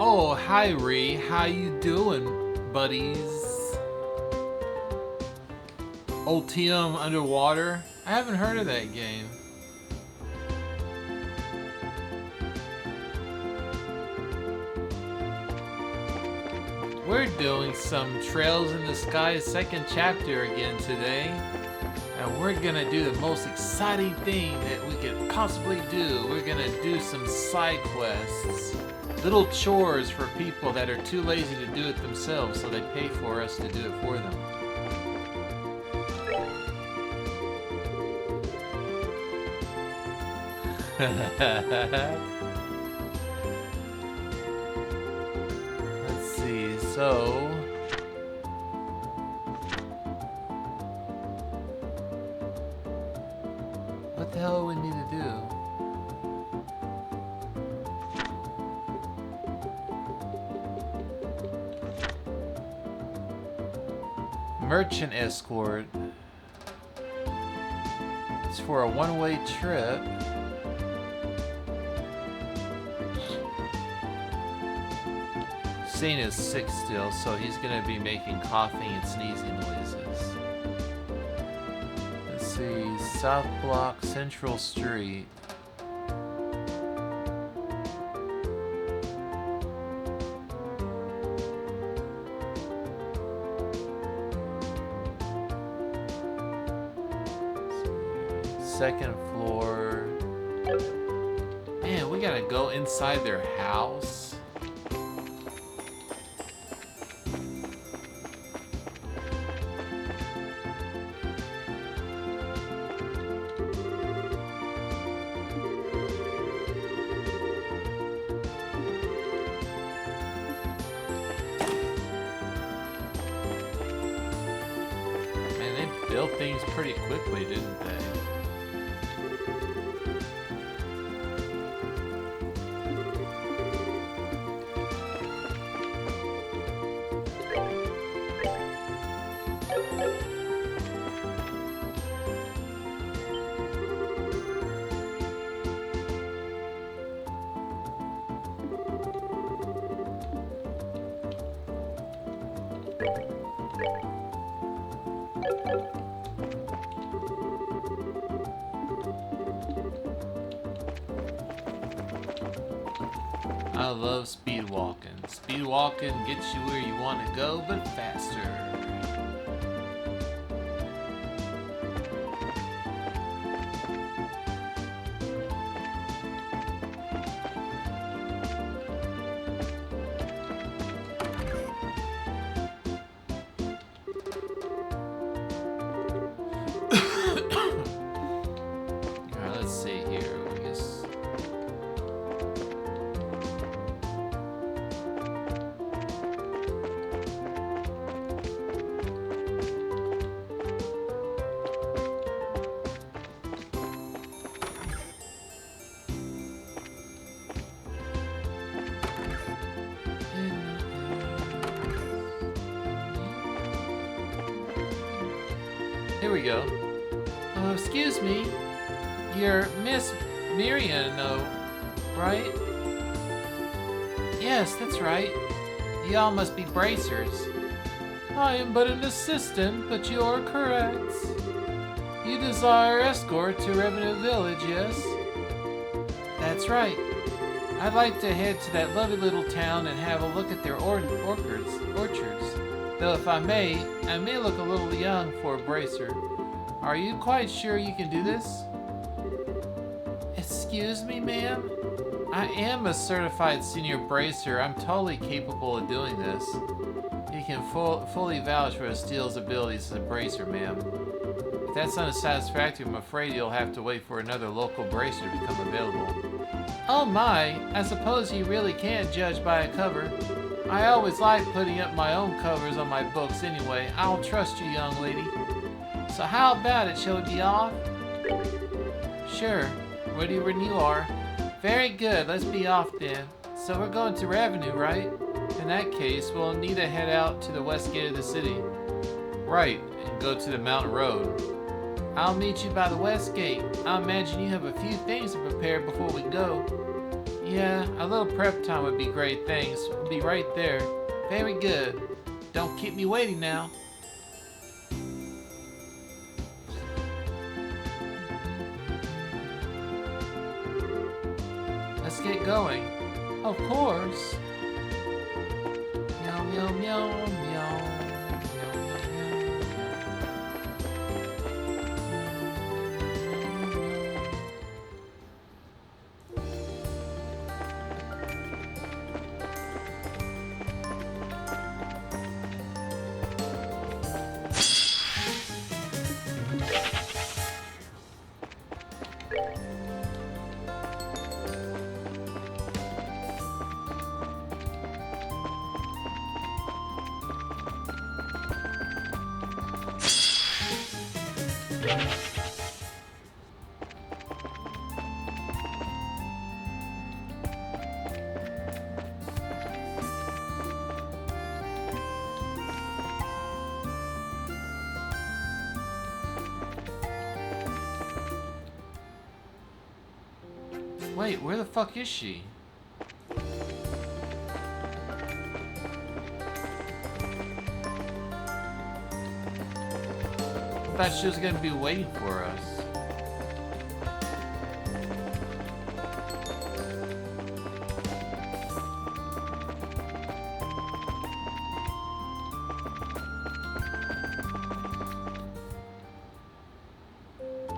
Oh, hi Ree. How you doing, buddies? Ultium Underwater? I haven't heard of that game. We're doing some Trails in the Sky second chapter again today. And we're gonna do the most exciting thing that we could possibly do. We're gonna do some side quests. Little chores for people that are too lazy to do it themselves, so they pay for us to do it for them. Let's see, so... what the hell do we need to do? Merchant escort. It's for a one-way trip. Shane is sick still, so he's gonna be making coughing and sneezing noises. Let's see, South Block, Central Street. Second floor. Man, we gotta go inside their house. Man, they built things pretty quickly, didn't they? I love speed walking. Speed walking gets you where you want to go, but faster. Alright, let's see here. I guess. Here we go. Excuse me. You're Miss Miriano, right? Yes, that's right. Y'all must be bracers. I am but an assistant, but you are correct. You desire escort to Revenue Village, yes? That's right. I'd like to head to that lovely little town and have a look at their orchards. Though if I may look a little young for a bracer. Are you quite sure you can do this? Excuse me, ma'am? I am a certified senior bracer. I'm totally capable of doing this. You can fully vouch for Steele's abilities as a bracer, ma'am. If that's unsatisfactory, I'm afraid you'll have to wait for another local bracer to become available. Oh my, I suppose you really can't judge by a cover. I always like putting up my own covers on my books anyway. I'll trust you, young lady. So how about it? Shall we be off? Sure. Ready when you are. Very good. Let's be off then. So we're going to Revenue, right? In that case, we'll need to head out to the west gate of the city. Right, and go to the mountain road. I'll meet you by the west gate. I imagine you have a few things to prepare before we go. Yeah, a little prep time would be great, thanks. We'll be right there. Very good. Don't keep me waiting now. Let's get going. Of course. Meow, meow, meow, meow. Wait, where the fuck is she? I thought she was gonna be waiting for us.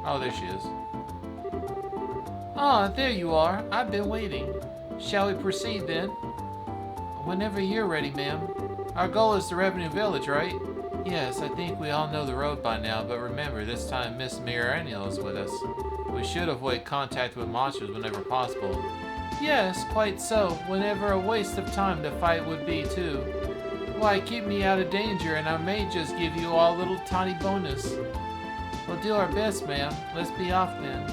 Oh, there she is. Ah, there you are. I've been waiting. Shall we proceed then? Whenever you're ready, ma'am. Our goal is the Revenue Village, right? Yes, I think we all know the road by now, but remember, this time Miss Miraniel is with us. We should avoid contact with monsters whenever possible. Yes, quite so. Whenever a waste of time to fight would be, too. Why, keep me out of danger, and I may just give you all a little tiny bonus. We'll do our best, ma'am. Let's be off then.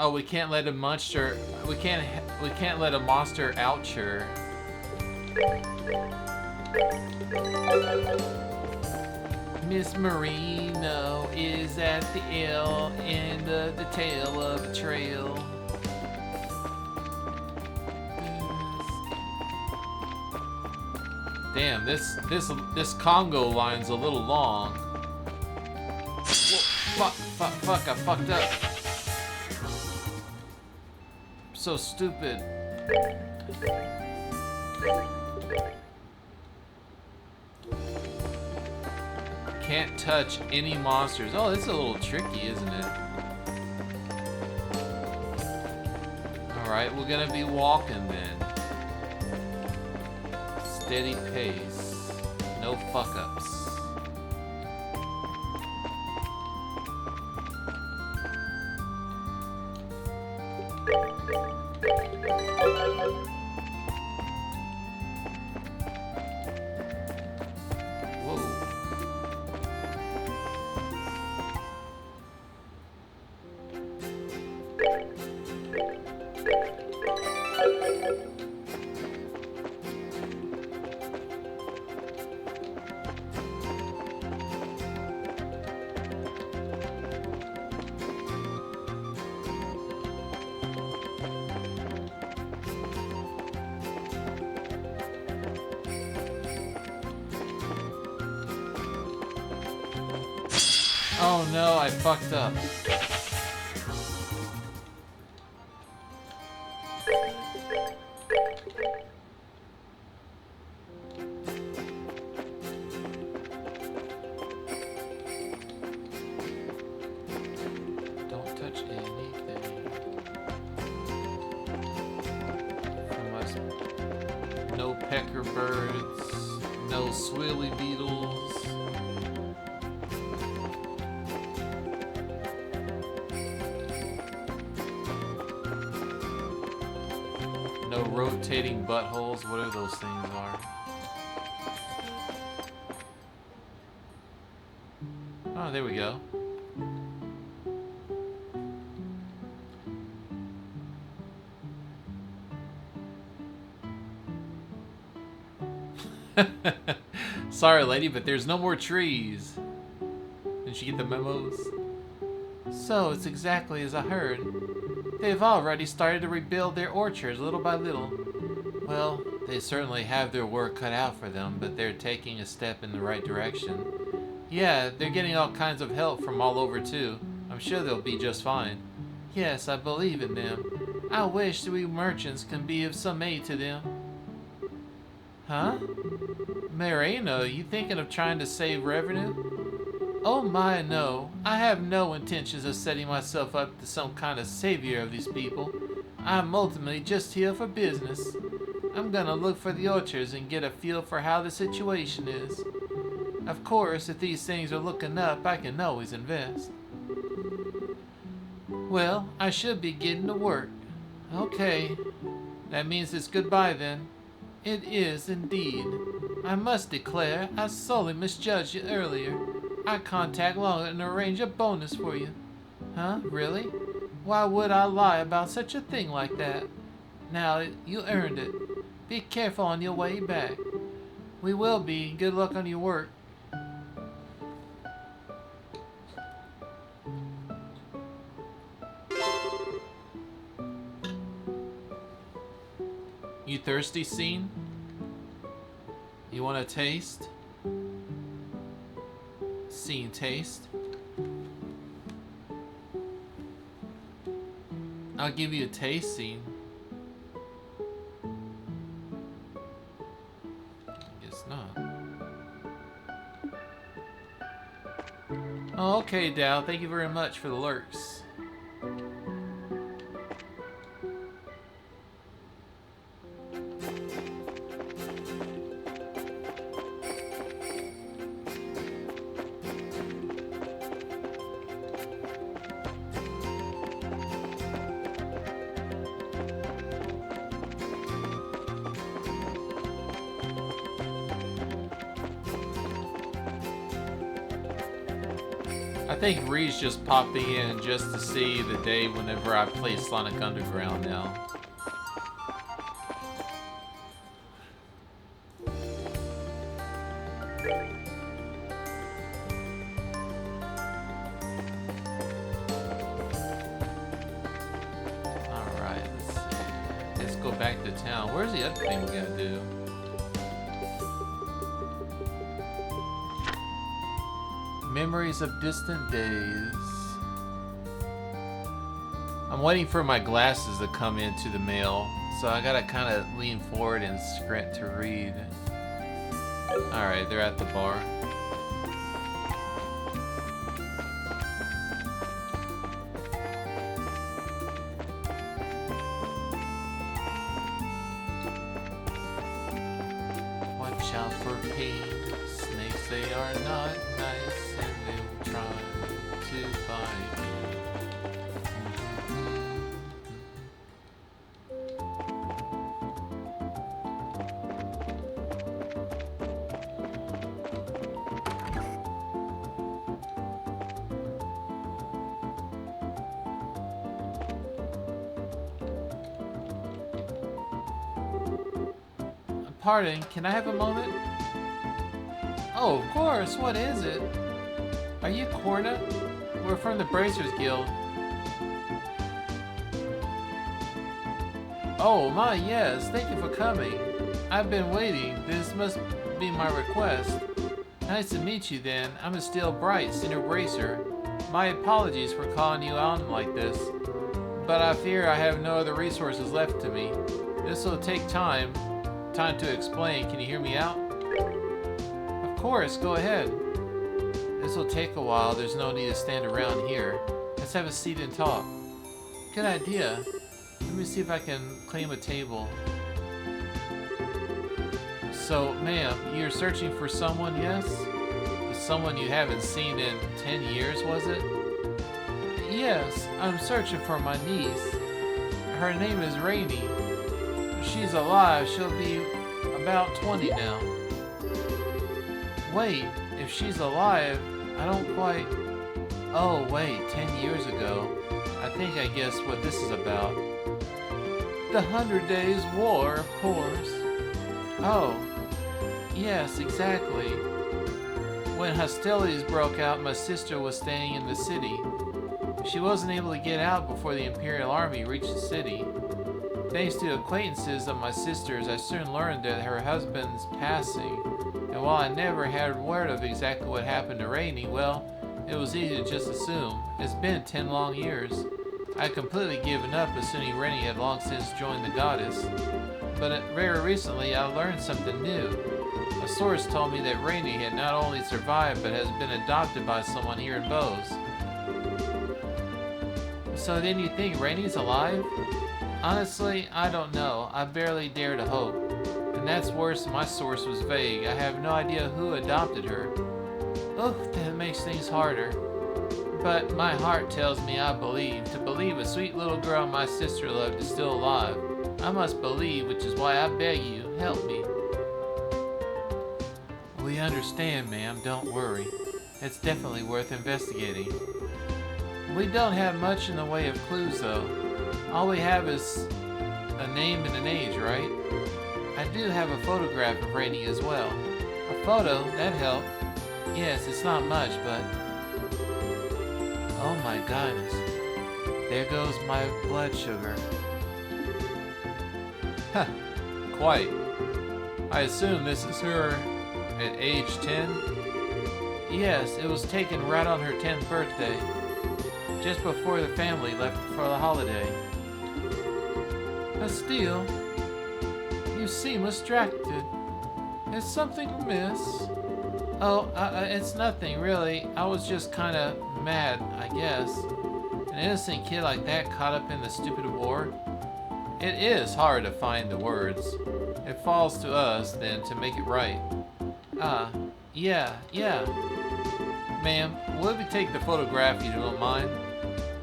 Oh, we can't let a monster. We can't let a monster oucher. Miss Marino is at the end of the tail of the trail. Damn, this Congo line's a little long. Whoa, fuck, I fucked up. So stupid. Can't touch any monsters. Oh, this is a little tricky, isn't it? Alright, we're gonna be walking then. Steady pace. No fuck-ups. Oh no, I fucked up. Don't touch anything. No pecker birds, no swilly beetles. No rotating buttholes, whatever those things are. Oh, there we go. Sorry, lady, but there's no more trees. Didn't you get the memos? So, it's exactly as I heard. They've already started to rebuild their orchards little by little. Well, they certainly have their work cut out for them, but they're taking a step in the right direction. Yeah, they're getting all kinds of help from all over too. I'm sure they'll be just fine. Yes, I believe in them. I wish we merchants can be of some aid to them. Huh? Moreno, you thinking of trying to save revenue? Oh my, no. I have no intentions of setting myself up to some kind of savior of these people. I'm ultimately just here for business. I'm gonna look for the orchards and get a feel for how the situation is. Of course, if these things are looking up, I can always invest. Well, I should be getting to work. Okay. That means it's goodbye then. It is indeed. I must declare, I sorely misjudged you earlier. I contact longer and arrange a bonus for you. Huh? Really? Why would I lie about such a thing like that? Now, you earned it. Be careful on your way back. We will be. Good luck on your work. You thirsty, Scene? You want a taste? Scene, taste. I'll give you a taste, Scene. Guess not. Oh, okay, Dow. Thank you very much for the lurks. I think Ree's just popping in just to see the day whenever I play Sonic Underground now. Alright, let's see. Let's go back to town. Where's the other thing we gotta do? Memories of distant days. I'm waiting for my glasses to come into the mail, so I gotta kind of lean forward and squint to read. Alright, they're at the bar. Watch out for pain. Snakes, they are not nice. Try to find me. Pardon, can I have a moment? Oh, of course. What is it? Are you Corna? We're from the Bracers Guild. Oh my, yes. Thank you for coming. I've been waiting. This must be my request. Nice to meet you then. I'm a Steel Bright, Senior Bracer. My apologies for calling you out like this, but I fear I have no other resources left to me. This will take time to explain. Can you hear me out? Of course, go ahead. This will take a while. There's no need to stand around here. Let's have a seat and talk. Good idea. Let me see if I can claim a table. So, ma'am, you're searching for someone, yes? Someone you haven't seen in 10 years, was it? Yes, I'm searching for my niece. Her name is Rainy. She's alive. She'll be about 20 now. Wait, if she's alive, I don't quite... Oh, wait, 10 years ago. I think I guess what this is about. The 100 Days War, of course. Oh, yes, exactly. When hostilities broke out, my sister was staying in the city. She wasn't able to get out before the Imperial Army reached the city. Thanks to acquaintances of my sister's, I soon learned that her husband's passing, and while I never had word of exactly what happened to Rainey, well, it was easy to just assume. It's been 10 long years. I had completely given up, assuming Rainey had long since joined the goddess. But very recently, I learned something new. A source told me that Rainey had not only survived, but has been adopted by someone here in Bose. So then you think Rainey's alive? Honestly, I don't know. I barely dare to hope. And that's worse, my source was vague. I have no idea who adopted her. Oh, that makes things harder. But my heart tells me I believe. To believe a sweet little girl my sister loved is still alive. I must believe, which is why I beg you, help me. We understand, ma'am. Don't worry. It's definitely worth investigating. We don't have much in the way of clues, though. All we have is a name and an age, right? I do have a photograph of Rainey as well. A photo? That'd help. Yes, it's not much, but... Oh my goodness. There goes my blood sugar. Huh. Quite. I assume this is her at age 10? Yes, it was taken right on her 10th birthday. Just before the family left for the holiday. Still, you seem distracted. Is something amiss? Oh, it's nothing, really. I was just kind of mad, I guess. An innocent kid like that caught up in the stupid war. It is hard to find the words. It falls to us, then, to make it right. Yeah. Ma'am, will we take the photograph if you don't mind?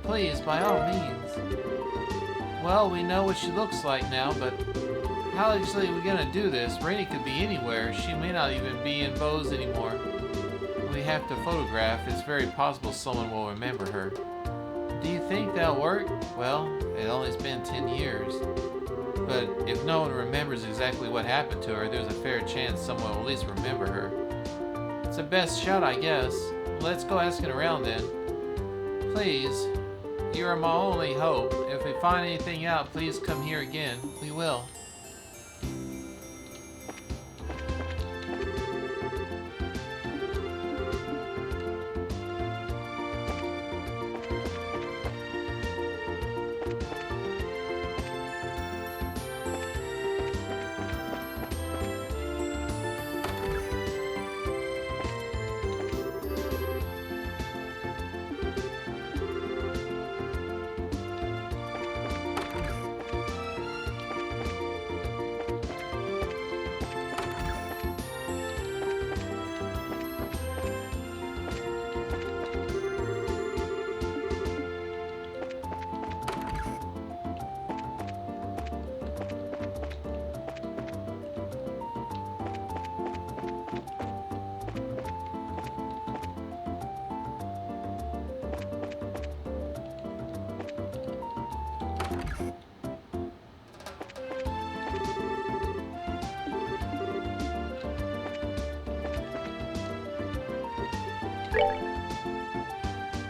Please, by all means. Well, we know what she looks like now, but how exactly are we gonna do this? Rainey could be anywhere. She may not even be in Bose anymore. We have to photograph. It's very possible someone will remember her. Do you think that'll work? Well, it's only been 10 years. But if no one remembers exactly what happened to her, there's a fair chance someone will at least remember her. It's the best shot, I guess. Let's go asking around then. Please. You are my only hope. If we find anything out, please come here again. We will.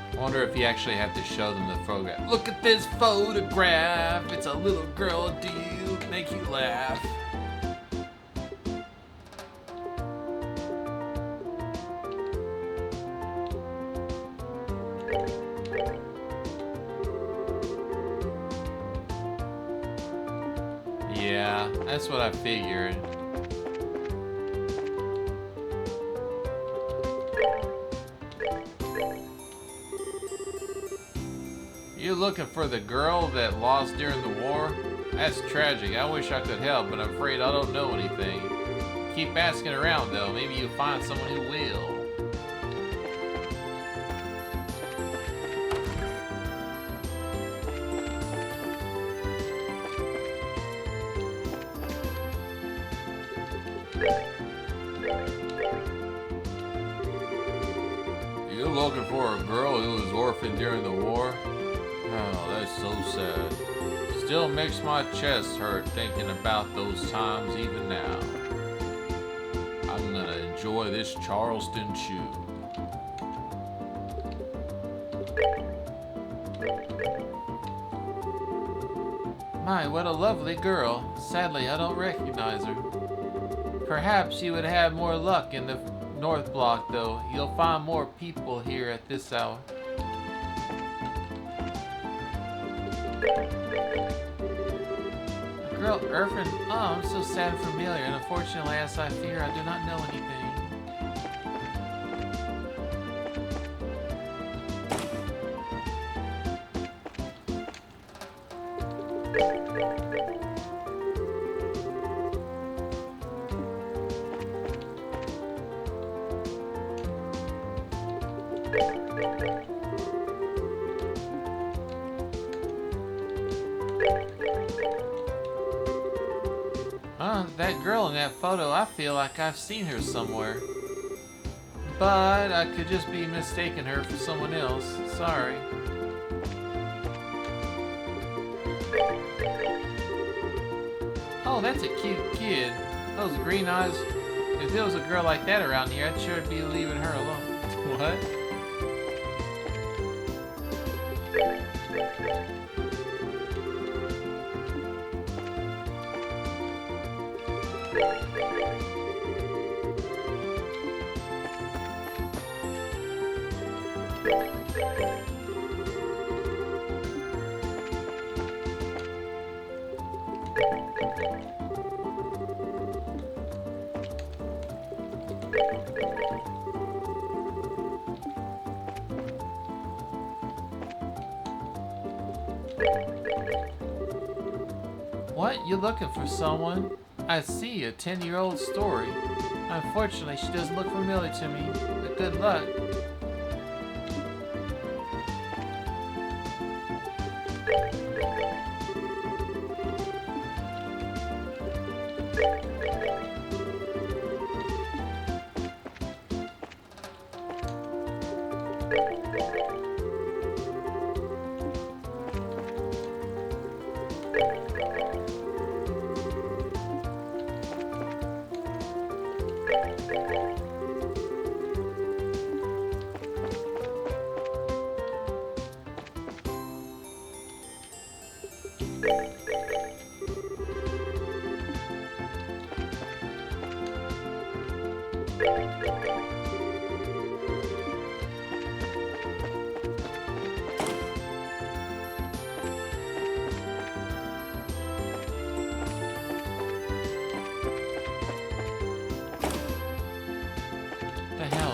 I wonder if you actually have to show them the photograph. Look at this photograph. It's a little girl. Do you make you laugh? Yeah, that's what I figured. You looking for the girl that lost during the war? That's tragic. I wish I could help, but I'm afraid I don't know anything. Keep asking around though. Maybe you'll find someone who will. You're looking for a girl who was orphaned during the war? Oh, that's so sad. Still makes my chest hurt thinking about those times even now. I'm gonna enjoy this Charleston chew. My, what a lovely girl. Sadly, I don't recognize her. Perhaps you would have more luck in the North Block, though. You'll find more people here at this hour. A girl, Irvin. Oh, I'm so sad and familiar, and unfortunately, as I fear, I do not know anything. That girl in that photo, I feel like I've seen her somewhere. But I could just be mistaking her for someone else. Sorry. Oh, that's a cute kid. Those green eyes. If there was a girl like that around here, I'd sure be leaving her alone. What? What? You looking for someone? I see, a 10-year-old story. Unfortunately, she doesn't look familiar to me, but good luck.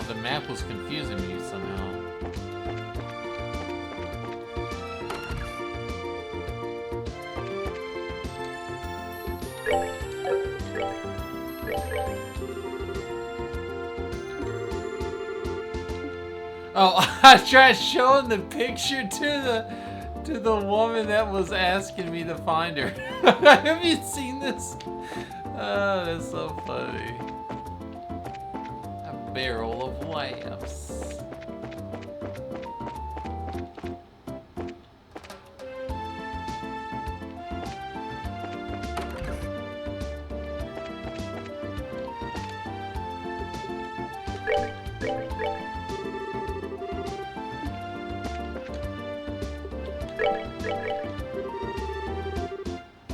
The map was confusing me somehow. Oh, I tried showing the picture to the woman that was asking me to find her. Have you seen this? Oh, that's so funny. Barrel of laughs.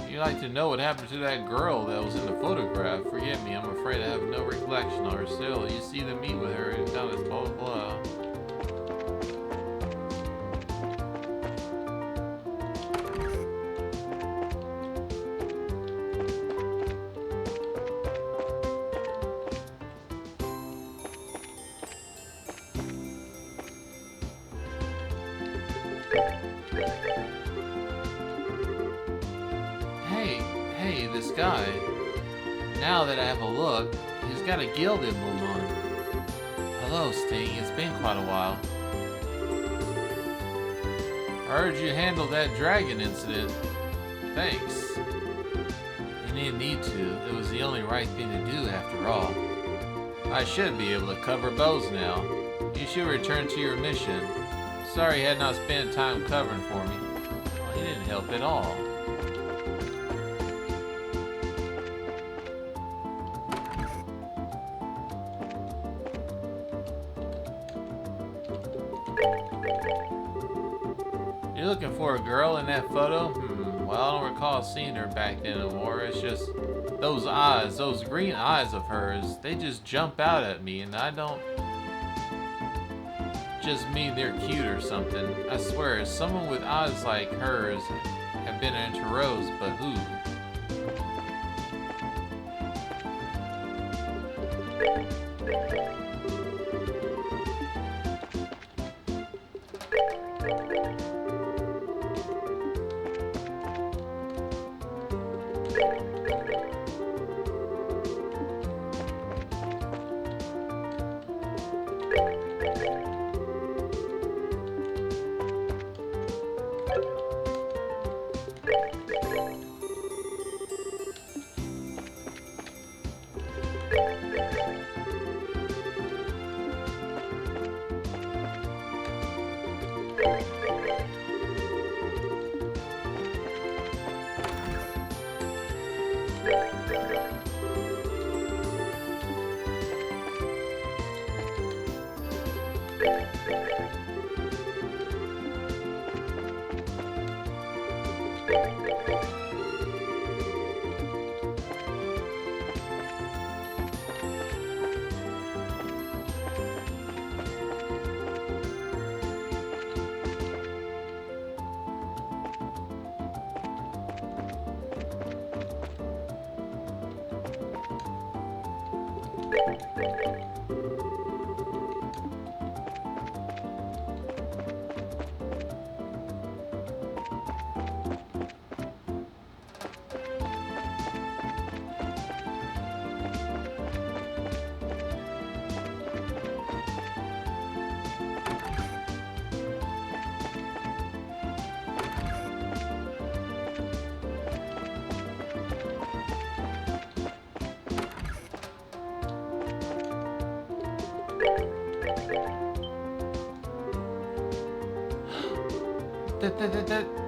You'd like to know what happened to that girl that was in the photograph. Forgive me, I'm afraid I have no recollection of her. Still, you see them meet with her and kind of blah blah blah. Hey, this guy. Now that I have a look, he's got a guild emblem on. Hello, Sting. It's been quite a while. I heard you handled that dragon incident. Thanks. You didn't need to. It was the only right thing to do, after all. I should be able to cover bows now. You should return to your mission. Sorry you had not spent time covering for me. Well, he didn't help at all. You're looking for a girl in that photo? Well, I don't recall seeing her back then anymore. It's just those eyes, those green eyes of hers, they just jump out at me, and I don't just mean they're cute or something. I swear, someone with eyes like hers have been into Rose, but who?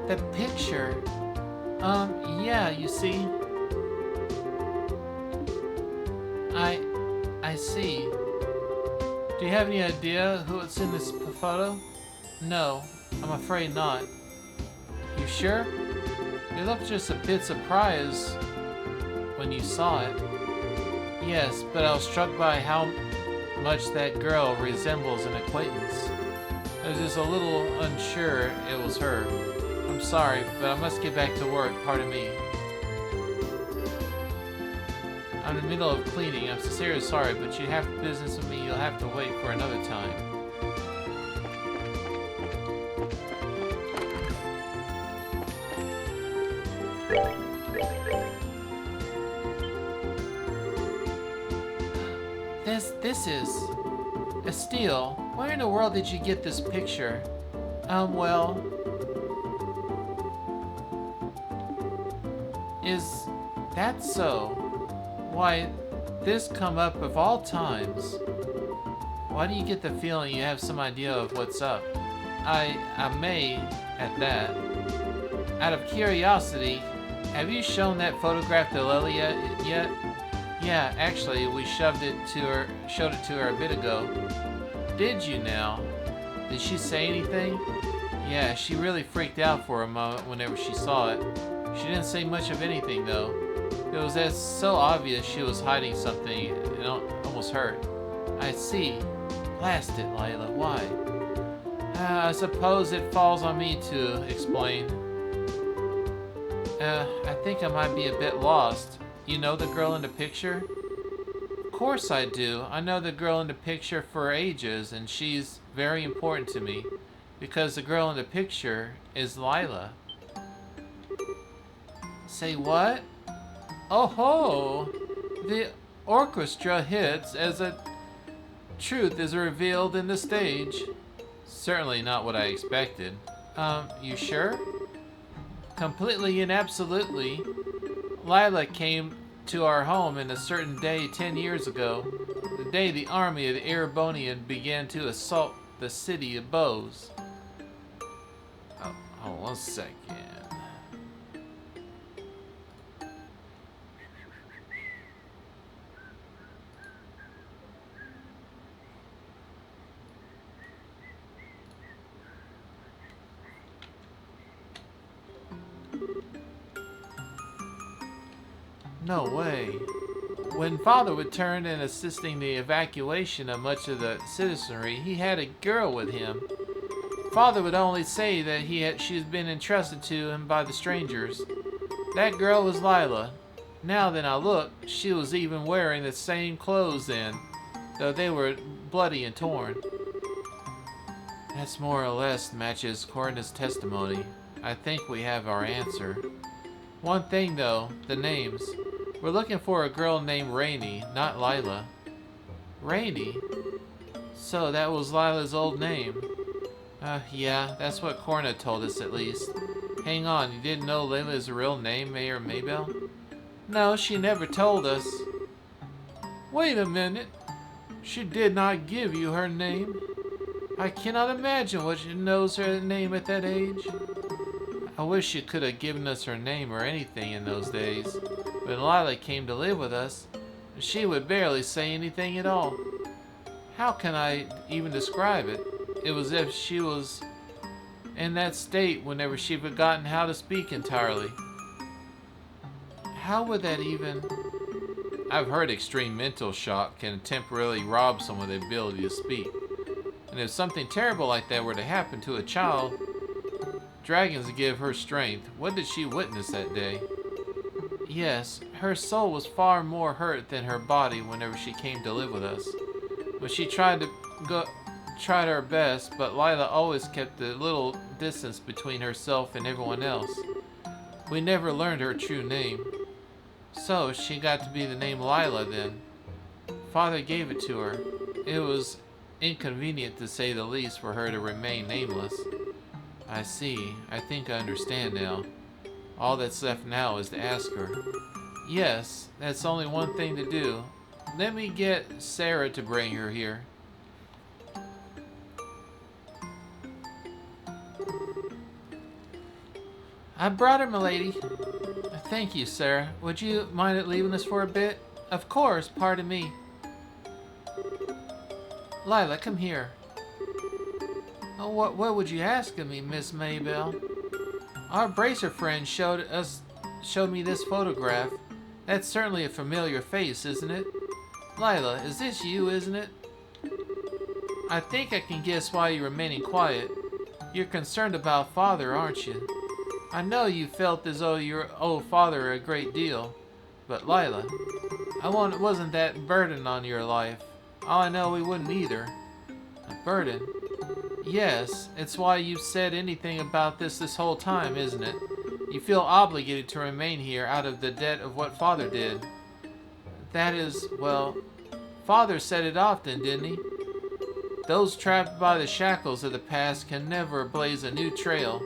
The picture. Yeah, you see. I see. Do you have any idea who it's in this photo? No, I'm afraid not. You sure? You looked just a bit surprised when you saw it. Yes, but I was struck by how much that girl resembles an acquaintance. I was just a little unsure it was her. I'm sorry, but I must get back to work. Pardon me. I'm in the middle of cleaning. I'm sincerely sorry, but you have business with me. You'll have to wait for another time. This is Estelle. Where in the world did you get this picture? Well, is that so? Why, this come up of all times. Why do you get the feeling you have some idea of what's up? I may, at that. Out of curiosity, have you shown that photograph to Lily yet? Yeah, actually, we showed it to her a bit ago. Did you now? Did she say anything? Yeah, she really freaked out for a moment whenever she saw it. She didn't say much of anything though. It was so obvious she was hiding something, it almost hurt. I see. Blast it, Lila, why? I suppose it falls on me to explain. I think I might be a bit lost. You know the girl in the picture? Of course I do. I know the girl in the picture for ages, and she's very important to me. Because the girl in the picture is Lila. Say what? Oh ho! The orchestra hits as a truth is revealed in the stage. Certainly not what I expected. You sure? Completely and absolutely. Lila came to our home in a certain day 10 years ago. The day the army of the Erebonian began to assault the city of Bose. Oh, hold on 1 second. No way. When Father returned and assisting the evacuation of much of the citizenry, he had a girl with him. Father would only say that she's been entrusted to him by the strangers. That girl was Lila. Now that I look, she was even wearing the same clothes then, though they were bloody and torn. That's more or less matches Coroner's testimony. I think we have our answer. One thing though, the names. We're looking for a girl named Rainey, not Lila. Rainey? So that was Lila's old name. Yeah, that's what Corna told us at least. Hang on, you didn't know Lila's real name, Mayor Maybell? No, she never told us. Wait a minute. She did not give you her name? I cannot imagine what she knows her name at that age. I wish she could have given us her name or anything in those days. When Lila came to live with us, she would barely say anything at all. How can I even describe it? It was as if she was in that state whenever she'd forgotten how to speak entirely. How would that even... I've heard extreme mental shock can temporarily rob someone of the ability to speak. And if something terrible like that were to happen to a child, dragons give her strength. What did she witness that day? Yes, her soul was far more hurt than her body whenever she came to live with us. When she tried her best, but Lila always kept a little distance between herself and everyone else. We never learned her true name. So she got to be the name Lila then. Father gave it to her. It was inconvenient to say the least for her to remain nameless. I see. I think I understand now. All that's left now is to ask her. Yes, that's only one thing to do. Let me get Sarah to bring her here. I brought her, milady. Thank you, Sarah. Would you mind leaving us for a bit? Of course, pardon me. Lila, come here. Oh, what would you ask of me, Miss Maybell? Our bracer friend showed me this photograph. That's certainly a familiar face, isn't it? Lila, is this you, isn't it? I think I can guess why you're remaining quiet. You're concerned about Father, aren't you? I know you felt as though you owe Father a great deal. But Lila, wasn't that burden on your life. All I know we wouldn't either. A burden? Yes, it's why you've said anything about this whole time, isn't it? You feel obligated to remain here out of the debt of what Father did. That is, well, Father said it often, didn't he? Those trapped by the shackles of the past can never blaze a new trail.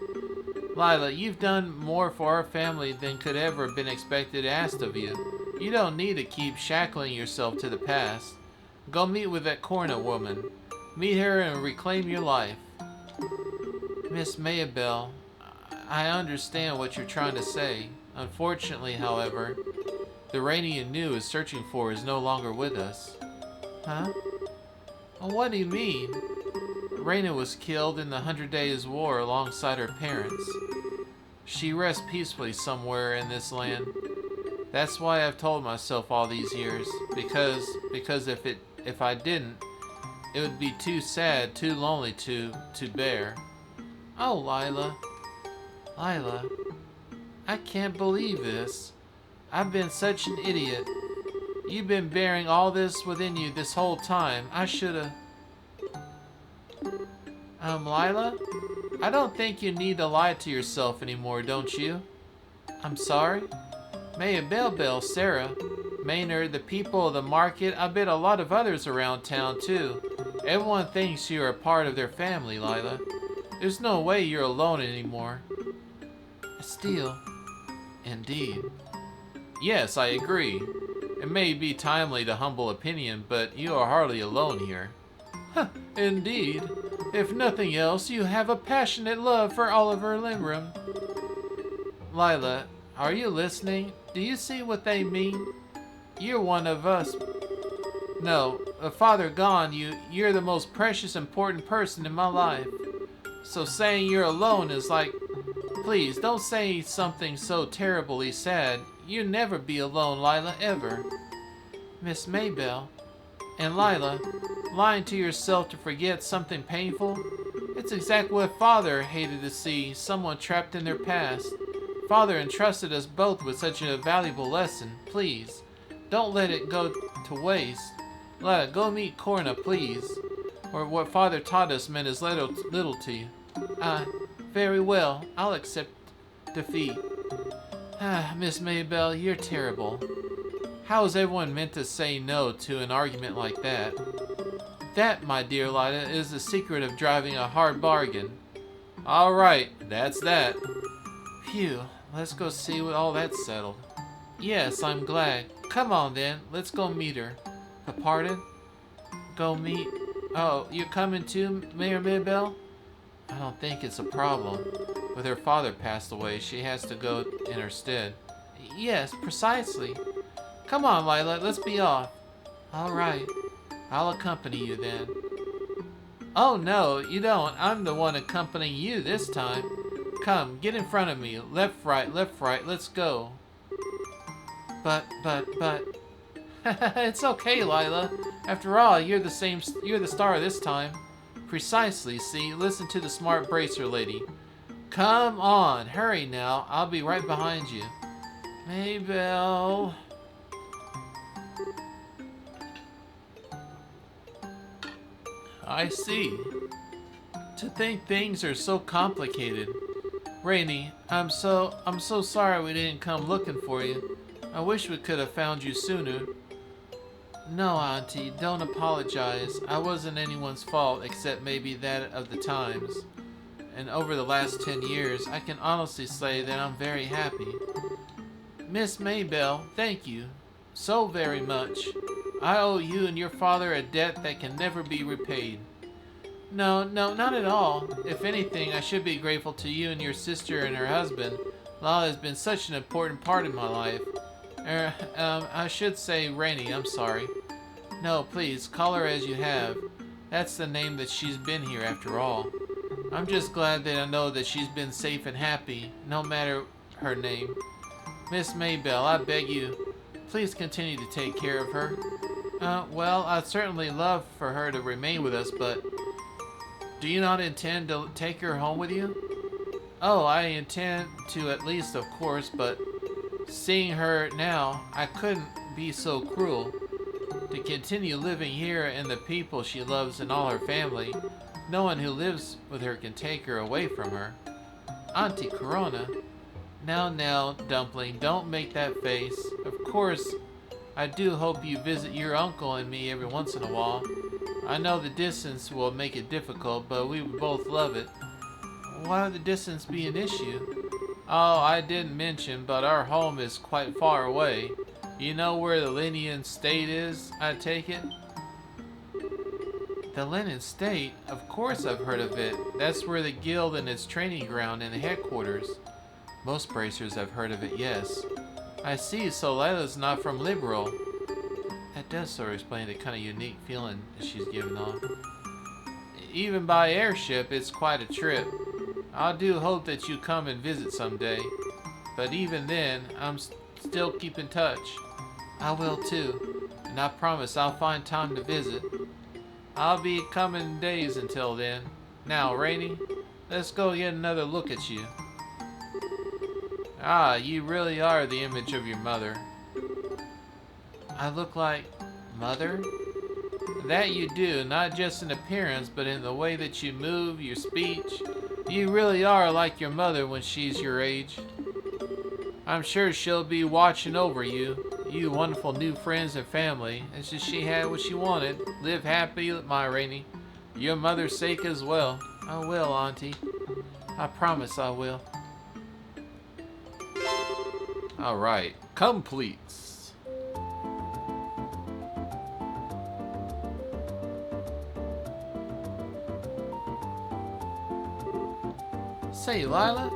Lila, you've done more for our family than could ever have been expected asked of you. You don't need to keep shackling yourself to the past. Go meet with that Corna woman. Meet her and reclaim your life. Miss Maybell, I understand what you're trying to say. Unfortunately, however, the Rainey you knew is searching for is no longer with us. Huh? Well, what do you mean? Raina was killed in the 100 Days War alongside her parents. She rests peacefully somewhere in this land. That's why I've told myself all these years, because if I didn't, it would be too sad, too lonely to bear. Oh, Lila. Lila, I can't believe this. I've been such an idiot. You've been bearing all this within you this whole time. I should've... Lila? I don't think you need to lie to yourself anymore, don't you? I'm sorry? Bell, Sarah, Maynard, the people of the market, I bet a lot of others around town too. Everyone thinks you are a part of their family, Lila. There's no way you're alone anymore. Still, indeed. Yes, I agree. It may be timely to humble opinion, but you are hardly alone here. Huh, indeed. If nothing else, you have a passionate love for Oliver Limgram. Lila, are you listening? Do you see what they mean? You're one of us. No, Father gone, you're the most precious, important person in my life. So saying you're alone is like... Please, don't say something so terribly sad. You'll never be alone, Lila, ever. Miss Maybelle. And Lila, lying to yourself to forget something painful? It's exactly what Father hated to see, someone trapped in their past. Father entrusted us both with such a valuable lesson. Please, don't let it go to waste. Lila, go meet Corna, please. Or what Father taught us meant as little to you. Very well. I'll accept defeat. Miss Maybelle, you're terrible. How is everyone meant to say no to an argument like that? That, my dear Lila, is the secret of driving a hard bargain. Alright, that's that. Phew, let's go see what all that's settled. Yes, I'm glad. Come on then, let's go meet her. Pardon? Go meet... Oh, you're coming too, Mayor Maybelle? I don't think it's a problem. With her father passed away, she has to go in her stead. Yes, precisely. Come on, Lila, let's be off. All right. I'll accompany you then. Oh, no, you don't. I'm the one accompanying you this time. Come, get in front of me. Left, right, let's go. But... It's okay, Lila. After all, you're the star this time. Precisely, see? Listen to the smart bracer lady. Come on, hurry now. I'll be right behind you. Maybelle... I see. To think things are so complicated. Rainy, I'm so sorry we didn't come looking for you. I wish we could have found you sooner. No, Auntie, don't apologize. I wasn't anyone's fault except maybe that of the times. And over the last 10 years, I can honestly say that I'm very happy. Miss Maybelle, thank you so very much. I owe you and your father a debt that can never be repaid. No, not at all. If anything, I should be grateful to you and your sister and her husband. Lala has been such an important part of my life. I should say Rainy, I'm sorry. No, please, call her as you have. That's the name that she's been here after all. I'm just glad that I know that she's been safe and happy, no matter her name. Miss Maybelle, I beg you, please continue to take care of her. Well, I'd certainly love for her to remain with us, but... Do you not intend to take her home with you? Oh, I intend to at least, of course, but... Seeing her now, I couldn't be so cruel. To continue living here and the people she loves and all her family, no one who lives with her can take her away from her. Auntie Corona. Now, Dumpling, don't make that face. Of course, I do hope you visit your uncle and me every once in a while. I know the distance will make it difficult, but we would both love it. Why would the distance be an issue? Oh, I didn't mention, but our home is quite far away. You know where the Linian State is, I take it? The Linen State? Of course I've heard of it. That's where the guild and its training ground and headquarters. Most bracers have heard of it, yes. I see, so Lila's not from Liberal. That does sort of explain the kind of unique feeling that she's giving off. Even by airship, it's quite a trip. I do hope that you come and visit someday. But even then, I'm still keep in touch. I will too. And I promise I'll find time to visit. I'll be coming days until then. Now, Rainy, let's go get another look at you. Ah, you really are the image of your mother. I look like Mother? That you do, not just in appearance, but in the way that you move, your speech. You really are like your mother when she's your age. I'm sure she'll be watching over you, you wonderful new friends and family. It's just she had what she wanted. Live happy, my Rainy. Your mother's sake as well. I will, Auntie. I promise I will. Alright, completes. Say, Lila?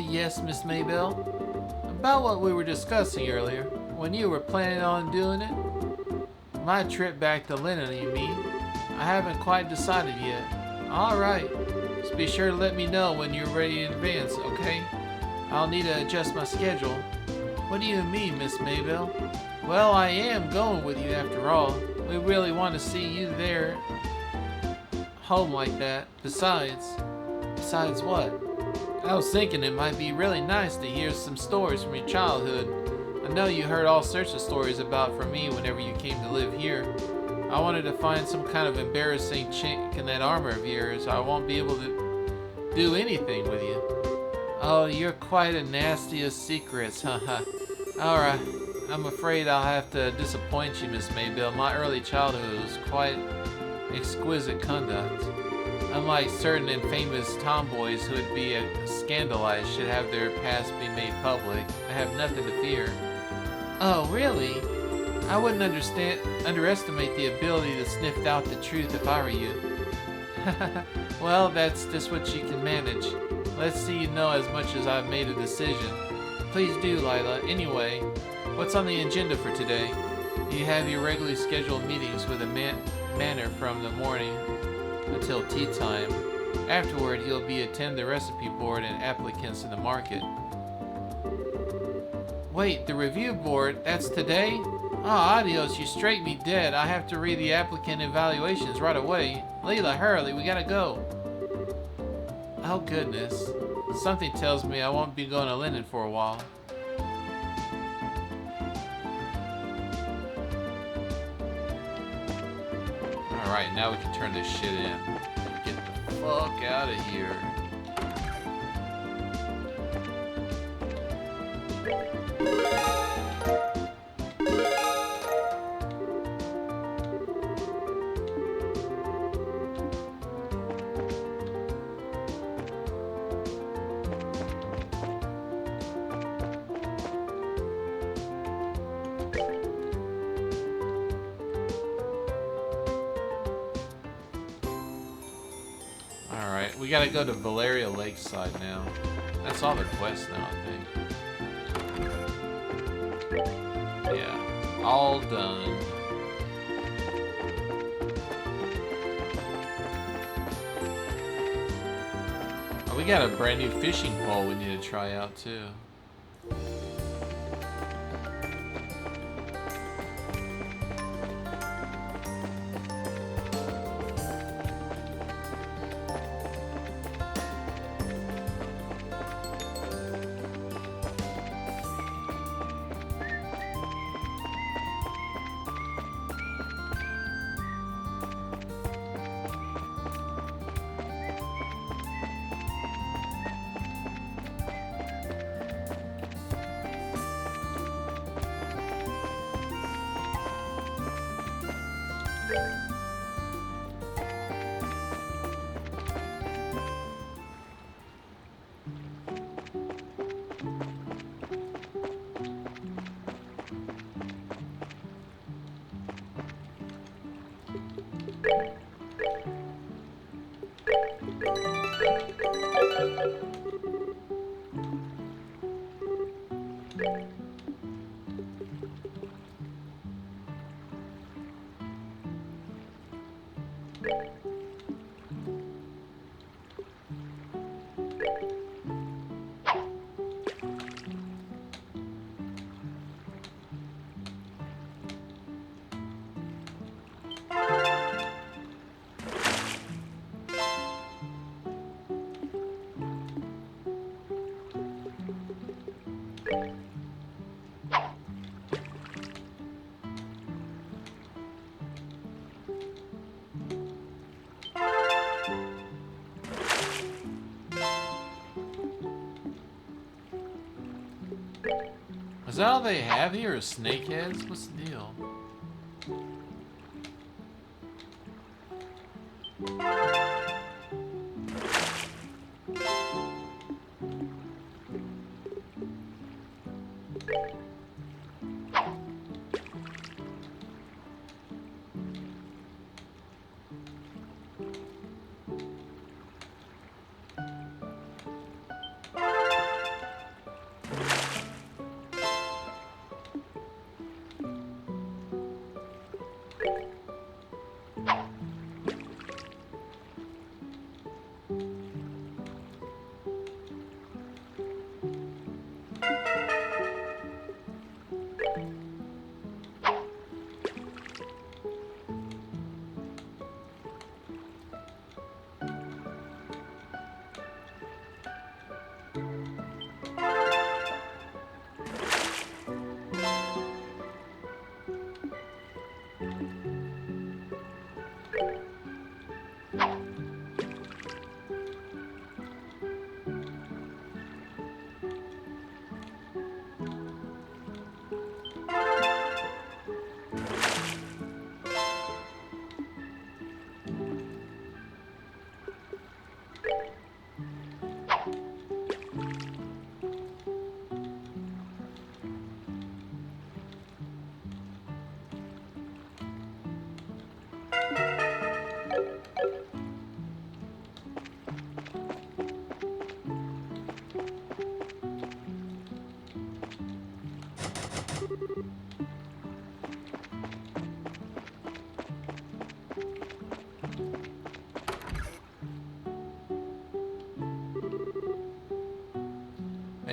Yes, Miss Maybelle? About what we were discussing earlier, when you were planning on doing it? My trip back to Linen, you mean? I haven't quite decided yet. Alright. Just be sure to let me know when you're ready in advance, okay? I'll need to adjust my schedule. What do you mean, Miss Maybelle? Well, I am going with you after all. We really want to see you there home like that. Besides what? I was thinking it might be really nice to hear some stories from your childhood. I know you heard all sorts of stories from me whenever you came to live here. I wanted to find some kind of embarrassing chink in that armor of yours. I won't be able to do anything with you. Oh, you're quite a nasty of secrets, haha. Alright, I'm afraid I'll have to disappoint you, Miss Maybelle. My early childhood was quite exquisite conduct. Unlike certain infamous tomboys who would be scandalized should have their past be made public, I have nothing to fear. Oh, really? I wouldn't underestimate the ability to sniff out the truth if I were you. Well, that's just what you can manage. Let's see you know as much as I've made a decision. Please do, Lila. Anyway, what's on the agenda for today? You have your regularly scheduled meetings with the manor from the morning until tea time. Afterward, you'll attend the recipe board and applicants in the market. Wait, the review board? That's today? Ah, adios, you straight me dead. I have to read the applicant evaluations right away. Leela, hurry, we gotta go. Oh goodness. Something tells me I won't be going to London for a while. Alright, now we can turn this shit in. Get the fuck out of here. Alright, we gotta go to Valeria Lakeside now. That's all the quests now, I think. Yeah, all done. Oh, we got a brand new fishing pole we need to try out too. Is that all they have here, is snakeheads? What's the deal?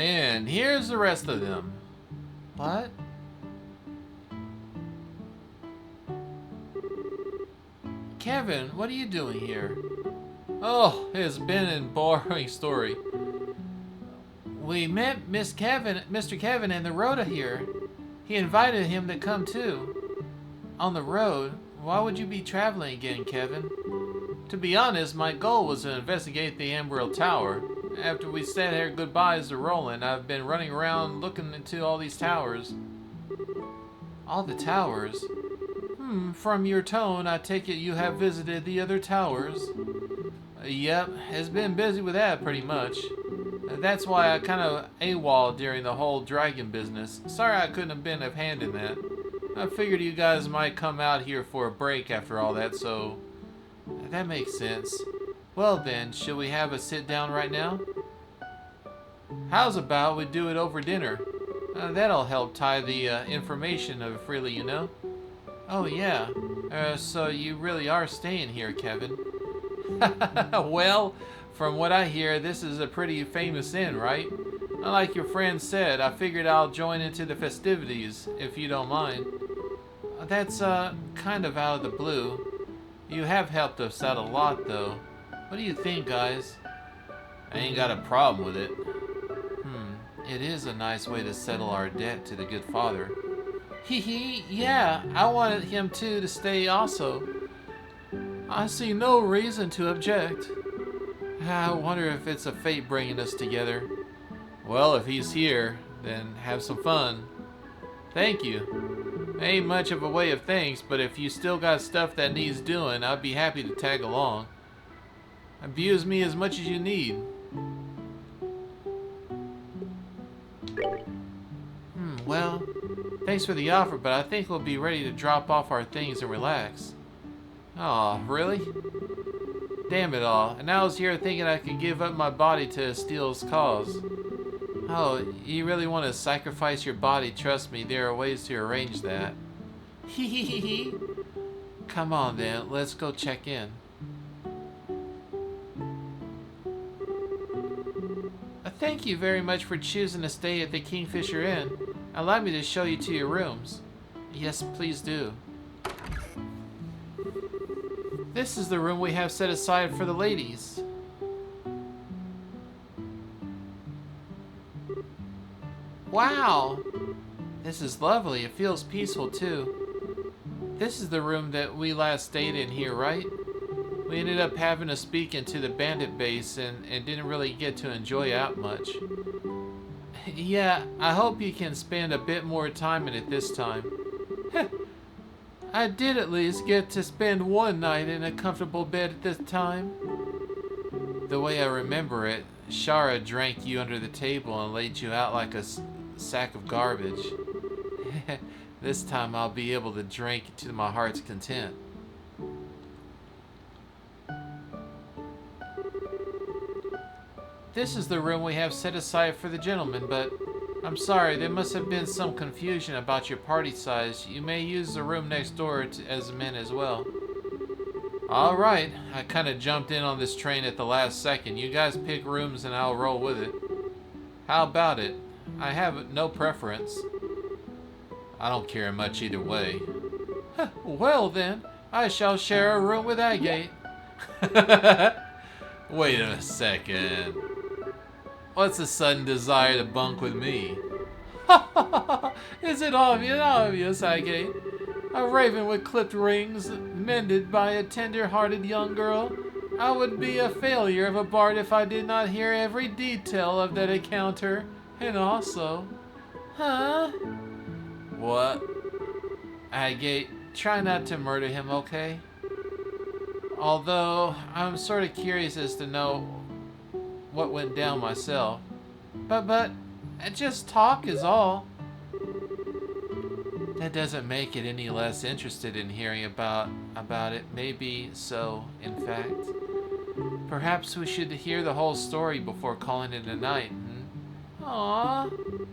And here's the rest of them. What? Kevin, what are you doing here? Oh, it's been a boring story. We met Mr. Kevin and the Rhoda here. He invited him to come too. On the road? Why would you be traveling again, Kevin? To be honest, my goal was to investigate the Ambril Tower. After we said our goodbyes to Roland, I've been running around looking into all these towers. All the towers? From your tone, I take it you have visited the other towers. Yep, has been busy with that pretty much. That's why I kind of AWOL during the whole dragon business. Sorry I couldn't have been of hand in that. I figured you guys might come out here for a break after all that, so... That makes sense. Well then, should we have a sit down right now? How's about we do it over dinner? That'll help tie the information of freely, you know? Oh yeah. So you really are staying here, Kevin? Well, from what I hear, this is a pretty famous inn, right? Like your friend said, I figured I'll join into the festivities, if you don't mind. That's, kind of out of the blue. You have helped us out a lot, though. What do you think, guys? I ain't got a problem with it. It is a nice way to settle our debt to the good father. Hee, yeah, I wanted him to stay also. I see no reason to object. I wonder if it's a fate bringing us together. Well, if he's here, then have some fun. Thank you. Ain't much of a way of thanks, but if you still got stuff that needs doing, I'd be happy to tag along. Abuse me as much as you need. Well, thanks for the offer, but I think we'll be ready to drop off our things and relax. Aw, really? Damn it all, and I was here thinking I could give up my body to Steele's cause. Oh, you really want to sacrifice your body? Trust me, there are ways to arrange that. Hee. Come on then, let's go check in. Thank you very much for choosing to stay at the Kingfisher Inn. Allow me to show you to your rooms. Yes, please do. This is the room we have set aside for the ladies. Wow! This is lovely. It feels peaceful too. This is the room that we last stayed in here, right? We ended up having to speak into the bandit base and didn't really get to enjoy out much. Yeah, I hope you can spend a bit more time in it this time. I did at least get to spend one night in a comfortable bed at this time. The way I remember it, Shara drank you under the table and laid you out like a sack of garbage. This time I'll be able to drink to my heart's content. This is the room we have set aside for the gentlemen, but I'm sorry, there must have been some confusion about your party size. You may use the room next door as men as well. Alright, I kind of jumped in on this train at the last second. You guys pick rooms and I'll roll with it. How about it? I have no preference. I don't care much either way. Well then, I shall share a room with Agate. Wait a second. What's the sudden desire to bunk with me? Is it obvious, Agate? A raven with clipped rings, mended by a tender-hearted young girl? I would be a failure of a bard if I did not hear every detail of that encounter. And also... Huh? What? Agate, try not to murder him, okay? Although, I'm sort of curious as to know what went down myself. But, just talk is all. That doesn't make it any less interested in hearing about it. Maybe so, in fact. Perhaps we should hear the whole story before calling it a night. Aww.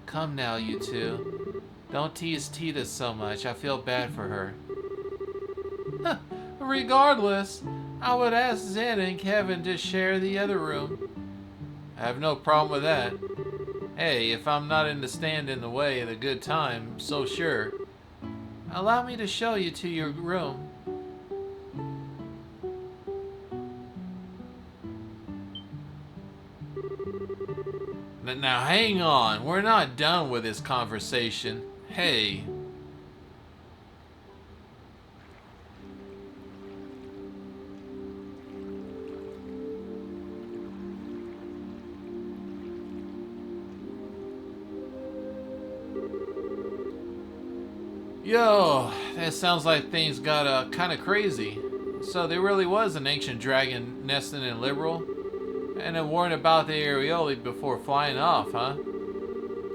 Come now, you two. Don't tease Tita so much. I feel bad for her. Regardless, I would ask Zen and Kevin to share the other room. I have no problem with that. Hey, if I'm not in the stand in the way of a good time, so sure. Allow me to show you to your room. Now hang on, we're not done with this conversation. Hey. Yo, that sounds like things got kind of crazy. So there really was an ancient dragon nesting in Liberal? And it warned about the areoli before flying off, huh?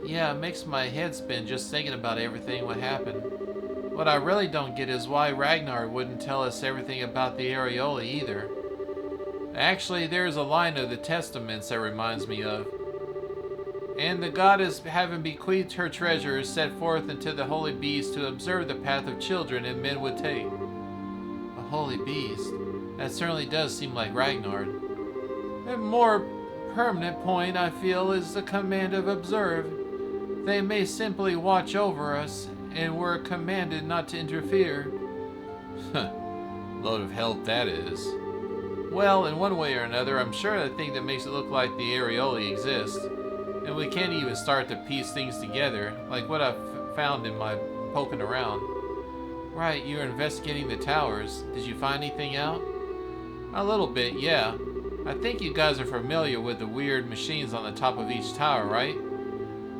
Yeah, it makes my head spin just thinking about everything what happened. What I really don't get is why Ragnar wouldn't tell us everything about the areoli either. Actually, there's a line of the Testaments that reminds me of. And the goddess, having bequeathed her treasures, set forth into the holy beast to observe the path of children and men would take. A holy beast? That certainly does seem like Ragnar. A more permanent point, I feel, is the command of observe. They may simply watch over us, and we're commanded not to interfere. Load of help that is. Well, in one way or another, I'm sure the thing that makes it look like the areoli exists. And we can't even start to piece things together, like what I've found in my poking around. Right, you're investigating the towers. Did you find anything out? A little bit, yeah. I think you guys are familiar with the weird machines on the top of each tower, right?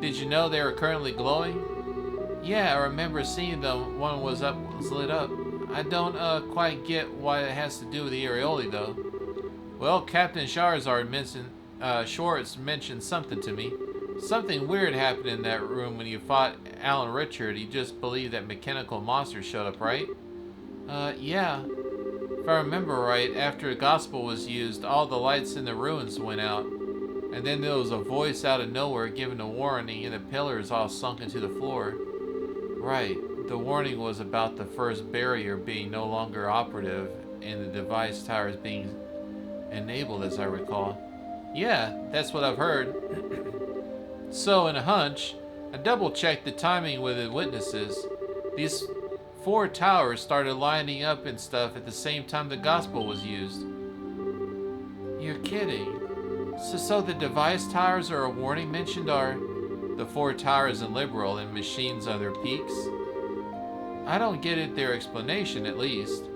Did you know they were currently glowing? Yeah, I remember seeing them. One was lit up. I don't quite get why it has to do with the areoli, though. Well, Captain Schwartz mentioned something to me. Something weird happened in that room when you fought Alan Richard. He just believed that mechanical monsters showed up, right? Yeah. If I remember right, after the gospel was used, all the lights in the ruins went out. And then there was a voice out of nowhere giving a warning, and the pillars all sunk into the floor. Right. The warning was about the first barrier being no longer operative, and the device towers being enabled, as I recall. Yeah, that's what I've heard. So, in a hunch, I double-checked the timing with the witnesses. These 4 towers started lining up and stuff at the same time the gospel was used. You're kidding. So the device towers are a warning mentioned are the 4 towers in Liberal and machines on their peaks? I don't get it, their explanation at least.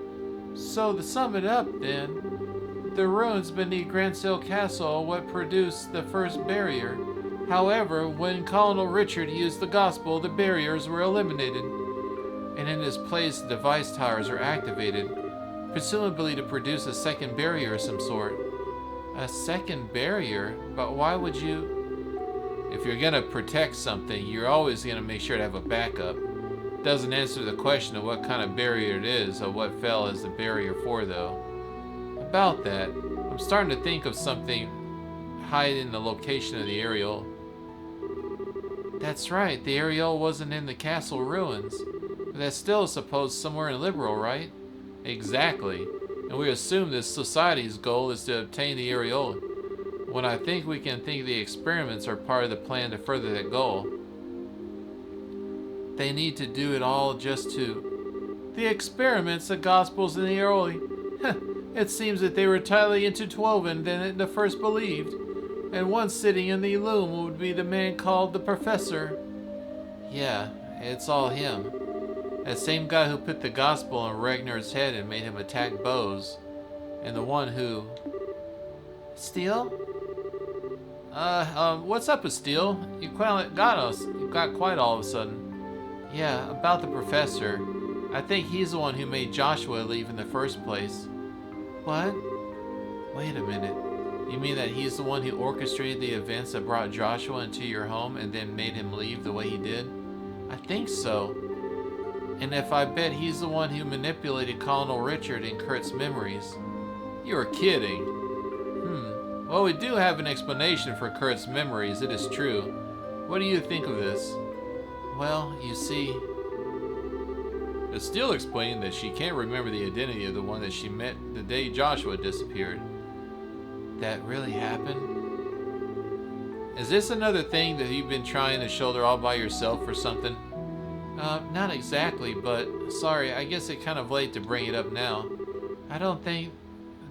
So to sum it up then, the ruins beneath Grandsill Castle are what produced the first barrier. However, when Colonel Richard used the gospel, the barriers were eliminated. And in its place, the device towers are activated, presumably to produce a second barrier of some sort. A second barrier? But why would you... If you're gonna protect something, you're always gonna make sure to have a backup. Doesn't answer the question of what kind of barrier it is, or what fell as the barrier for, though. About that, I'm starting to think of something hiding the location of the aerial. That's right, the aerial wasn't in the castle ruins. But that's still supposed somewhere in Liberal, right? Exactly. And we assume this society's goal is to obtain the areola. When I think we can think the experiments are part of the plan to further that goal. They need to do it all just to... The experiments, the gospels, and the areoli. It seems that they were tightly interwoven than the first believed. And one sitting in the loom would be the man called the Professor. Yeah, it's all him. That same guy who put the gospel on Ragnar's head and made him attack Bose. And the one who... Steel? What's up with Steel? You got quiet all of a sudden. Yeah, about the Professor. I think he's the one who made Joshua leave in the first place. What? Wait a minute. You mean that he's the one who orchestrated the events that brought Joshua into your home and then made him leave the way he did? I think so. And if I bet he's the one who manipulated Colonel Richard and Kurt's memories. You're kidding. Well, we do have an explanation for Kurt's memories, it is true. What do you think of this? Well, you see... It's still explaining that she can't remember the identity of the one that she met the day Joshua disappeared. That really happened? Is this another thing that you've been trying to shoulder all by yourself or something? Not exactly, but sorry, I guess it's kind of late to bring it up now. I don't think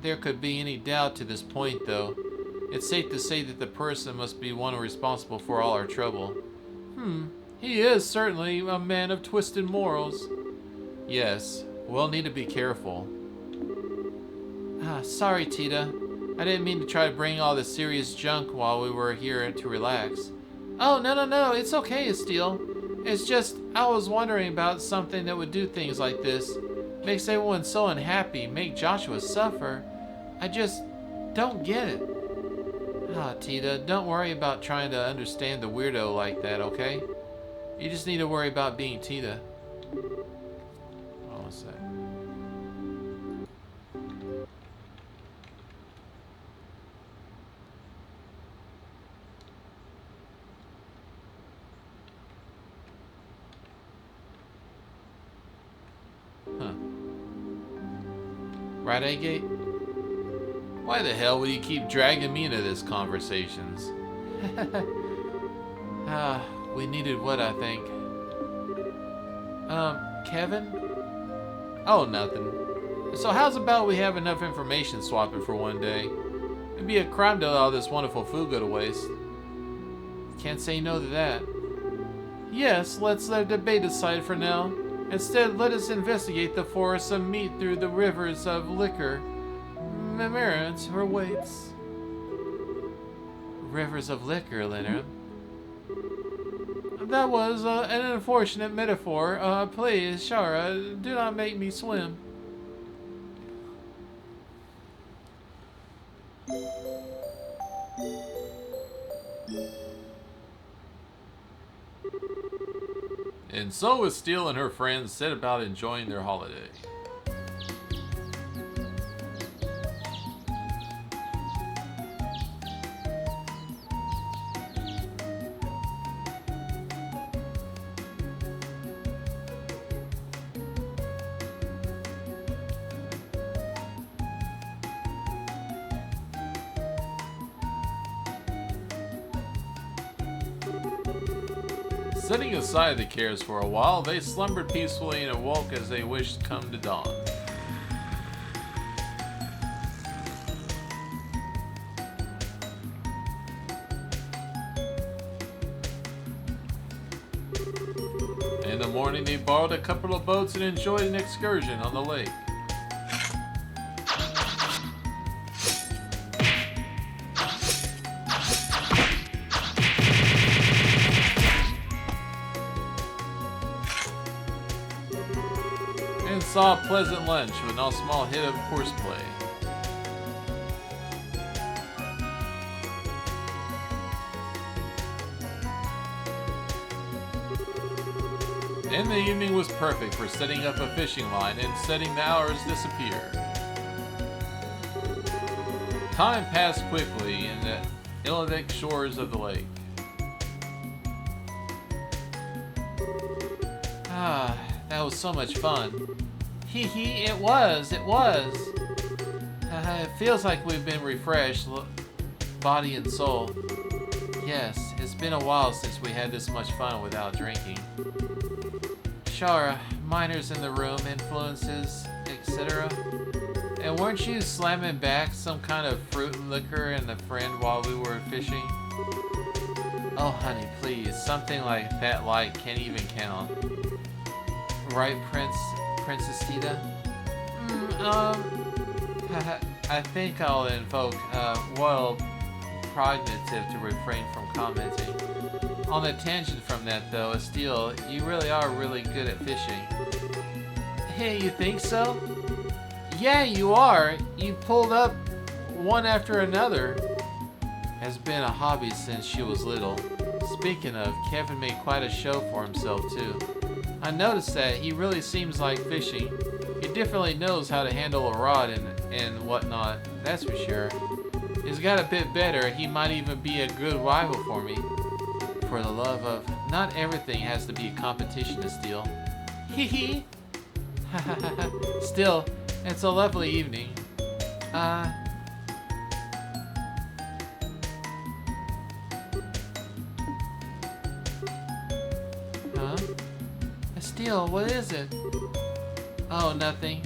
there could be any doubt to this point, though. It's safe to say that the person must be one responsible for all our trouble. He is certainly a man of twisted morals. Yes, we'll need to be careful. Sorry, Tita. I didn't mean to try to bring all this serious junk while we were here to relax. Oh, no, it's okay, Estelle. It's just, I was wondering about something that would do things like this. Makes everyone so unhappy, make Joshua suffer. I just don't get it. Tita, don't worry about trying to understand the weirdo like that, okay? You just need to worry about being Tita. Hold on a sec. Right, Agate? Why the hell will you keep dragging me into these conversations? We needed what, I think? Kevin? Oh, nothing. So how's about we have enough information swapping for one day? It'd be a crime to allow this wonderful food go to waste. Can't say no to that. Yes, let's let debate aside for now. Instead, let us investigate the forests of meat through the rivers of liquor. Merriment waits. Rivers of liquor, Leonard. That was an unfortunate metaphor. Please, Shara, do not make me swim. And so Estelle and her friends set about enjoying their holiday. Setting aside the cares for a while, they slumbered peacefully and awoke as they wished come to dawn. In the morning, they borrowed a couple of boats and enjoyed an excursion on the lake. Saw a pleasant lunch with no small hit of horseplay. And the evening was perfect for setting up a fishing line and setting the hours disappear. Time passed quickly in the idyllic shores of the lake. That was so much fun. It was. It feels like we've been refreshed, body and soul. Yes, it's been a while since we had this much fun without drinking. Shara, minors in the room, influences, etc. And weren't you slamming back some kind of fruit and liquor and a friend while we were fishing? Oh, honey, please, something like that light can't even count. Right, Princess Tita? I think I'll invoke royal prerogative to refrain from commenting. On a tangent from that, though, Estelle, you really are really good at fishing. Hey, you think so? Yeah, you are. You pulled up one after another. Has been a hobby since she was little. Speaking of, Kevin made quite a show for himself, too. I noticed that he really seems like fishing. He definitely knows how to handle a rod and whatnot, that's for sure. He's got a bit better, he might even be a good rival for me. For the love of, not everything has to be a competition, Estelle. Hee hee. Still, it's a lovely evening. Steel, what is it? Oh, nothing.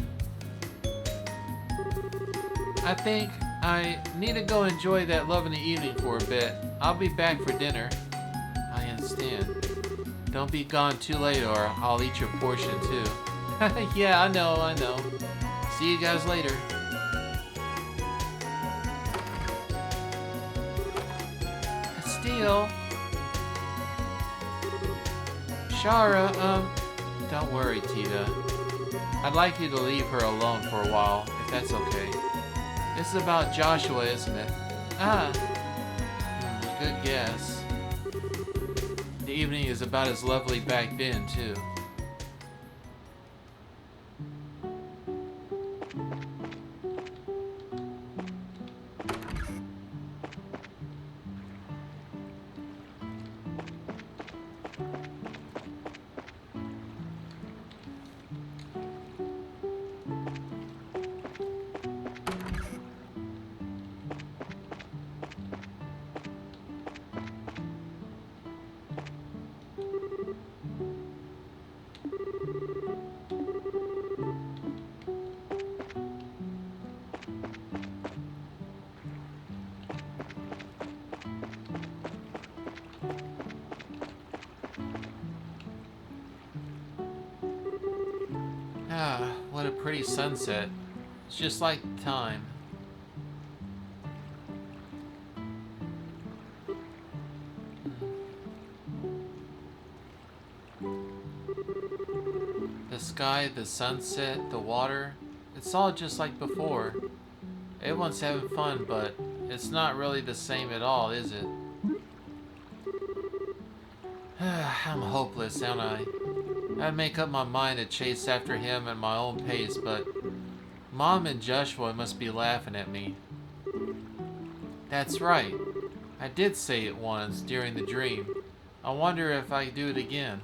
I think I need to go enjoy that love in the evening for a bit. I'll be back for dinner. I understand. Don't be gone too late or I'll eat your portion too. Yeah, I know. See you guys later. Steel. Shara, don't worry, Tita. I'd like you to leave her alone for a while, if that's okay. This is about Joshua, isn't it? Ah. Good guess. The evening is about as lovely back then, too. Ah, what a pretty sunset. It's just like time. The sky, the sunset, the water, it's all just like before. Everyone's having fun, but it's not really the same at all, is it? I'm hopeless, aren't I? I'd make up my mind to chase after him at my own pace, but Mom and Joshua must be laughing at me. That's right. I did say it once during the dream. I wonder if I do it again.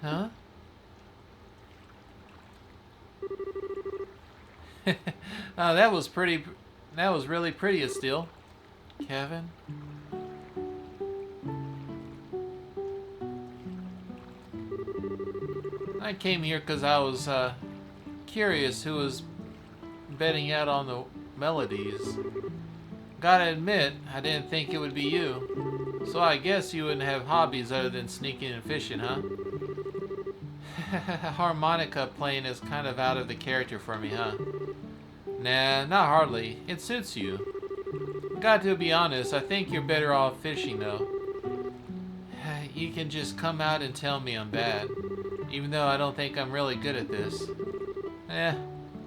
Huh? Oh, that was pretty. That was really pretty, Estelle. Kevin? I came here because I was curious who was betting out on the melodies. Gotta admit, I didn't think it would be you. So I guess you wouldn't have hobbies other than sneaking and fishing, huh? Harmonica playing is kind of out of the character for me, huh? Nah, not hardly. It suits you. Got to be honest, I think you're better off fishing, though. You can just come out and tell me I'm bad, even though I don't think I'm really good at this.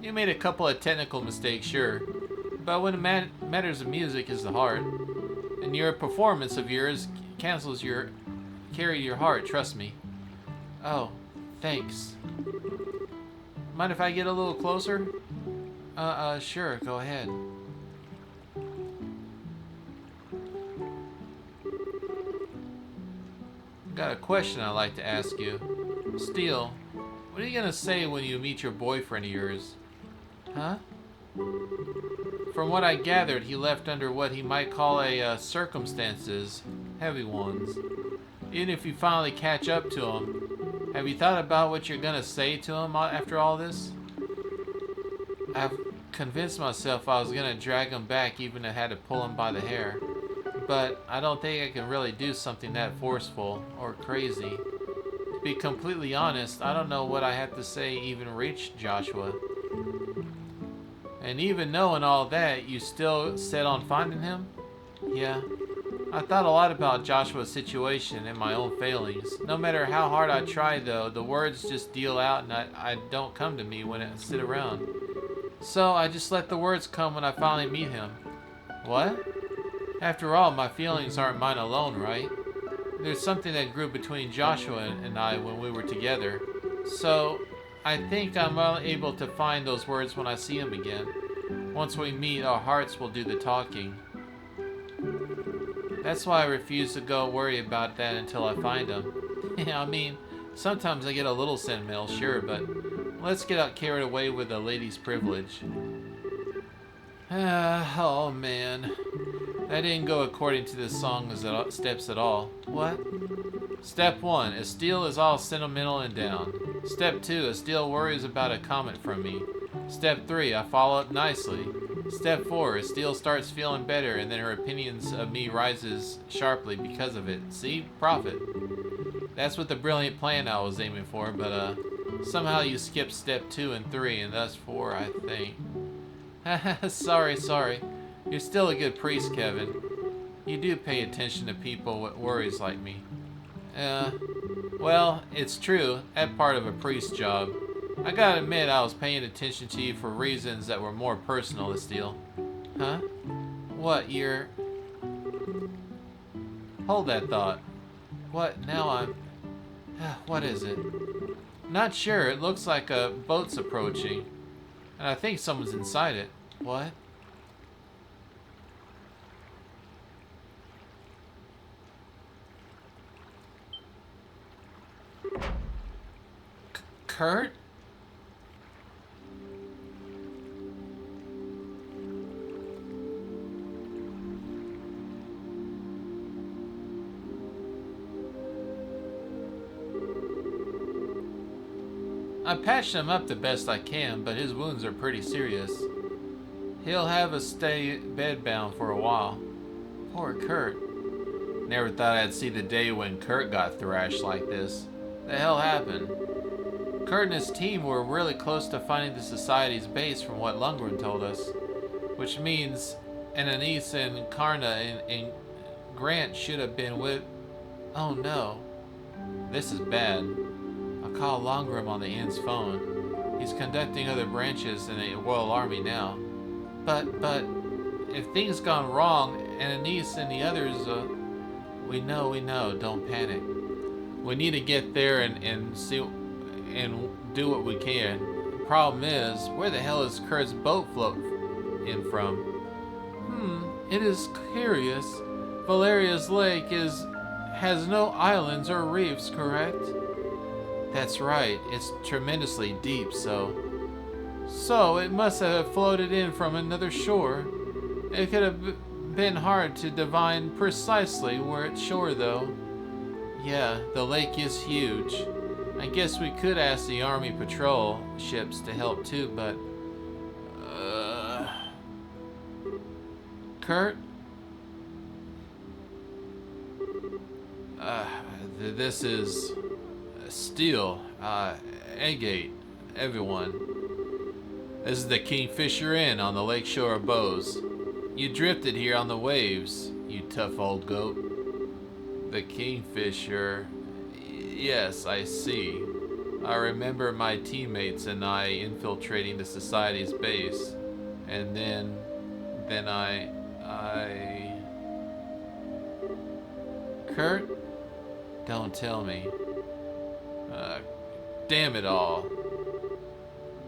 You made a couple of technical mistakes, sure, but when it matters of music is the heart, and your performance of yours carry your heart, trust me. Oh. Thanks. Mind if I get a little closer? Sure, go ahead. Got a question I'd like to ask you. Steele, what are you gonna say when you meet your boyfriend of yours? Huh? From what I gathered, he left under what he might call a circumstances, heavy ones. Even if you finally catch up to him, have you thought about what you're gonna say to him after all this? I've convinced myself I was gonna drag him back even if I had to pull him by the hair. But I don't think I can really do something that forceful or crazy. To be completely honest, I don't know what I have to say even reach Joshua. And even knowing all that, you still set on finding him? Yeah. I thought a lot about Joshua's situation and my own failings. No matter how hard I try, though, the words just deal out and I don't come to me when I sit around. So I just let the words come when I finally meet him. What? After all, my feelings aren't mine alone, right? There's something that grew between Joshua and I when we were together. So I think I'm able to find those words when I see him again. Once we meet, our hearts will do the talking. That's why I refuse to go worry about that until I find him. Yeah, I mean, sometimes I get a little sentimental, sure, but let's get out carried away with a lady's privilege. Oh man. That didn't go according to the song's steps at all. What? Step 1. Estelle is all sentimental and down. Step 2. Estelle worries about a comment from me. Step 3. I follow up nicely. Step 4. Estelle starts feeling better and then her opinions of me rises sharply because of it. See? Profit. That's what the brilliant plan I was aiming for, but somehow you skipped step 2 and 3 and thus 4, I think. Sorry. You're still a good priest, Kevin. You do pay attention to people with worries like me. Well, it's true. That part of a priest's job. I gotta admit I was paying attention to you for reasons that were more personal, Estelle. Huh? What, you're... Hold that thought. What, now I'm... What is it? Not sure. It looks like a boat's approaching. And I think someone's inside it. What? Kurt? I patched him up the best I can, but his wounds are pretty serious. He'll have to stay bedbound for a while. Poor Kurt. Never thought I'd see the day when Kurt got thrashed like this. The hell happened? Kurt and his team were really close to finding the Society's base from what Lundgren told us. Which means Ananias and Karna and Grant should have been with... Oh no. This is bad. I'll call Lundgren on the inn's phone. He's conducting other branches in the Royal Army now. But, if things gone wrong, Ananias and the others, we know, don't panic. We need to get there and see... and do what we can. The problem is, where the hell is Kurt's boat float in from? It is curious. Valeria's lake has no islands or reefs, correct? That's right. It's tremendously deep, so it must have floated in from another shore. It could have been hard to divine precisely where it's shore, though. Yeah, the lake is huge. I guess we could ask the Army patrol ships to help too, but... Kurt? This is... Steel. Agate. Everyone. This is the Kingfisher Inn on the lakeshore of Bose. You drifted here on the waves, you tough old goat. The Kingfisher... Yes, I see. I remember my teammates and I infiltrating the Society's base. And then I... Kurt? Don't tell me. Damn it all.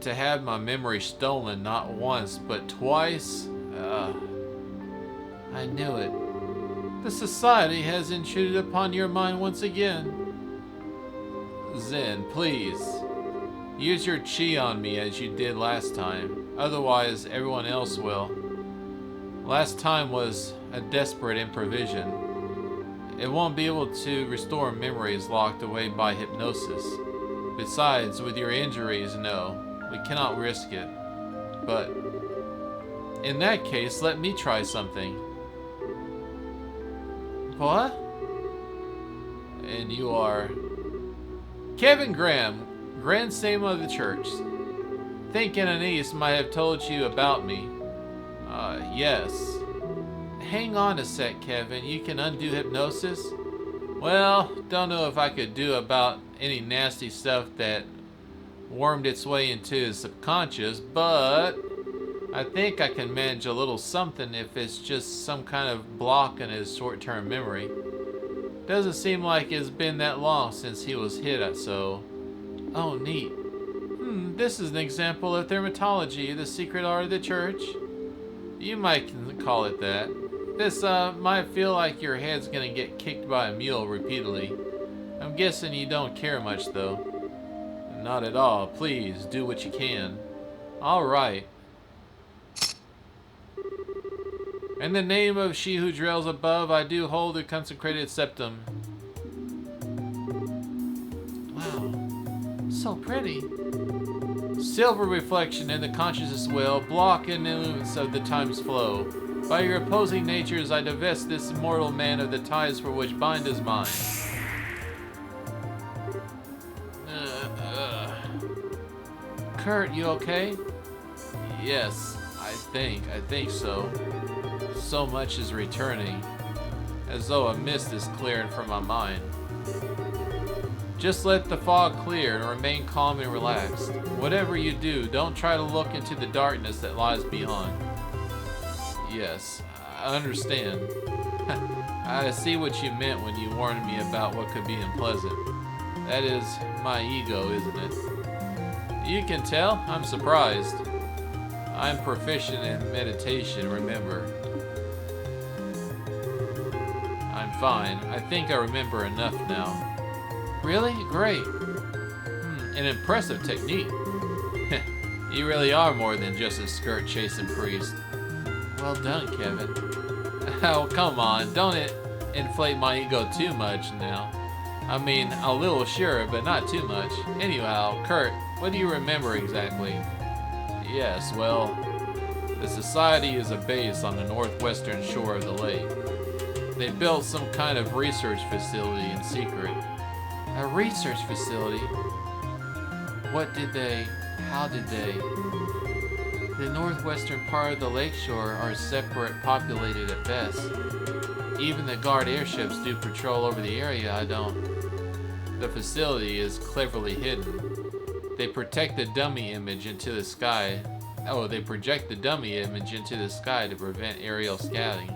To have my memory stolen not once, but twice? I knew it. The Society has intruded upon your mind once again. Zen, please. Use your chi on me as you did last time. Otherwise, everyone else will. Last time was a desperate improvisation. It won't be able to restore memories locked away by hypnosis. Besides, with your injuries, no, we cannot risk it. But in that case, let me try something. What? And you are... Kevin Graham, Grand Same of the Church. Think Ananias might have told you about me. Yes. Hang on a sec, Kevin. You can undo hypnosis? Well, don't know if I could do about any nasty stuff that wormed its way into his subconscious, but I think I can manage a little something if it's just some kind of block in his short-term memory. Doesn't seem like it's been that long since he was hit, so... Oh, neat. This is an example of thermatology, the secret art of the church. You might call it that. This might feel like your head's gonna get kicked by a mule repeatedly. I'm guessing you don't care much, though. Not at all. Please, do what you can. Alright. In the name of she who dwells above, I do hold the consecrated septum. Wow. So pretty. Silver reflection in the consciousness well, block and influence of the time's flow. By your opposing natures, I divest this immortal man of the ties for which bind his mind. Kurt, you okay? Yes, I think so. So much is returning, as though a mist is clearing from my mind. Just let the fog clear and remain calm and relaxed. Whatever you do, don't try to look into the darkness that lies beyond. Yes, I understand. I see what you meant when you warned me about what could be unpleasant. That is my ego, isn't it? You can tell? I'm surprised. I'm proficient in meditation, remember. I'm fine. I think I remember enough now. Really? Great. An impressive technique. You really are more than just a skirt-chasing priest. Well done, Kevin. Oh, come on. Don't inflate my ego too much now. I mean, a little sure, but not too much. Anyhow, Kurt, what do you remember exactly? Yes, well, the society is a base on the northwestern shore of the lake. They built some kind of research facility in secret. A research facility? How did they? The northwestern part of the lakeshore are separate, populated at best. Even the guard airships do patrol over the area. The facility is cleverly hidden. They protect the dummy image into the sky. Oh, they project the dummy image into the sky to prevent aerial scouting.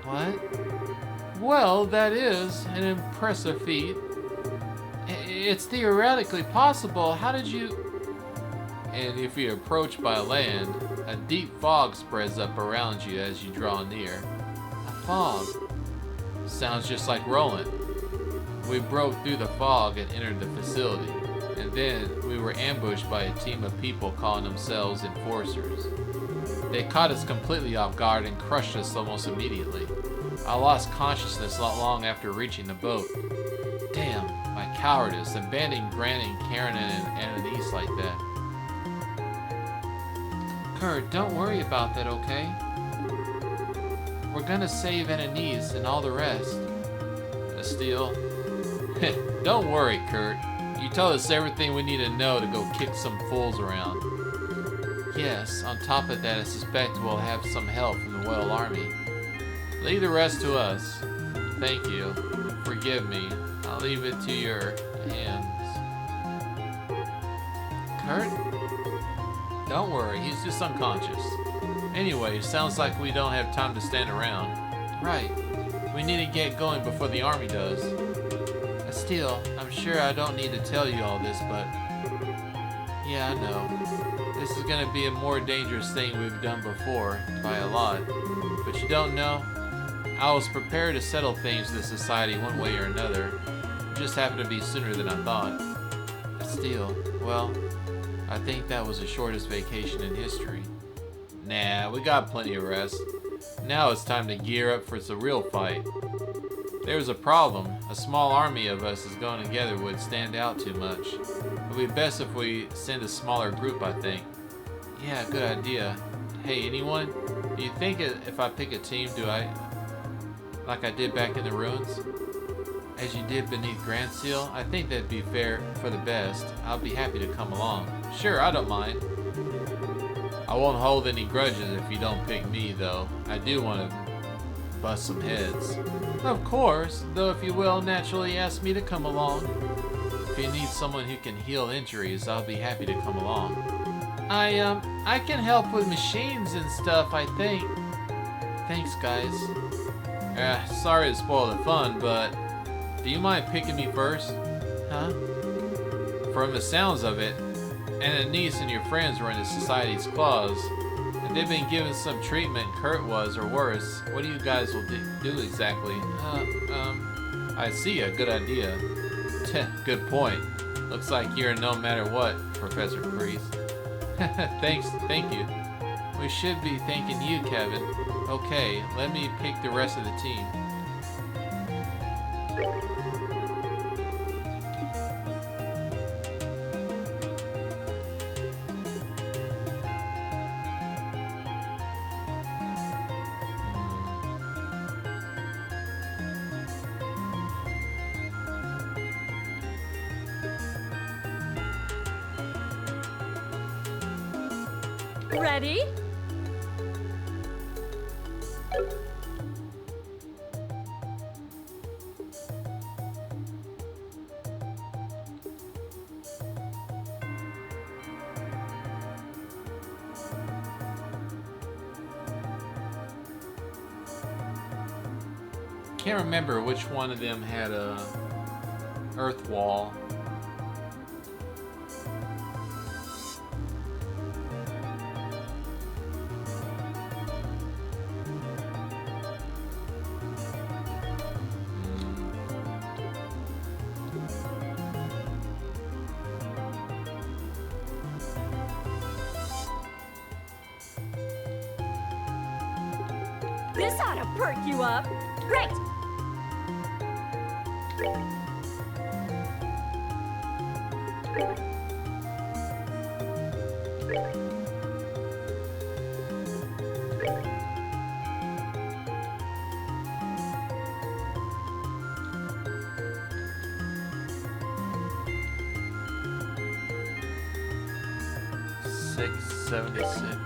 What? Well, that is an impressive feat. It's theoretically possible. How did you... And if you're approached by land, a deep fog spreads up around you as you draw near. A fog? Sounds just like Roland. We broke through the fog and entered the facility, and then we were ambushed by a team of people calling themselves enforcers. They caught us completely off guard and crushed us almost immediately. I lost consciousness not long after reaching the boat. Damn, my cowardice, abandoning Grant and Karen and Annalise like that. Kurt, don't worry about that, okay? We're gonna save Annalise and all the rest. Estelle? Don't worry, Kurt. You told us everything we need to know to go kick some fools around. Yes, on top of that, I suspect we'll have some help from the Royal Army. Leave the rest to us. Thank you. Forgive me. I'll leave it to your hands. Kurt? Don't worry, he's just unconscious. Anyway, sounds like we don't have time to stand around. Right. We need to get going before the army does. Still, I'm sure I don't need to tell you all this, but... Yeah, I know. This is gonna be a more dangerous thing we've done before, by a lot. But you don't know? I was prepared to settle things with society one way or another. It just happened to be sooner than I thought. Still, well, I think that was the shortest vacation in history. Nah, we got plenty of rest. Now it's time to gear up for the real fight. There's a problem. A small army of us is going together would stand out too much. It would be best if we send a smaller group, I think. Yeah, good idea. Hey, anyone? Do you think if I pick a team, do I... like I did back in the ruins? As you did beneath Grand Seal? I think that'd be fair for the best. I'll be happy to come along. Sure, I don't mind. I won't hold any grudges if you don't pick me, though. I do want to bust some heads. Of course, though if you will naturally ask me to come along. If you need someone who can heal injuries, I'll be happy to come along. I can help with machines and stuff, I think. Thanks, guys. Sorry to spoil the fun, but do you mind picking me first? Huh? From the sounds of it, and Anise and your friends were in the Society's claws, and they've been given some treatment Kurt was, or worse. What do you guys will do exactly? I see, a good idea. Good point. Looks like you're no matter what, Professor Priest. Thank you. We should be thanking you, Kevin. Okay, let me pick the rest of the team. Ready? Can't remember which one of them had a earth wall. This ought to perk you up. Great! $6.76.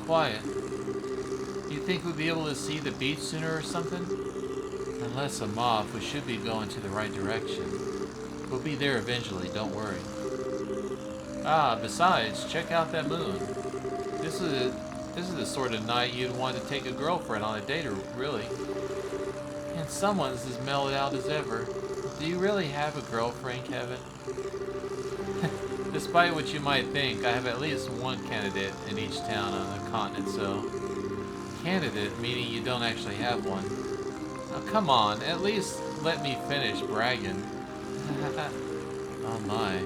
quiet. You think we'd be able to see the beach sooner or something? Unless I'm off, we should be going to the right direction. We'll be there eventually, don't worry. Ah, besides, check out that moon. This is the sort of night you'd want to take a girlfriend on a date, really. And someone's as mellowed out as ever. Do you really have a girlfriend, Kevin? Despite what you might think, I have at least one candidate in each town on the continent, so... Candidate, meaning you don't actually have one. Now come on, at least let me finish bragging. Oh my.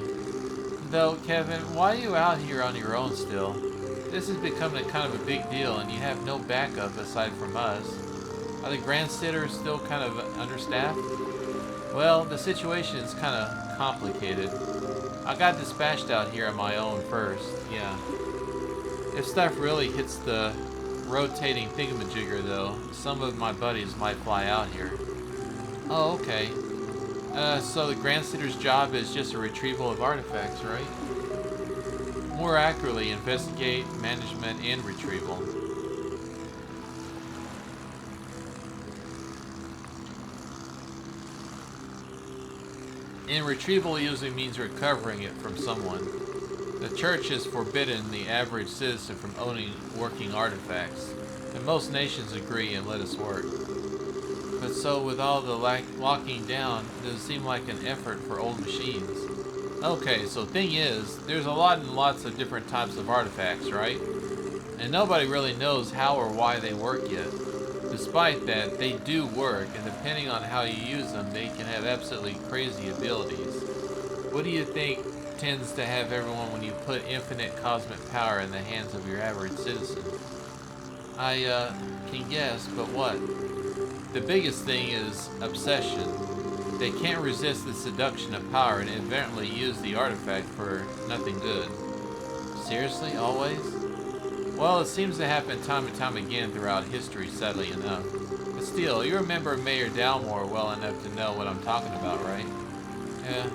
Though, Kevin, why are you out here on your own still? This is becoming a kind of a big deal and you have no backup aside from us. Are the grandsitters still kind of understaffed? Well, the situation is kind of complicated. I got dispatched out here on my own first, yeah. If stuff really hits the rotating thingamajigger though, some of my buddies might fly out here. Oh, okay. So the Grandsitter's job is just a retrieval of artifacts, right? More accurately, investigate, management, and retrieval. And retrieval usually means recovering it from someone. The church has forbidden the average citizen from owning working artifacts, and most nations agree and let us work. But so with all the locking down, it does seem like an effort for old machines. Okay, so thing is, there's a lot and lots of different types of artifacts, right? And nobody really knows how or why they work yet. Despite that, they do work, and depending on how you use them, they can have absolutely crazy abilities. What do you think tends to have everyone when you put infinite cosmic power in the hands of your average citizen? I can guess, but what? The biggest thing is obsession. They can't resist the seduction of power and inadvertently use the artifact for nothing good. Seriously, always? Well, it seems to happen time and time again throughout history, sadly enough. But still, you remember Mayor Dalmore well enough to know what I'm talking about, right? Yeah,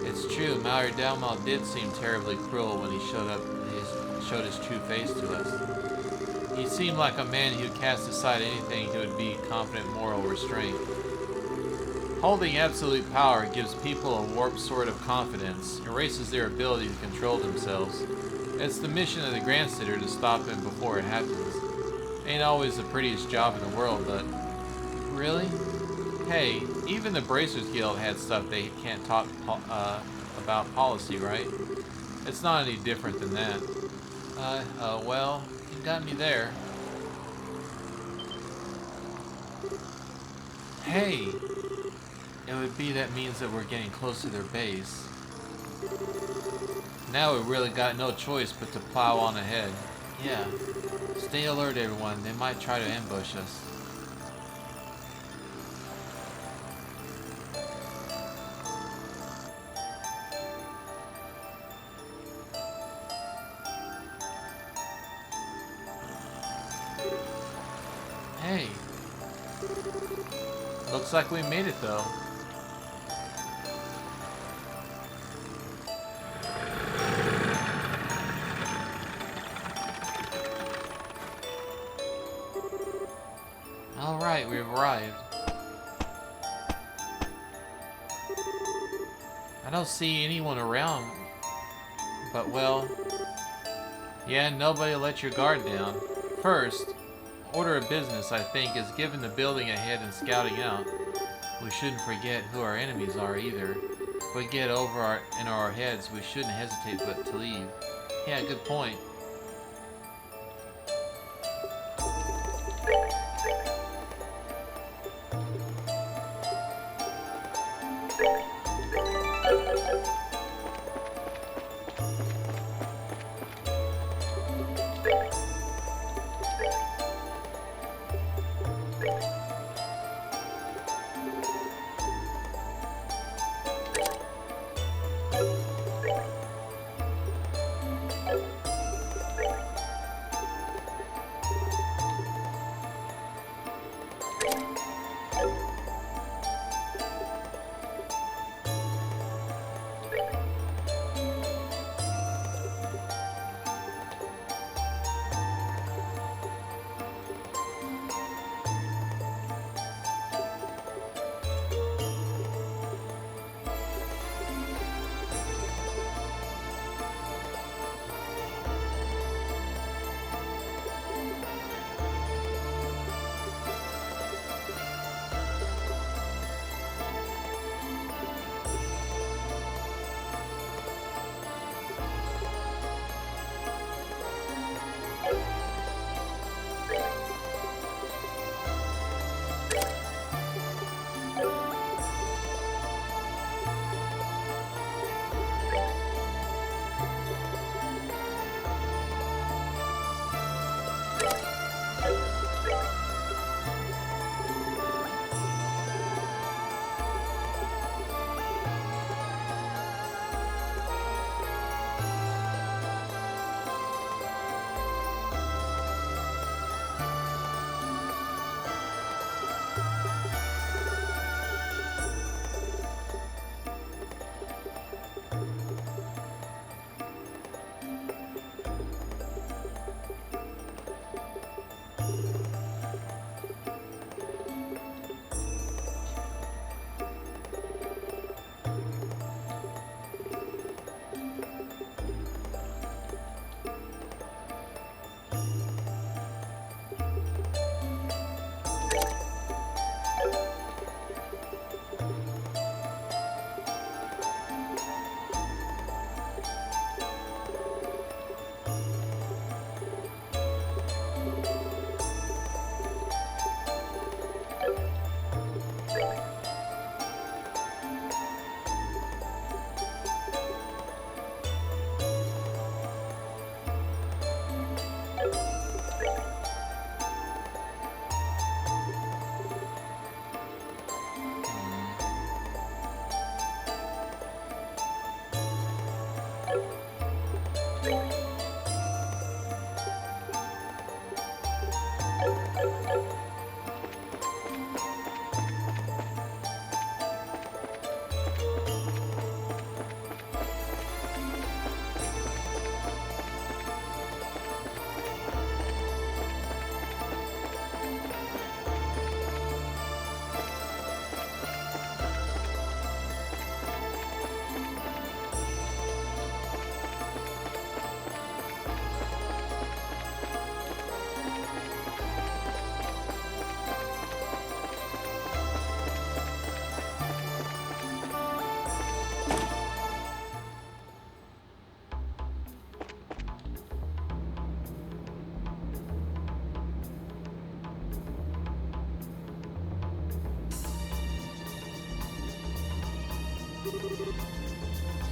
it's true. Mayor Dalmore did seem terribly cruel when he showed his true face to us. He seemed like a man who cast aside anything who would be confident moral restraint. Holding absolute power gives people a warped sort of confidence, erases their ability to control themselves. It's the mission of the Grandsitter to stop him before it happens. Ain't always the prettiest job in the world, but... Really? Hey, even the Bracers Guild had stuff they can't talk about policy, right? It's not any different than that. Well, you got me there. Hey! It would be that means that we're getting close to their base. Now we really got no choice but to plow on ahead. Yeah. Stay alert, everyone. They might try to ambush us. Hey. Looks like we made it, though. Alright, we've arrived. I don't see anyone around, but well... Yeah, nobody let your guard down. First, order of business, I think, is giving the building ahead and scouting out. We shouldn't forget who our enemies are, either. If we get over in our heads, we shouldn't hesitate but to leave. Yeah, good point.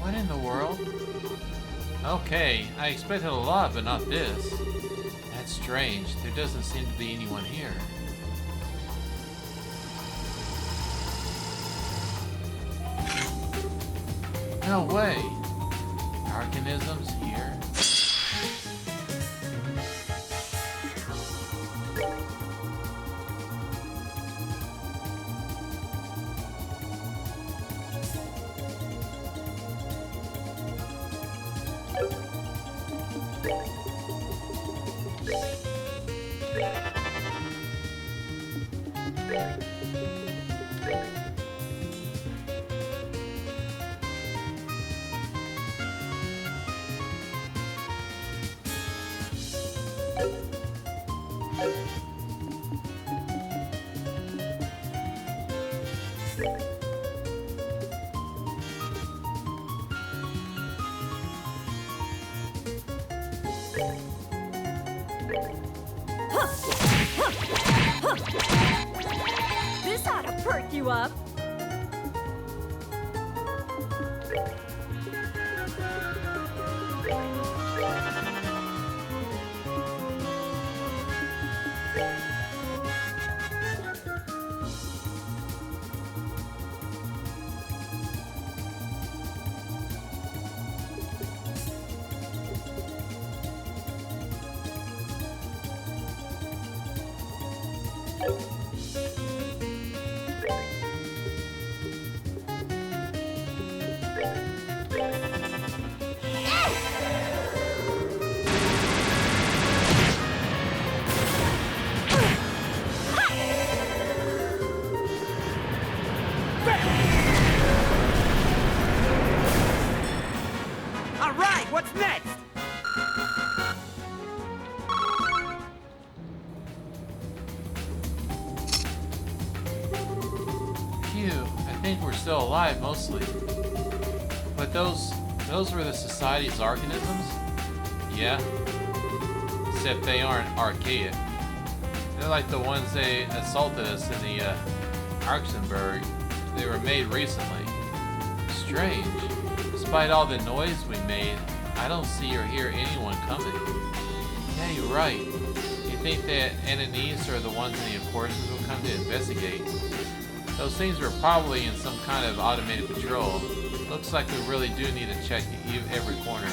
What in the world? Okay, I expected a lot, but not this. That's strange. There doesn't seem to be anyone here. No way! Organisms here? This ought to perk you up. All right, what's next? Phew, I think we're still alive mostly. But those were the Society's organisms? Yeah. Except they aren't archaic. They're like the ones they assaulted us in the Arxenberg. They were made recently. Strange. Despite all the noise we made, I don't see or hear anyone coming. Yeah, you're right. You think that SNES are the ones in the enforcers will come to investigate? Those things were probably in some kind of automated patrol. Looks like we really do need to check every corner.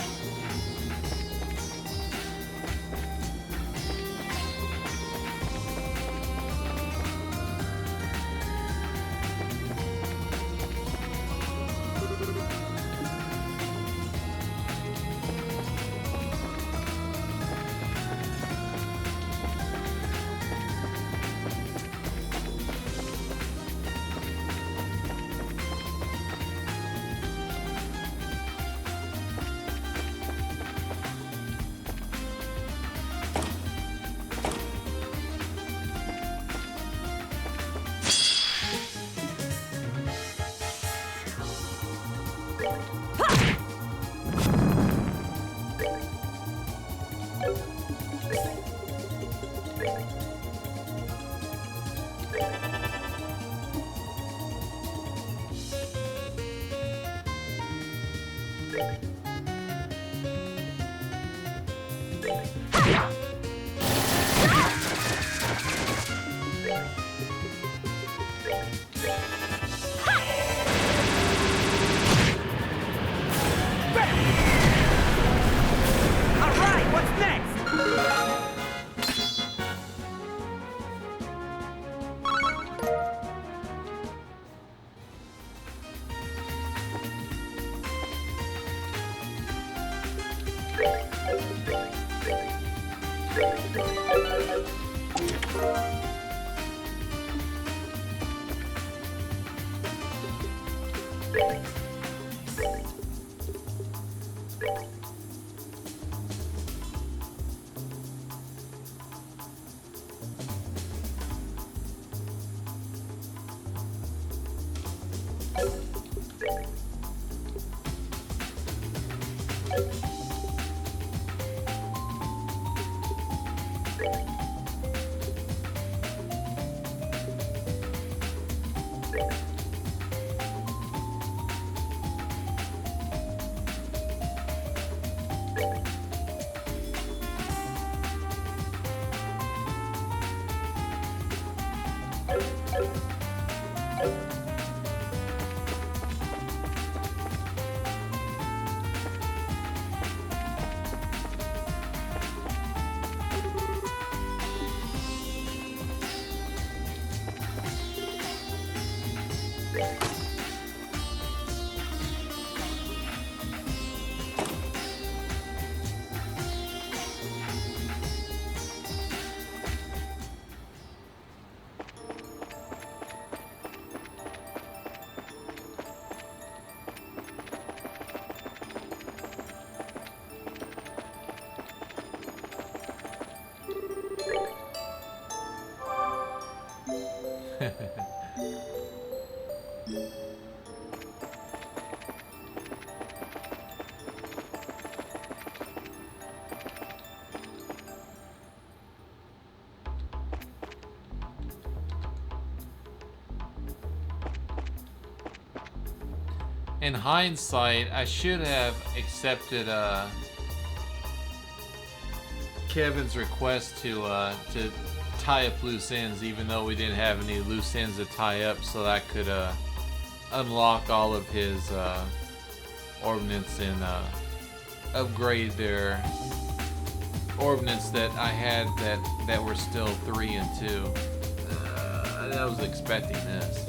All right, what's next? In hindsight, I should have accepted Kevin's request to tie up loose ends, even though we didn't have any loose ends to tie up, so that I could unlock all of his ordnance and upgrade their ordnance that I had that were still 3 and 2. I was expecting this.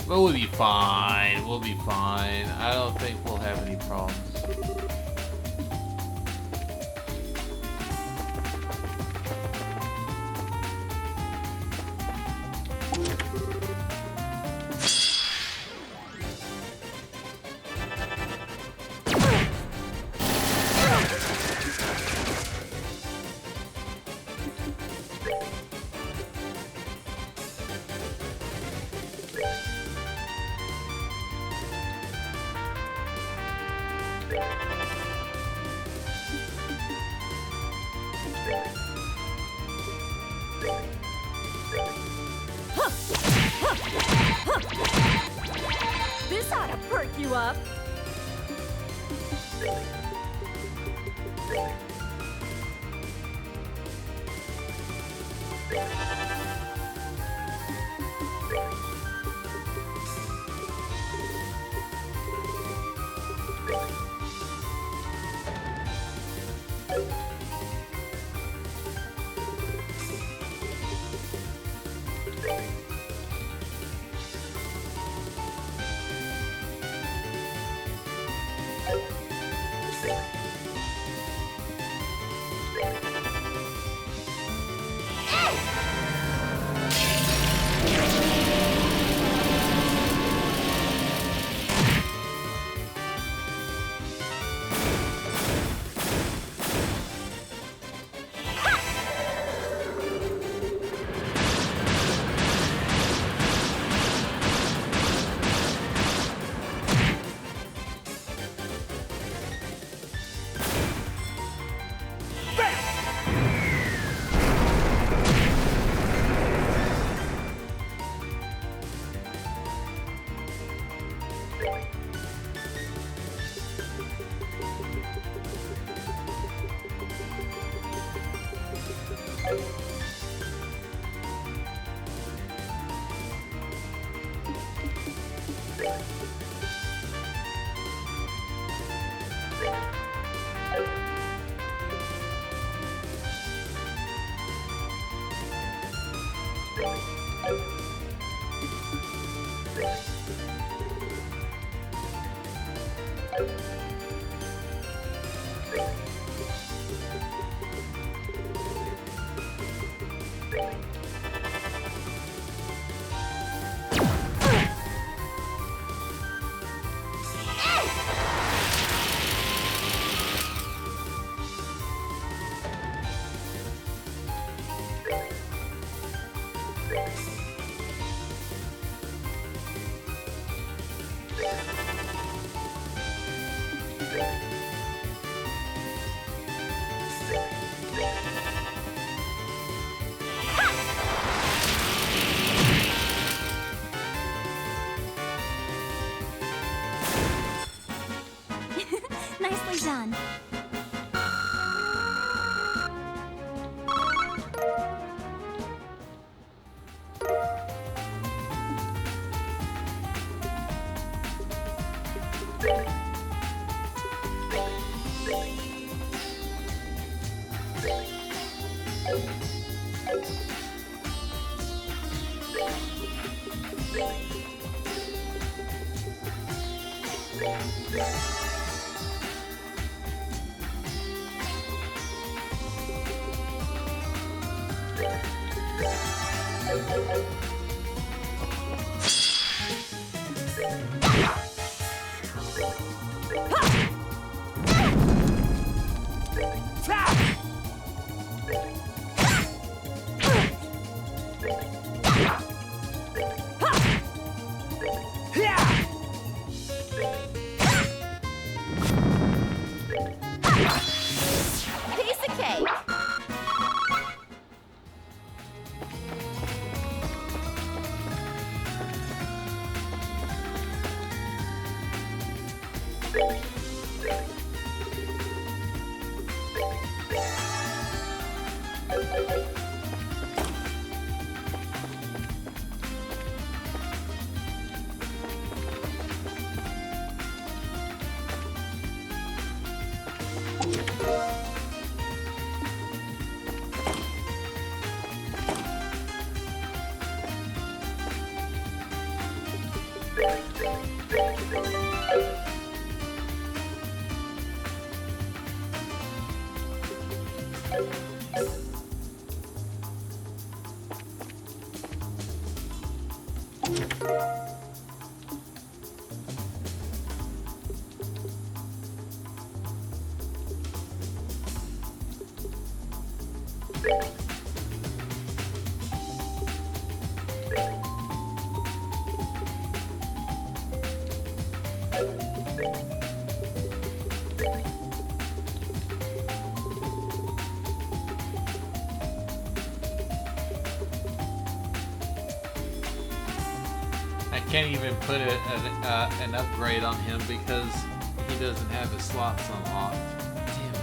But we'll be fine. We'll be fine. I don't think we'll have any problems. This ought to perk you up. Piece of cake. I can't even put an upgrade on him because he doesn't have his slots unlocked. Damn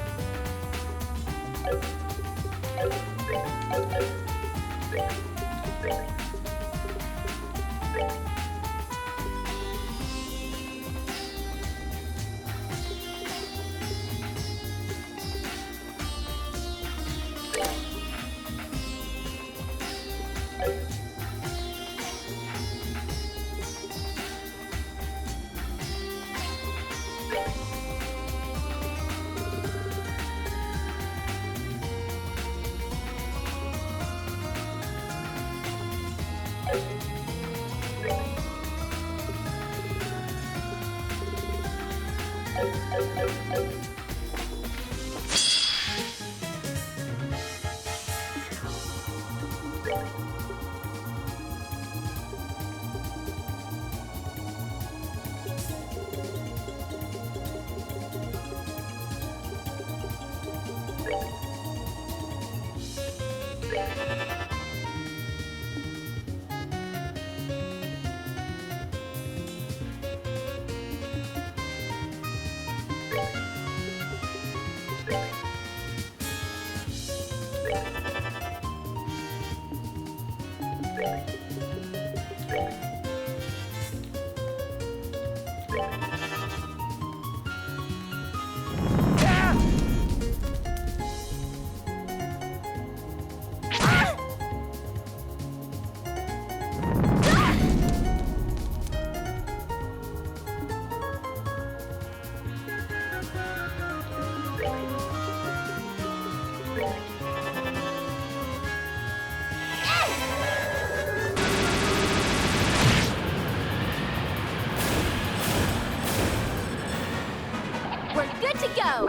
We're good to go.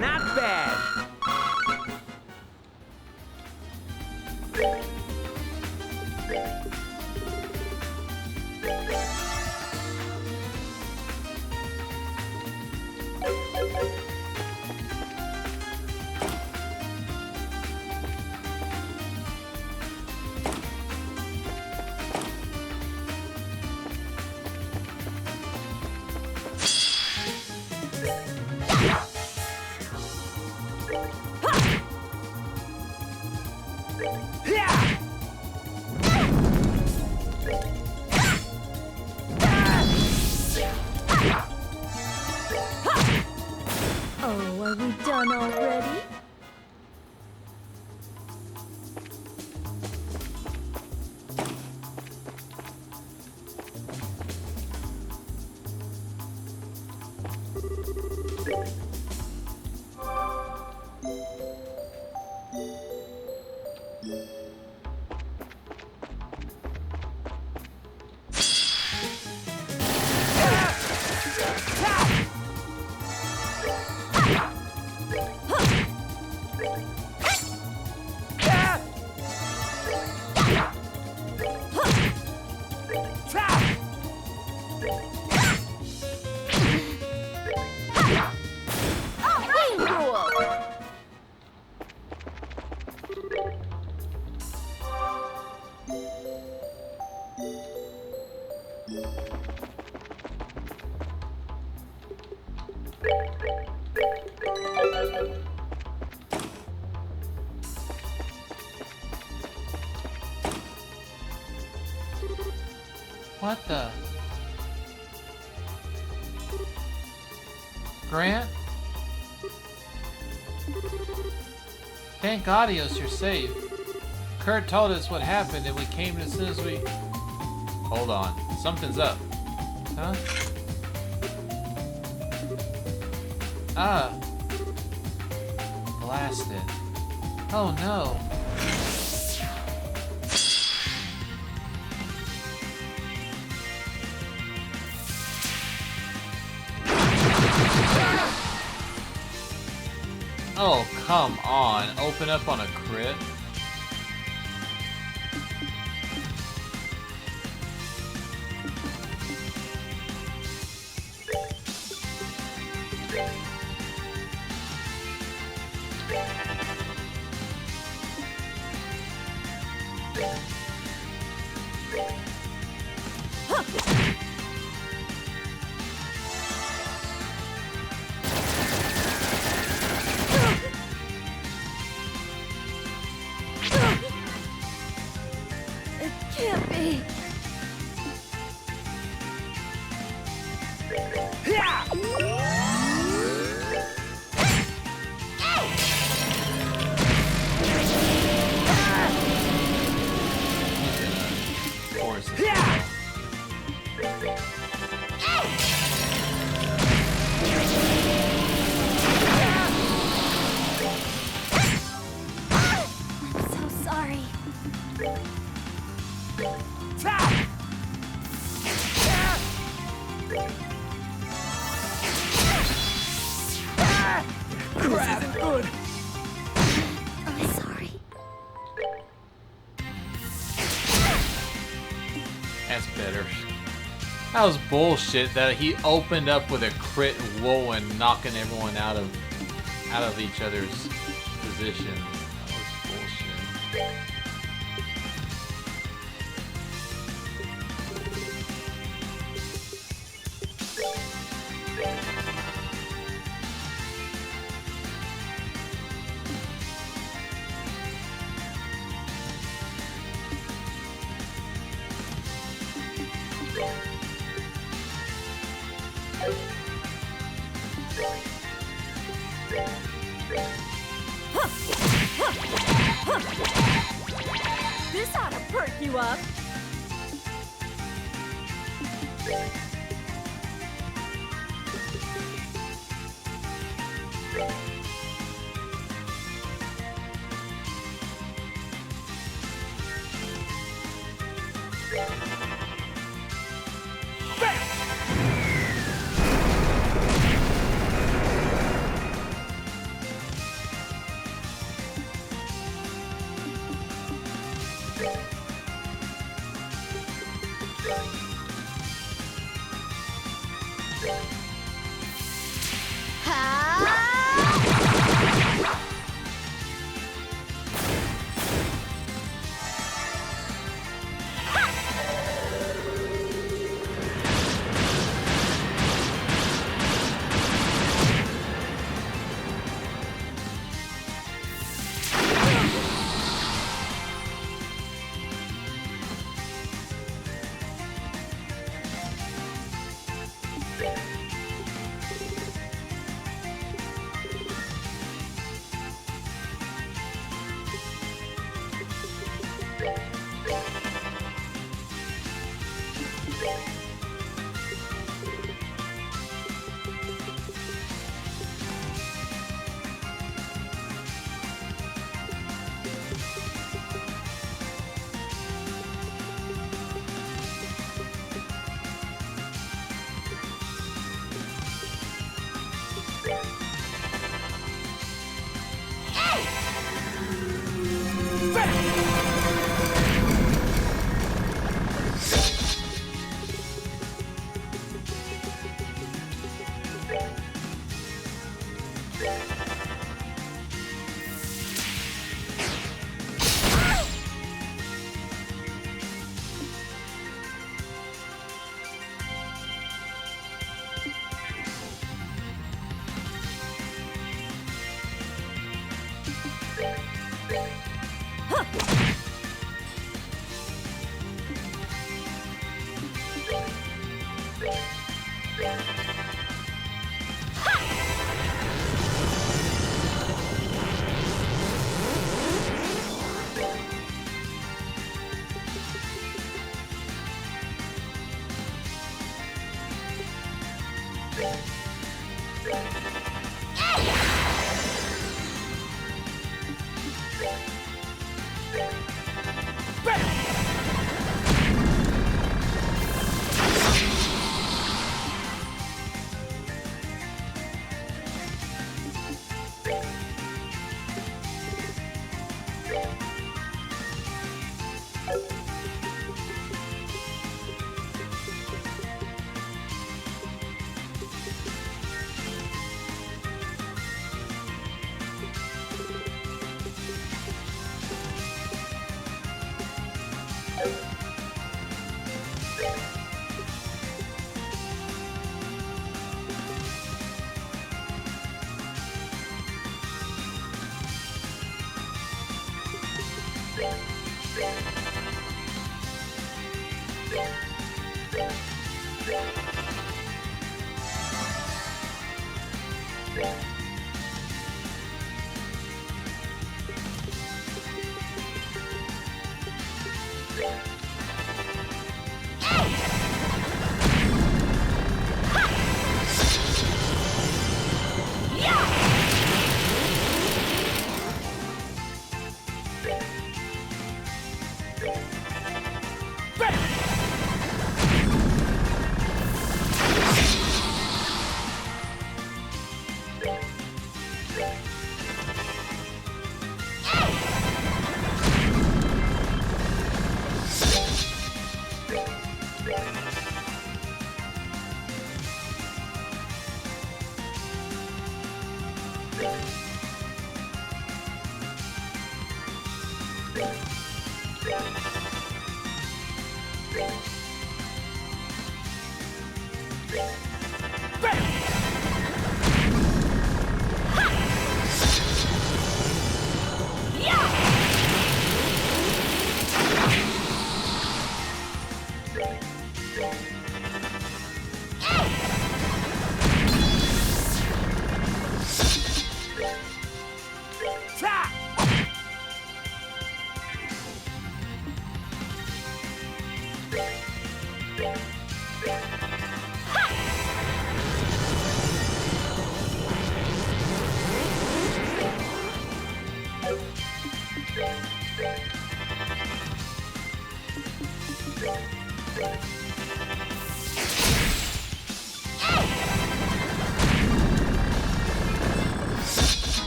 Not bad. Oh, are we done already? What the? Grant? Thank Adios, you're safe. Kurt told us what happened and we came as soon as we... Hold on. Something's up. Huh? Ah. Blasted. Oh no. Oh, come on. Open up on a crit. It can't be. Force it. I'm so sorry. Crap! Good! I'm sorry. That's better. That was bullshit that he opened up with a crit woe and knocking everyone out of each other's position. That was bullshit. This ought to perk you up.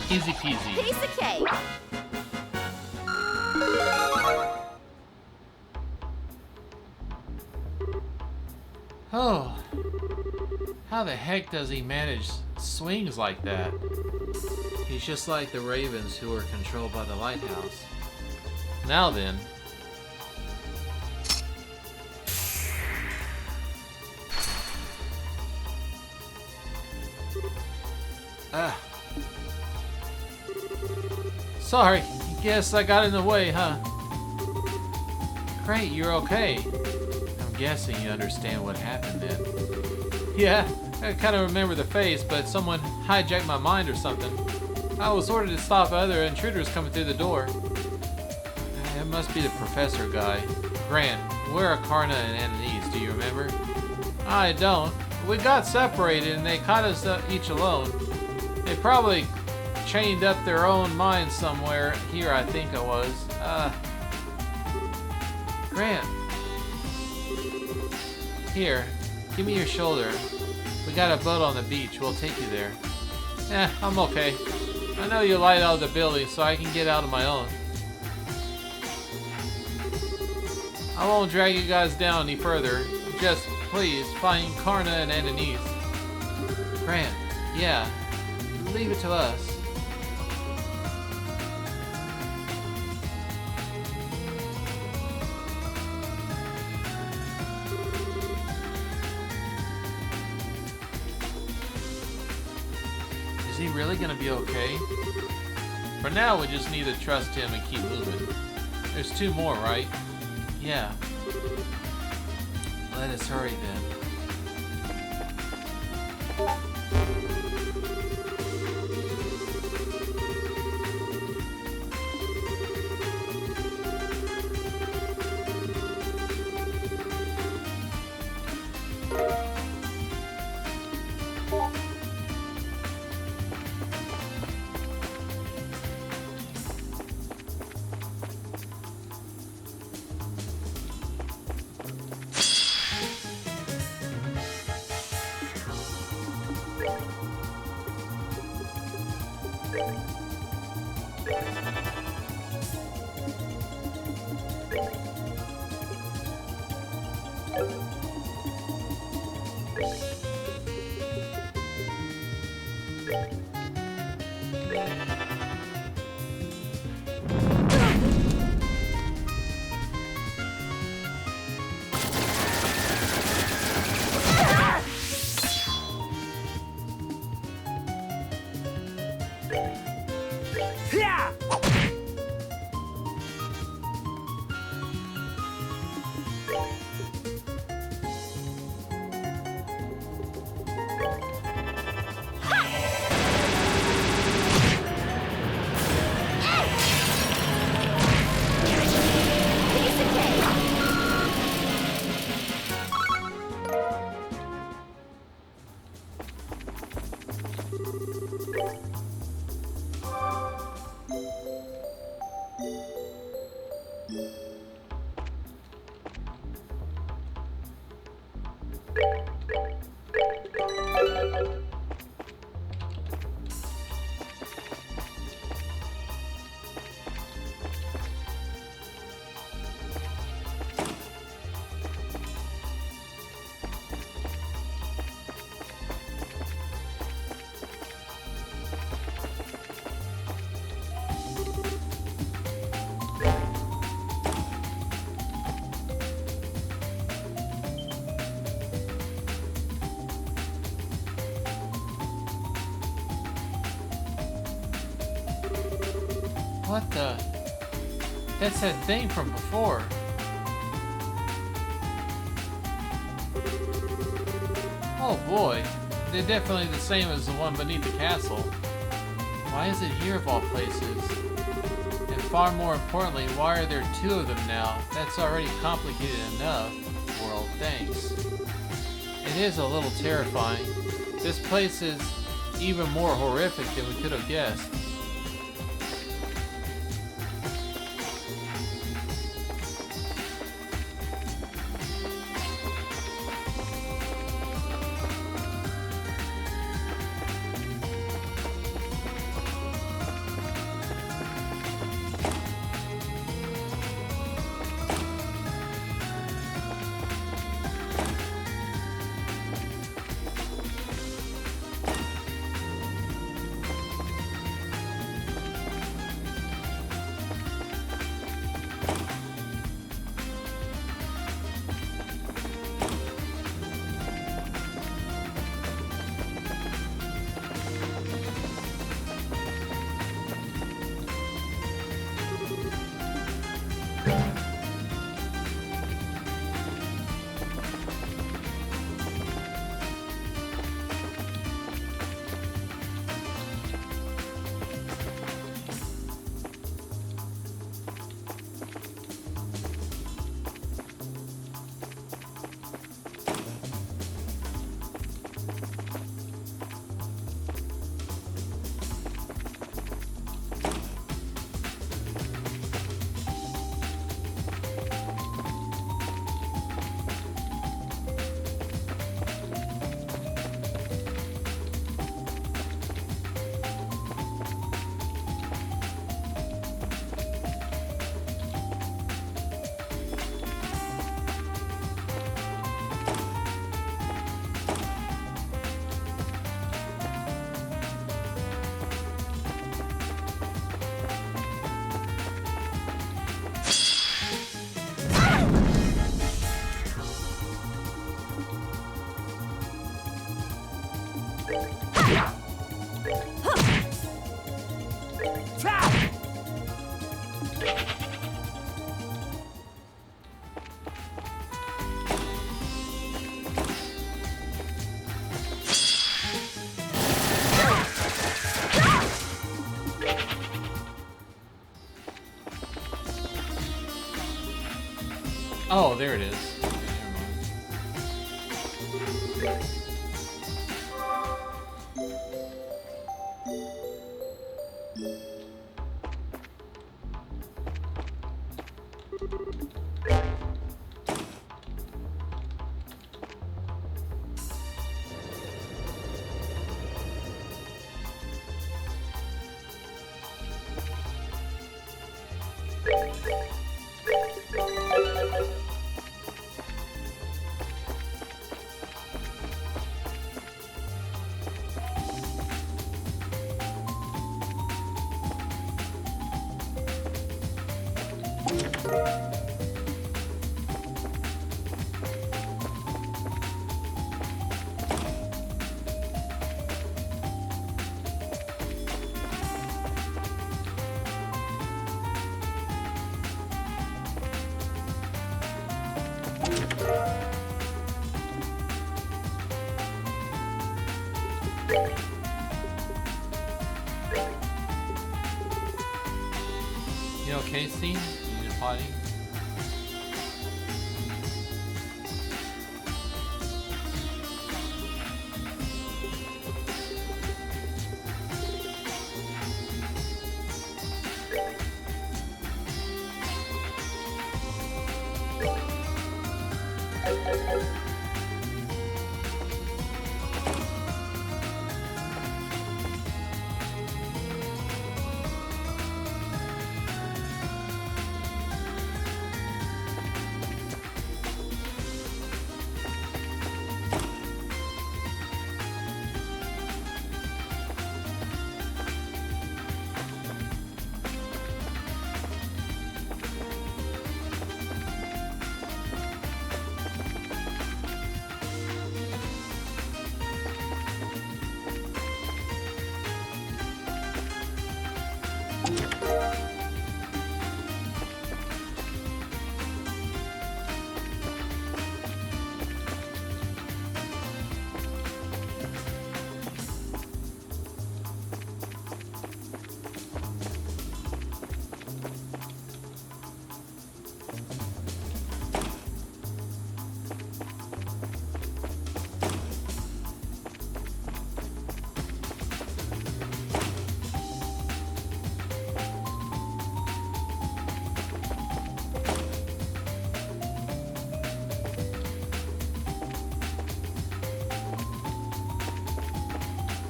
Easy peasy. Piece of cake. Oh. How the heck does he manage swings like that? He's just like the ravens who are controlled by the lighthouse. Now then. Ah. Sorry, guess I got in the way, huh? Great, you're okay. I'm guessing you understand what happened then. Yeah, I kind of remember the face, but someone hijacked my mind or something. I was ordered to stop other intruders coming through the door. It must be the professor guy. Grant, where are Karna and Annalise, do you remember? I don't. We got separated and they caught us each alone. They probably chained up their own minds somewhere. Here, I think I was. Grant. Here, give me your shoulder. We got a boat on the beach. We'll take you there. I'm okay. I know you light out of the building, so I can get out on my own. I won't drag you guys down any further. Just, please, find Karna and Annalise. Grant, yeah. Leave it to us. Is he really gonna be okay? For now, we just need to trust him and keep moving. There's 2 more, right? Yeah. Let us hurry then. What the? That's that thing from before. Oh boy, they're definitely the same as the one beneath the castle. Why is it here of all places? And far more importantly, why are there 2 of them now? That's already complicated enough. World, thanks. It is a little terrifying. This place is even more horrific than we could have guessed. Oh, there it is. Okay, never mind. You okay, Steve? You need a potty?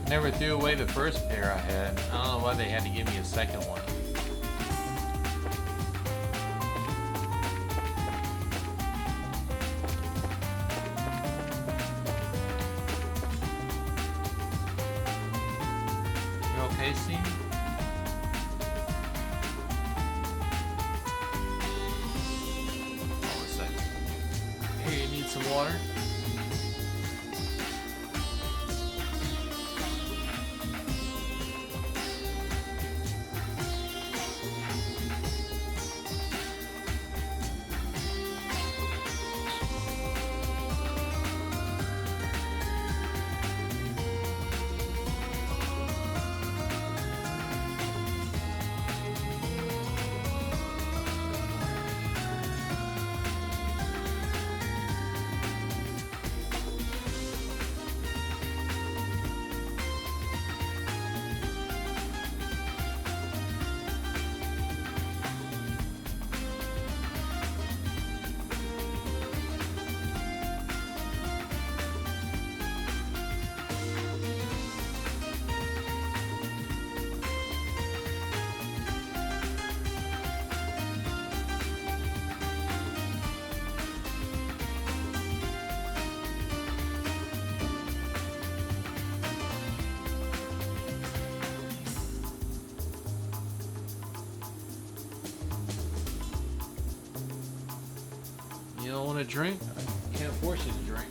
Never threw away the first pair I had. I don't know why they had to give me a second one. You okay, Steve? Hold on a second. Here, you need some water? You don't want to drink? I can't force you to drink.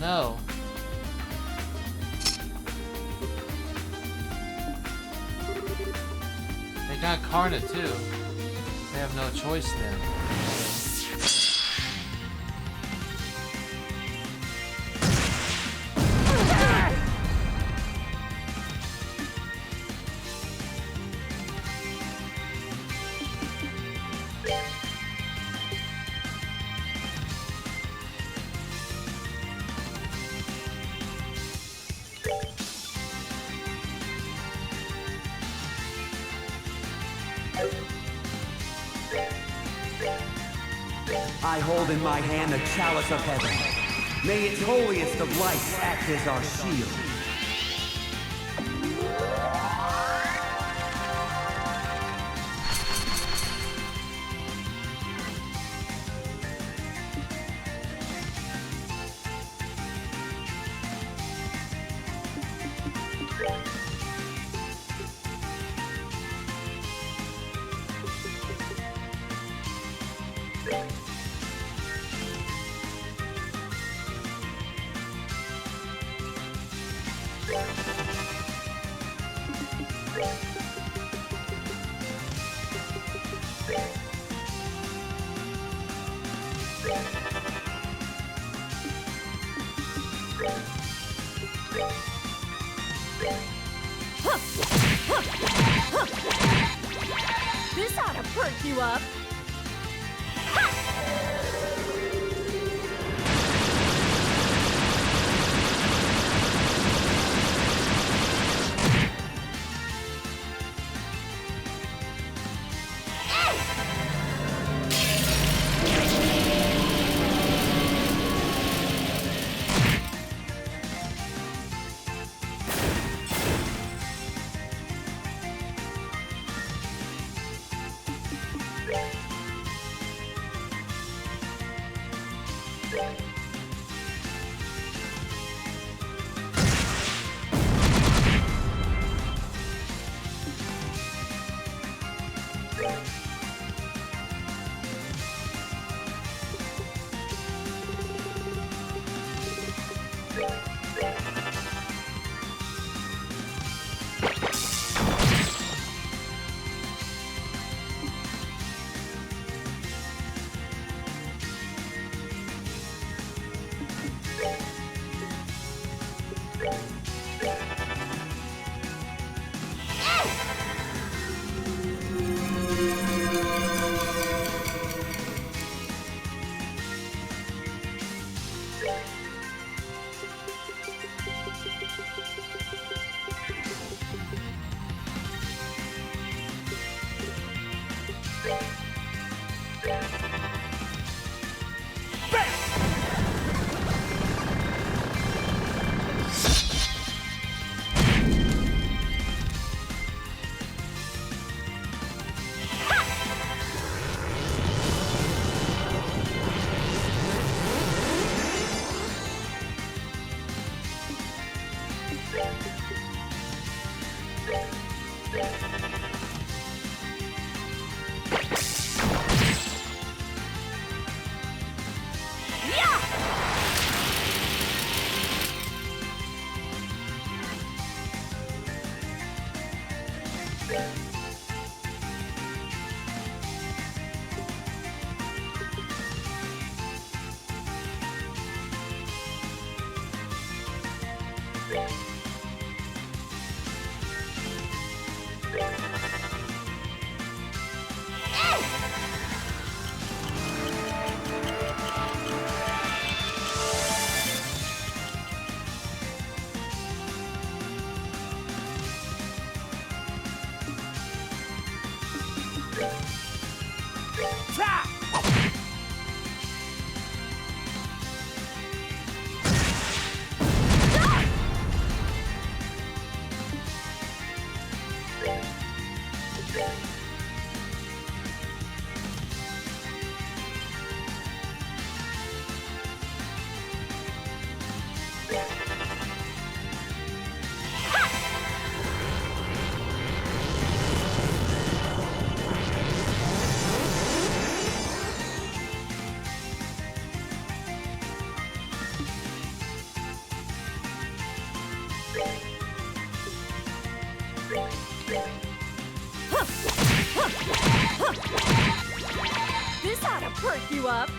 no. They got Karna too. They have no choice then. I hold in my hand the chalice of heaven. May its holiest of lights act as our shield. This ought to perk you up. This ought to perk you up.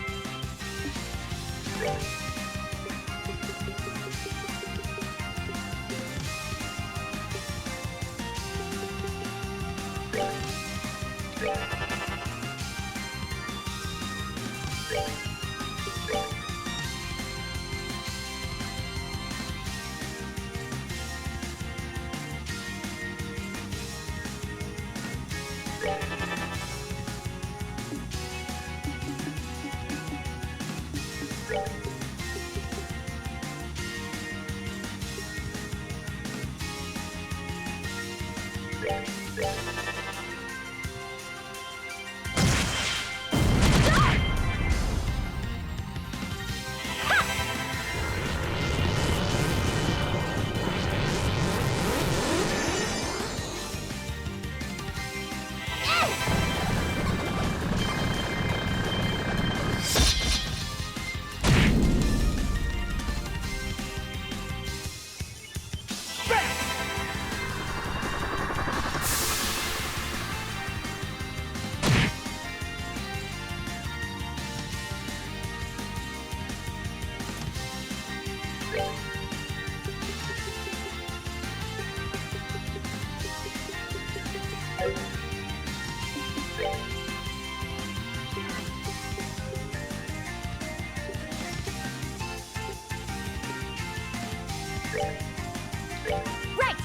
Right!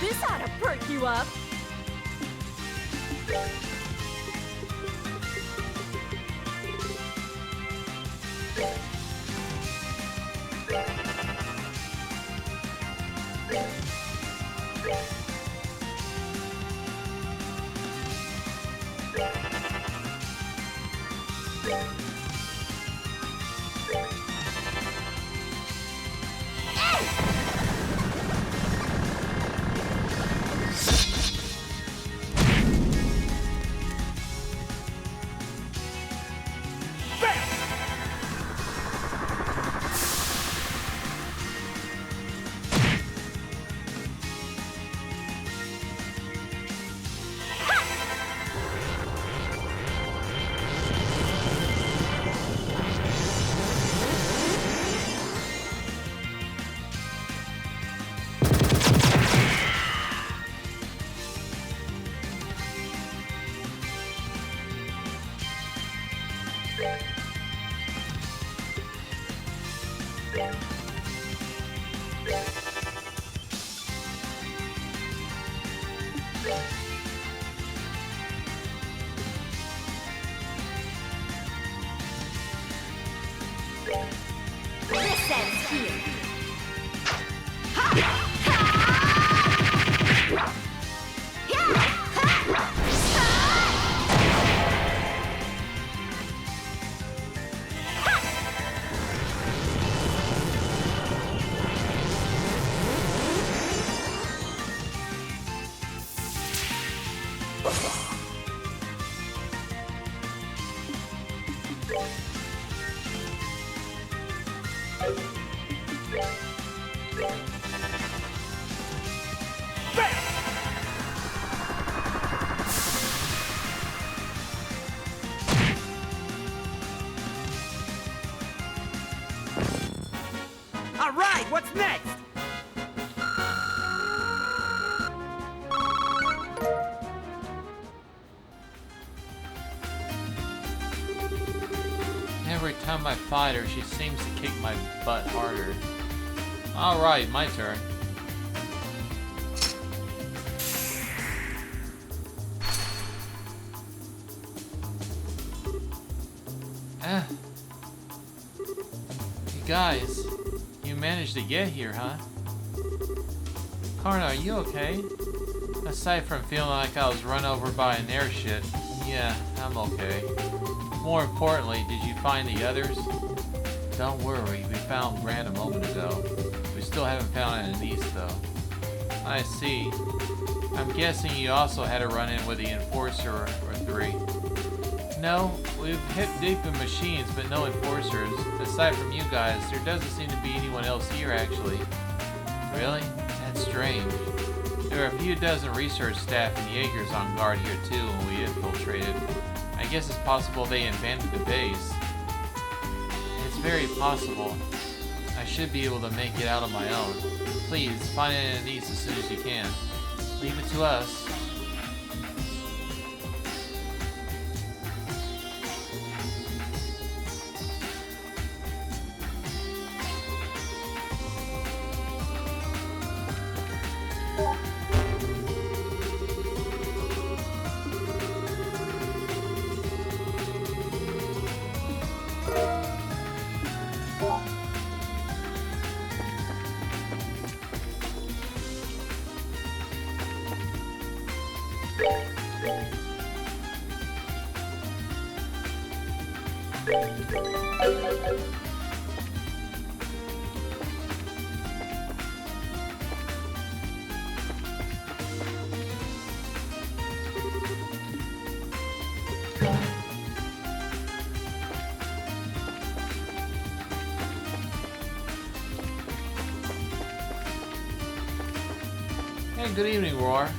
This ought to perk you up. This ends here. All right! What's next? Every time I fight her, she seems to kick my butt harder. Alright, my turn. You guys, you managed to get here, huh? Karna, are you okay? Aside from feeling like I was run over by an airship, yeah, I'm okay. More importantly, did you find the others? Don't worry, we found Grant a moment ago. We still haven't found Anise, though. I see. I'm guessing you also had a run-in with the Enforcer or three. No, we've hit deep in machines, but no Enforcers. Aside from you guys, there doesn't seem to be anyone else here, actually. Really? That's strange. There are a few dozen research staff and Jaegers on guard here, too, when we infiltrated. I guess it's possible they abandoned the base. It's very possible. I should be able to make it out on my own. Please, find Anise as soon as you can. Leave it to us. Hey, good evening, Roar.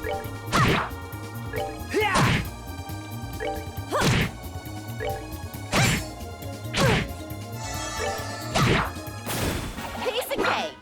Piece of cake.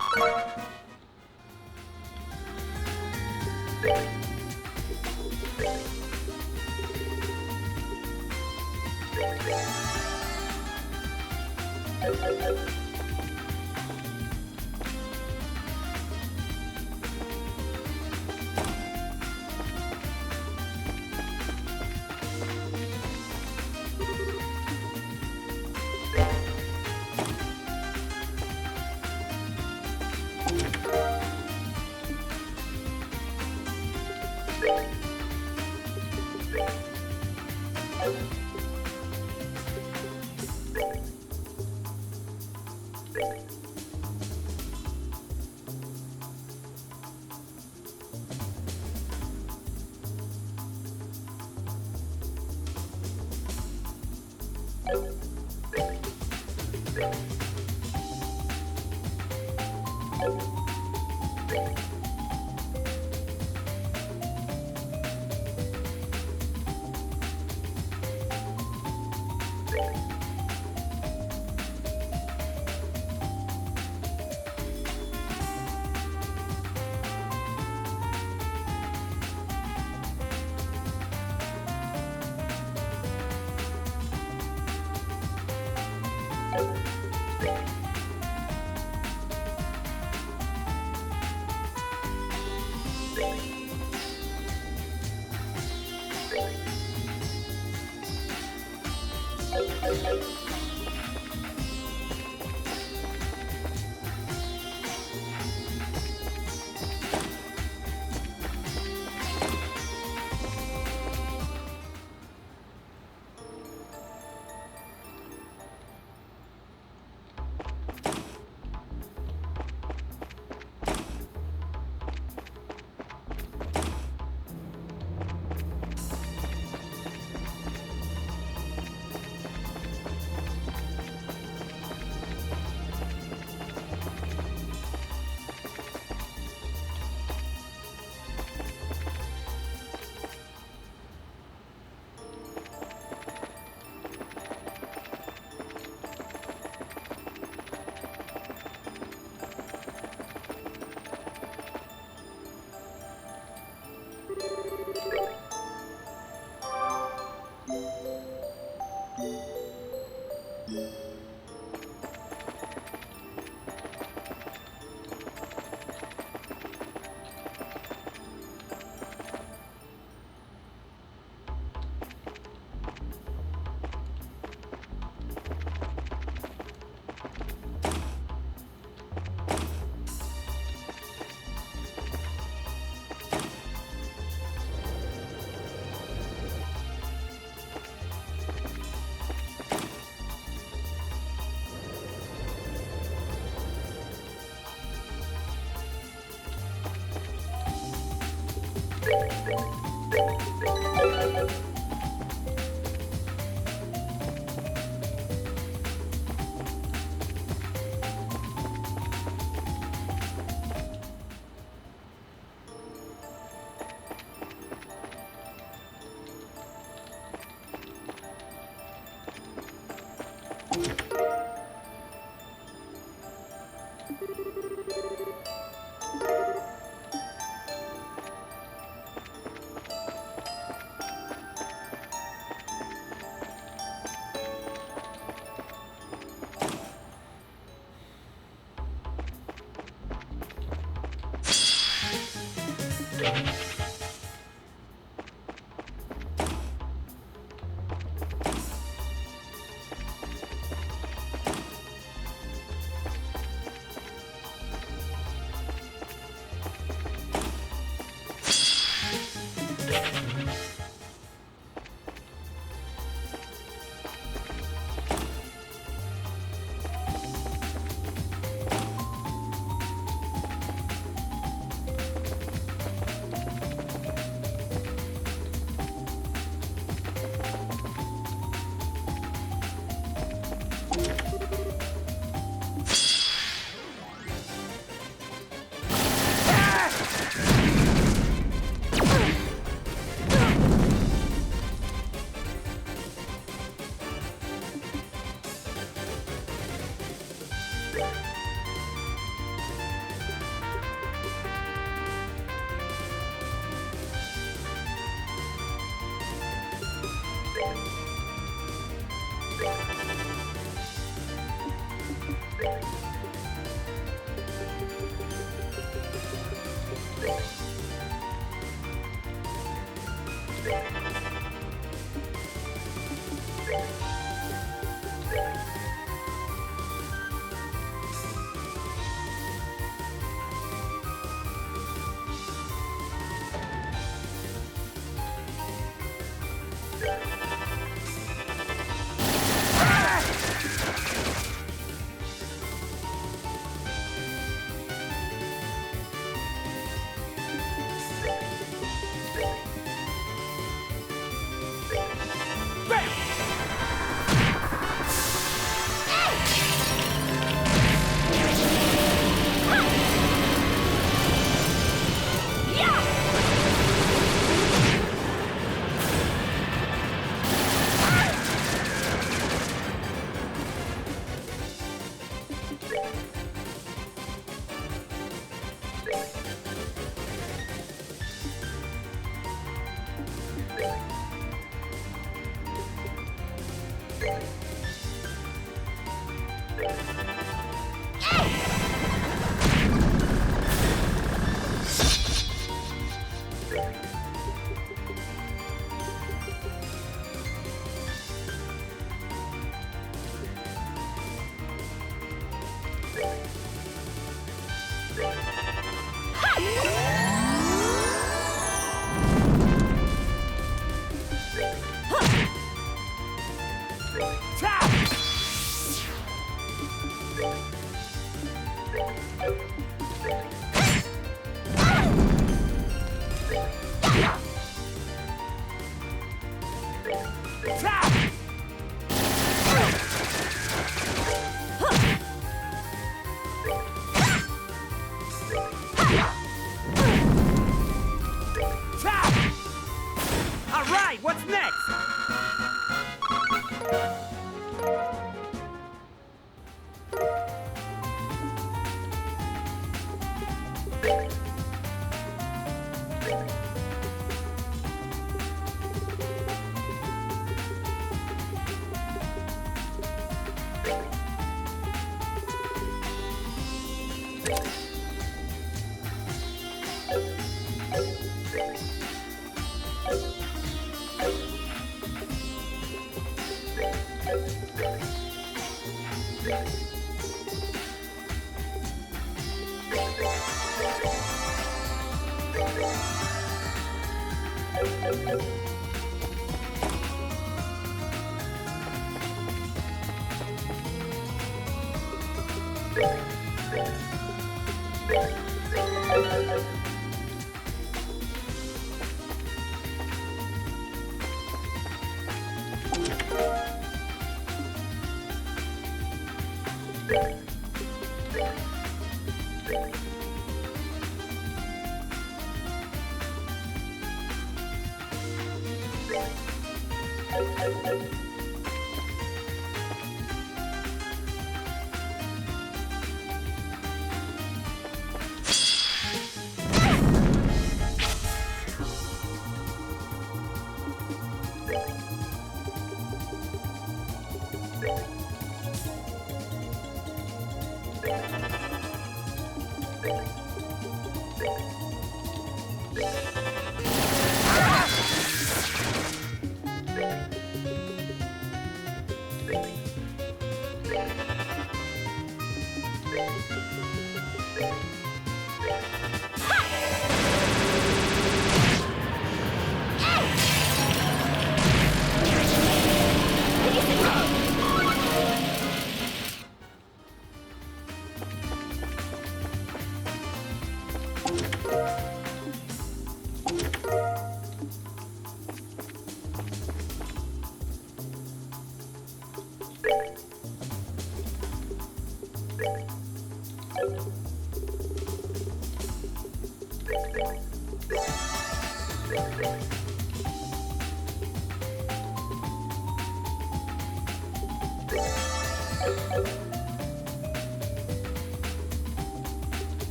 Alright, what's next?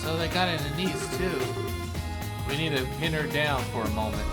Oh, they got it in knees too. We need to pin her down for a moment.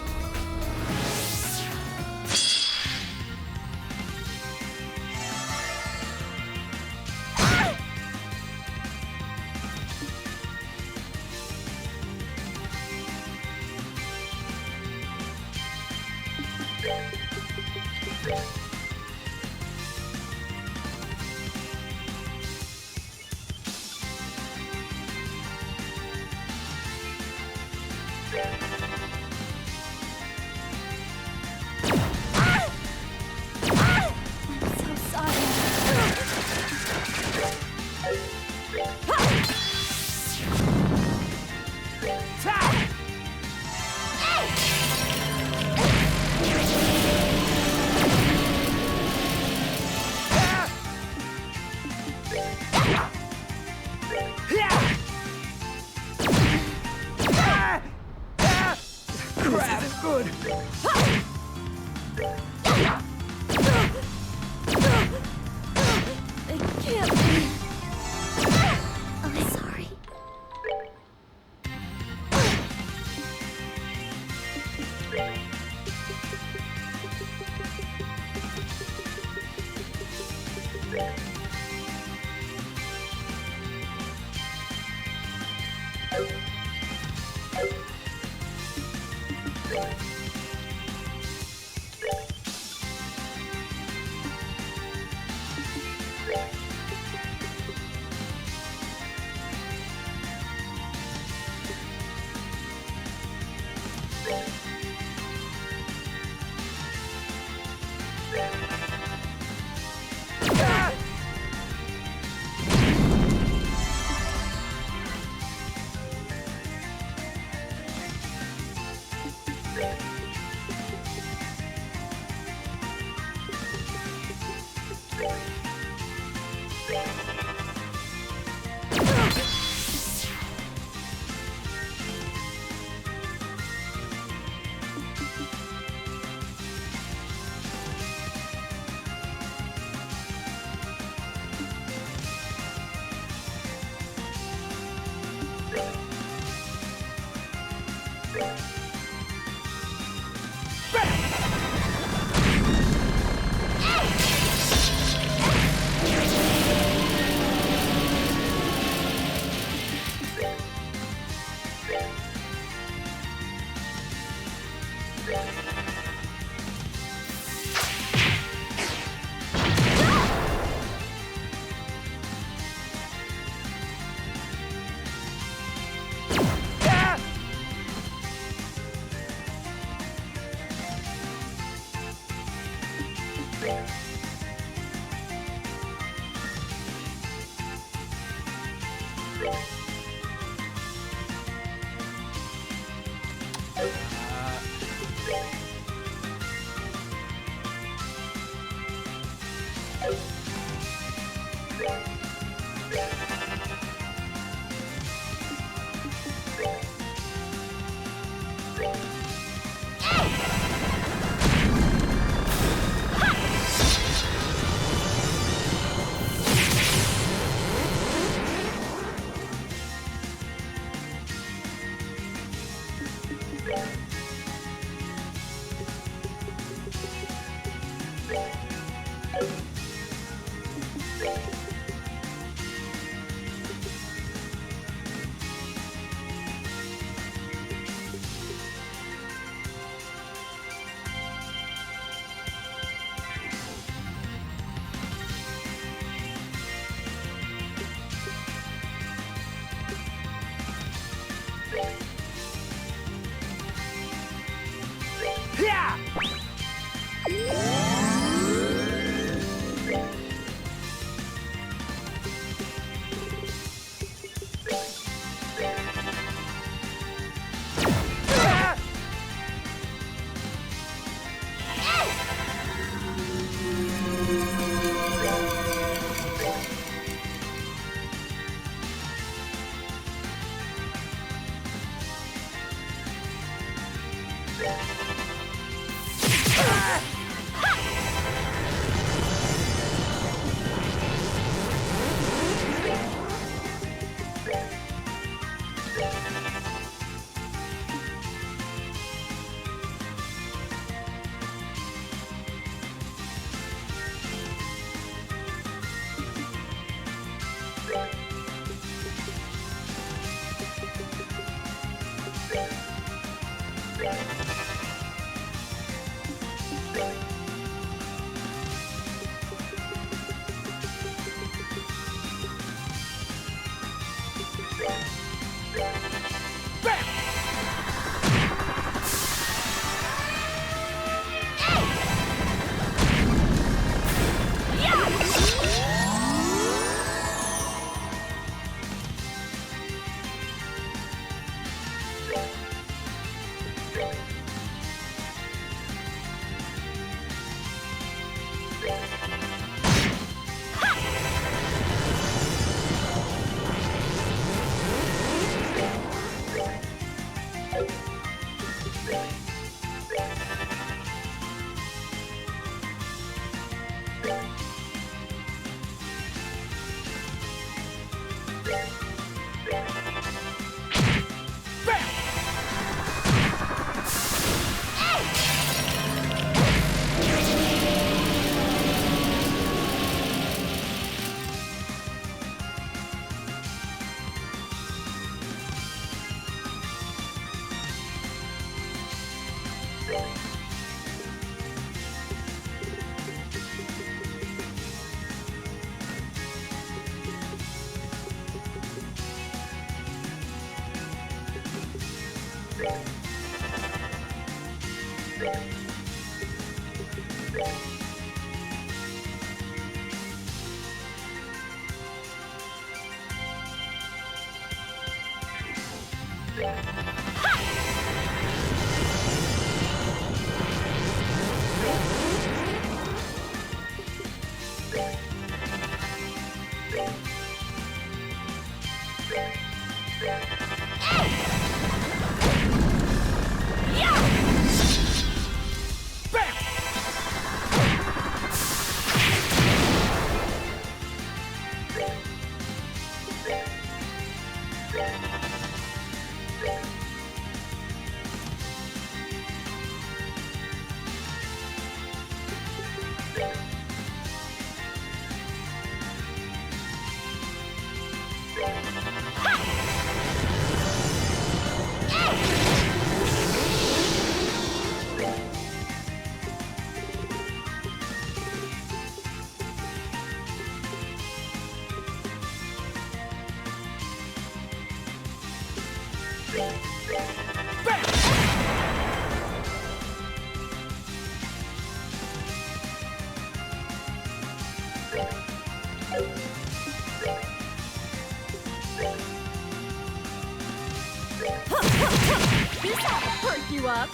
This ought to perk you up.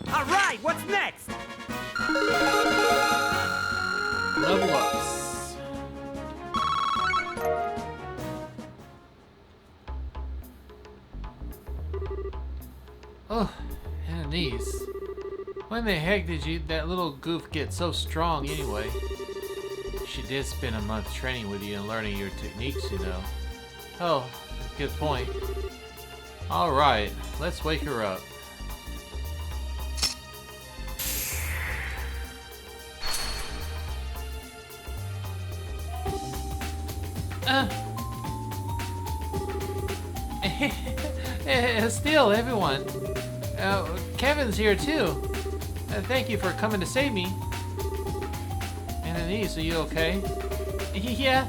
All right, what's next? Level ups. Oh, and knees. When the heck did that little goof get so strong anyway? She did spend a month training with you and learning your techniques, you know. Oh, good point. Alright, let's wake her up. Still, everyone. Kevin's here too. Thank you for coming to save me. Ananice, are you okay? Yeah,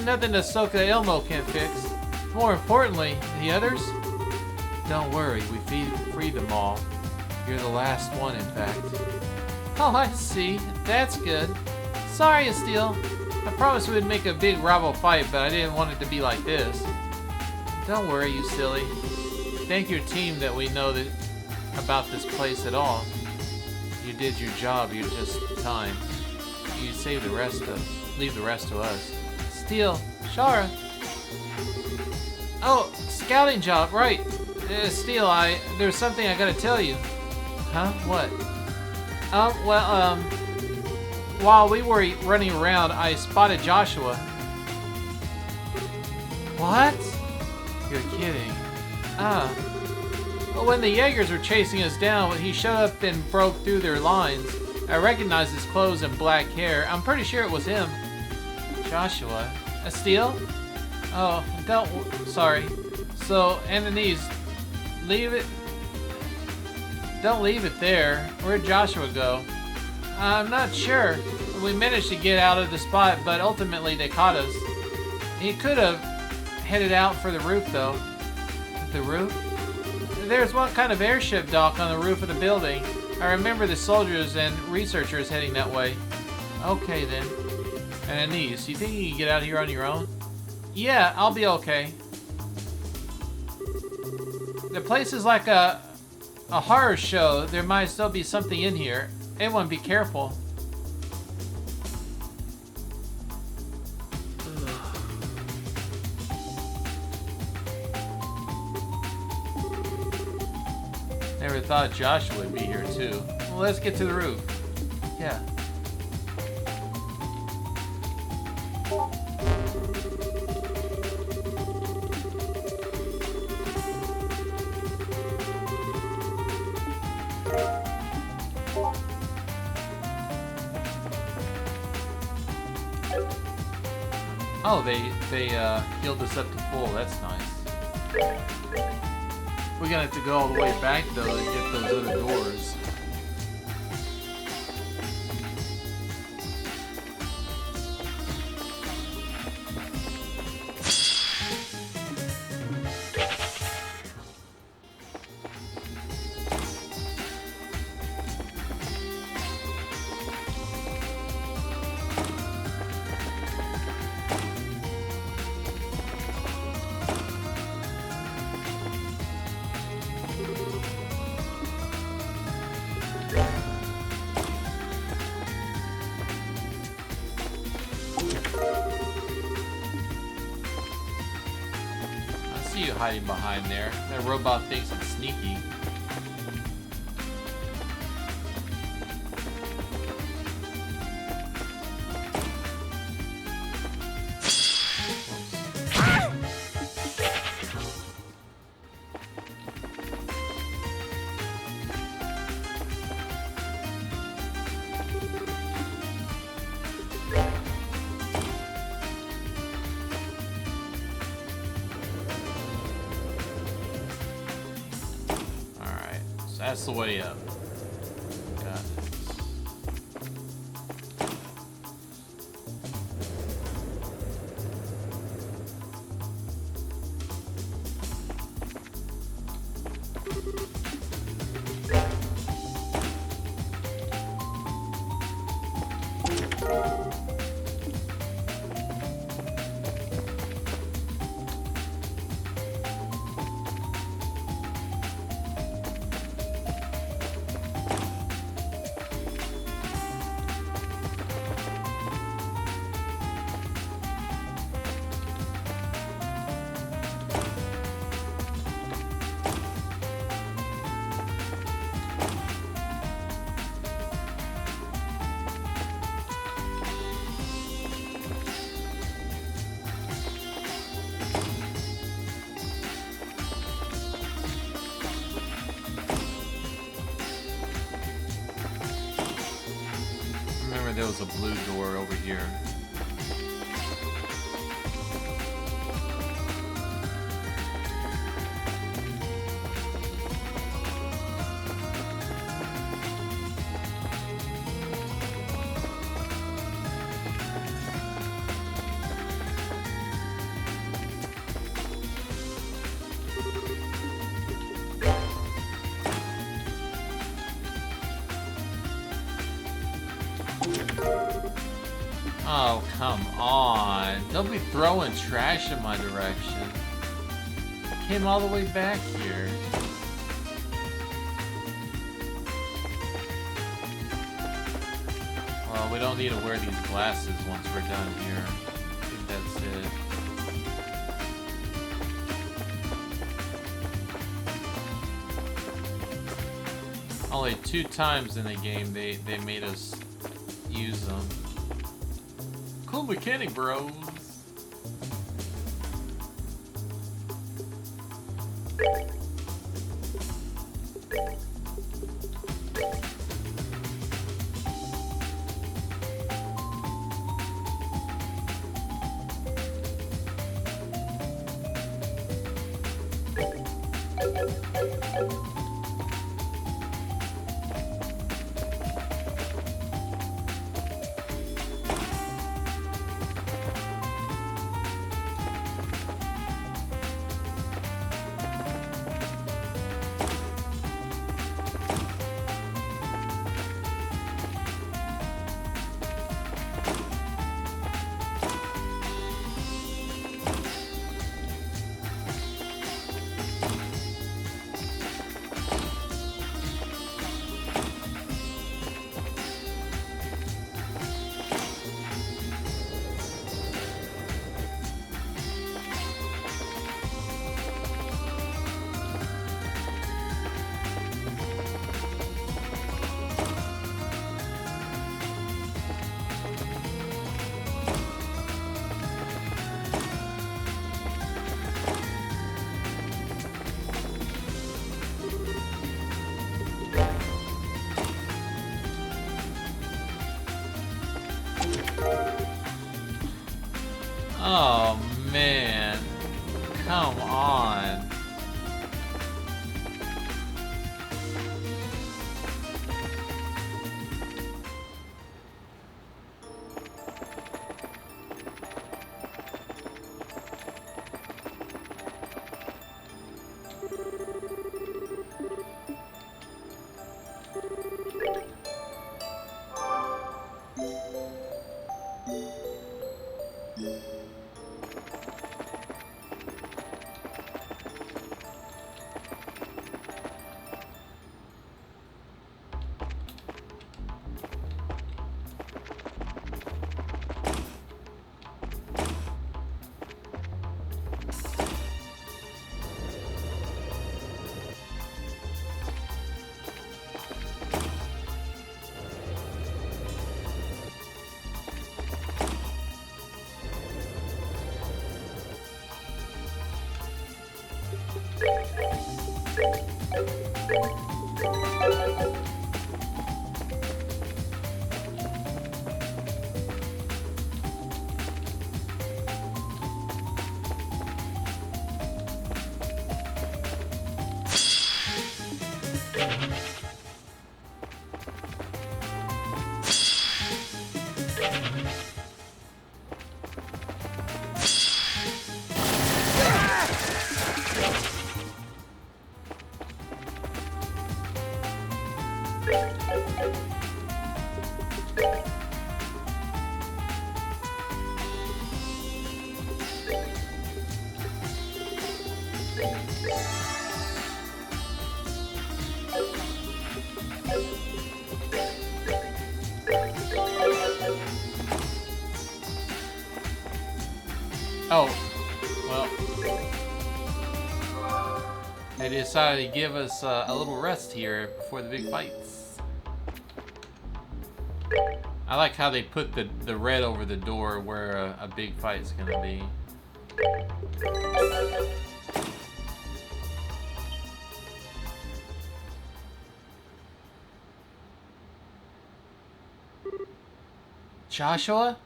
nothing Ahsoka Elmo can't fix. More importantly, the others? Don't worry, we freed them all. You're the last one, in fact. Oh, I see. That's good. Sorry, Estelle. I promised we'd make a big rival fight, but I didn't want it to be like this. Don't worry, you silly. Thank your team that we know about this place at all. You did your job, you're just time. You leave the rest to us. Steel, Shara. Oh, scouting job, right. Steel, there's something I gotta tell you. Huh? What? While we were running around, I spotted Joshua. What? You're kidding. Well, when the Jaegers were chasing us down, he showed up and broke through their lines. I recognized his clothes and black hair. I'm pretty sure it was him. Joshua? Estelle? Oh, sorry. So, Ananice, leave it. Don't leave it there. Where'd Joshua go? I'm not sure. We managed to get out of the spot, but ultimately they caught us. He could have headed out for the roof, though. The roof? There's one kind of airship dock on the roof of the building. I remember the soldiers and researchers heading that way. Okay, then. And Anise, you think you can get out of here on your own? Yeah, I'll be okay. The place is like a horror show. There might still be something in here. Everyone be careful. Never thought Joshua would be here too. Well, let's get to the roof. Yeah. Oh, they healed us up to full. That's nice. We're gonna have to go all the way back though to get those other doors. You hiding behind there. That robot thinks it's sneaky. That's the way up. Got it. Remember there was a blue door over here. Oh, come on. Don't be throwing trash in my direction. I came all the way back here. Well, we don't need to wear these glasses once we're done here. I think that's it. Only 2 times in the game they made us use them. Cool mechanic, bros. Oh man, come on. Oh, well. They decided to give us a little rest here before the big fights. I like how they put the red over the door where a big fight's gonna be. Joshua?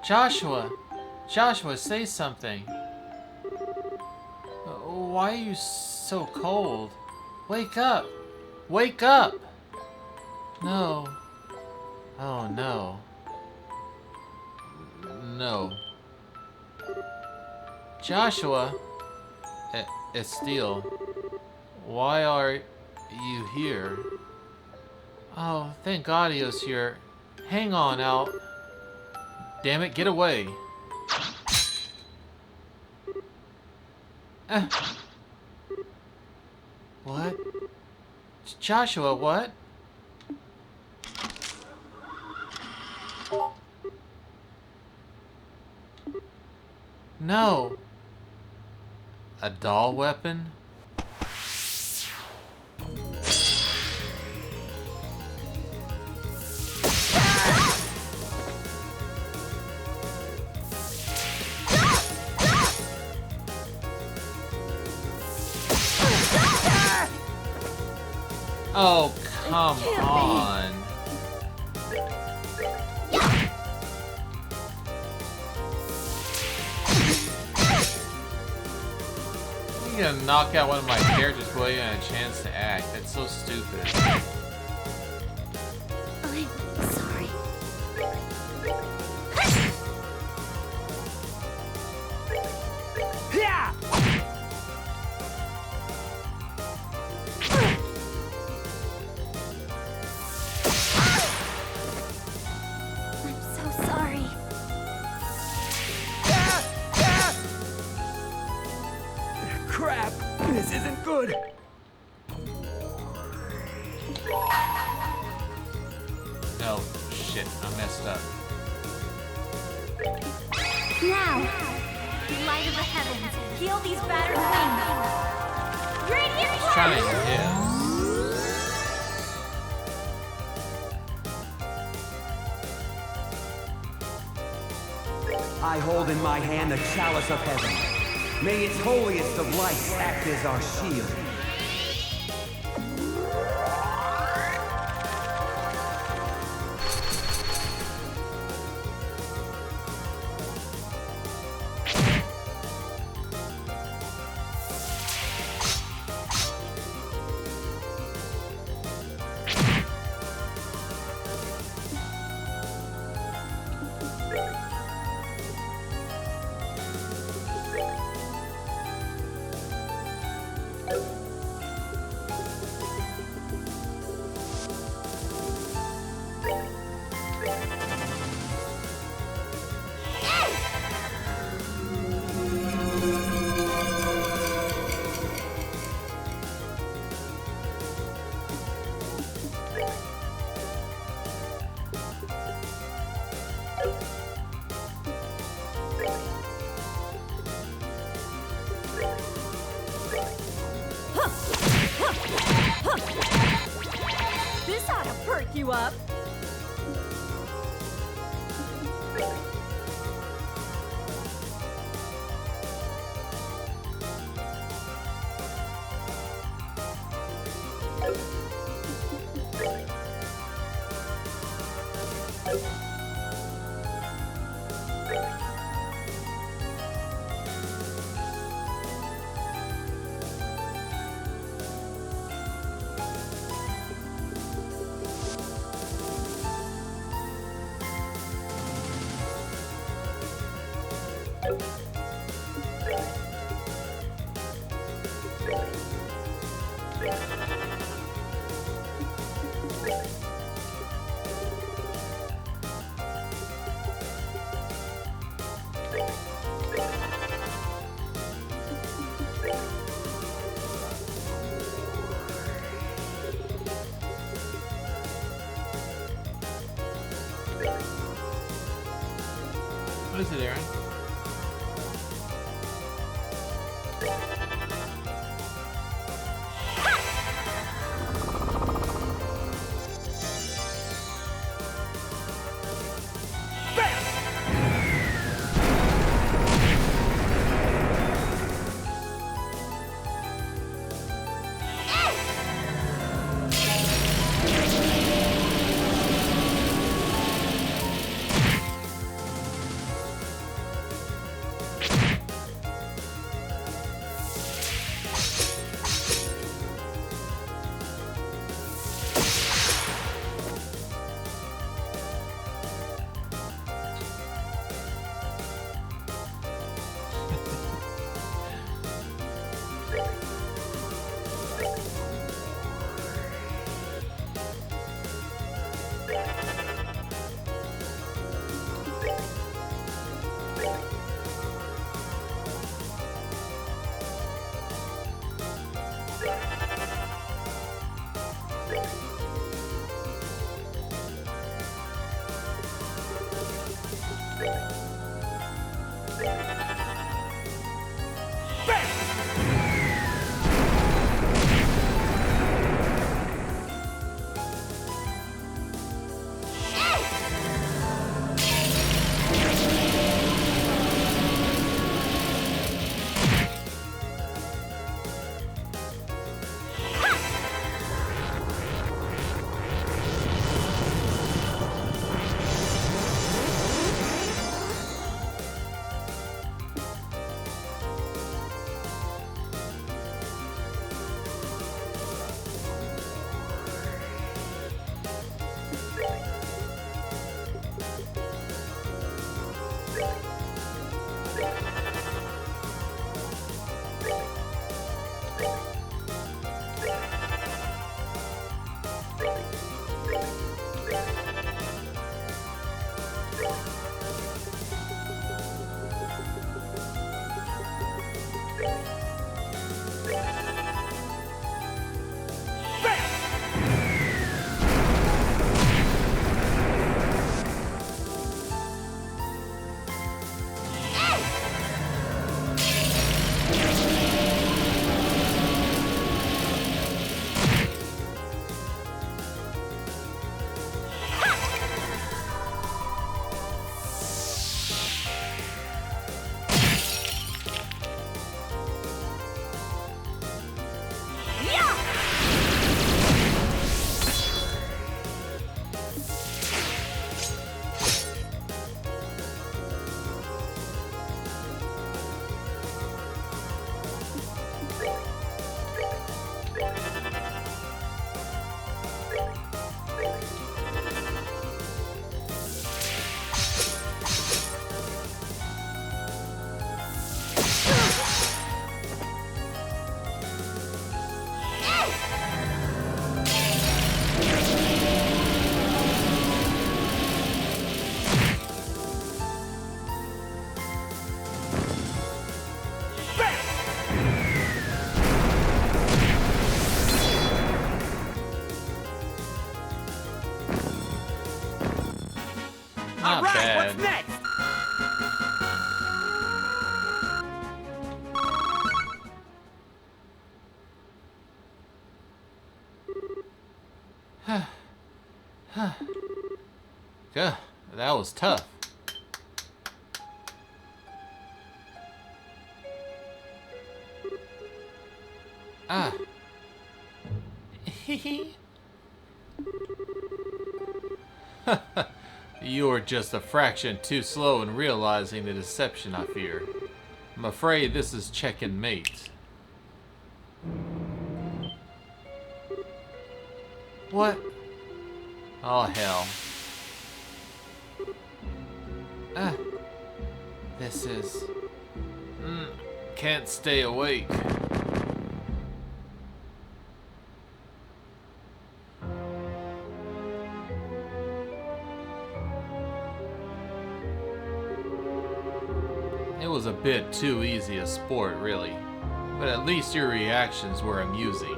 Joshua! Joshua, say something. Why are you so cold? Wake up! Wake up! No. Oh no. No. Joshua! Estelle, why are you here? Oh, thank God he was here. Hang on, Al. Damn it, get away. What? Joshua, what? No. A doll weapon? Oh, come on. You're gonna knock out one of my characters before you had a chance to act. That's so stupid. I'm sorry. Yeah! I'm so sorry. Crap! This isn't good! No, shit, I messed up. Now, light of the heavens, heal these battered wings. Radiant Just trying to hit. I hold in my hand the chalice of heaven. May its holiest of lights act as our shield. This ought to perk you up. What is it, Aaron? Not Right, bad. what's next? Yeah, that was tough. Ah. You're just a fraction too slow in realizing the deception I fear. I'm afraid this is check and mate. What? Oh, hell. Ah. This is... can't stay awake. It was a bit too easy a sport, really. But at least your reactions were amusing.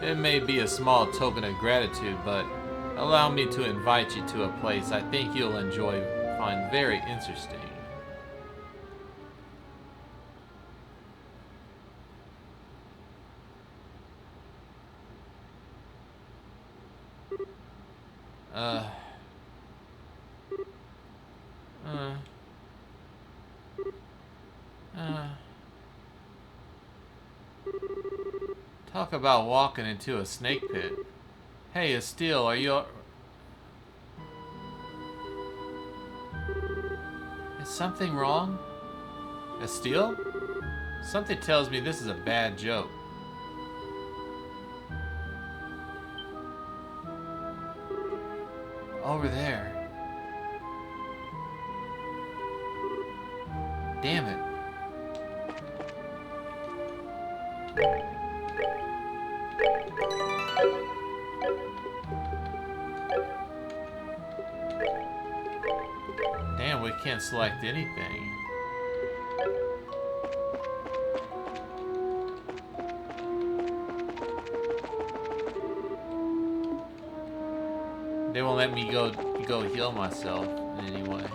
It may be a small token of gratitude, but allow me to invite you to a place I think you'll find very interesting. Talk about walking into a snake pit. Hey, Estelle, are you... Is something wrong? Estelle? Something tells me this is a bad joke. Over there. Damn it. Damn, we can't select anything. They won't let me go heal myself in any way.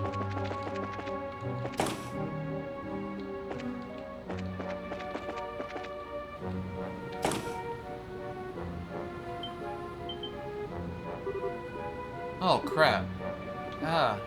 Oh crap. Ah.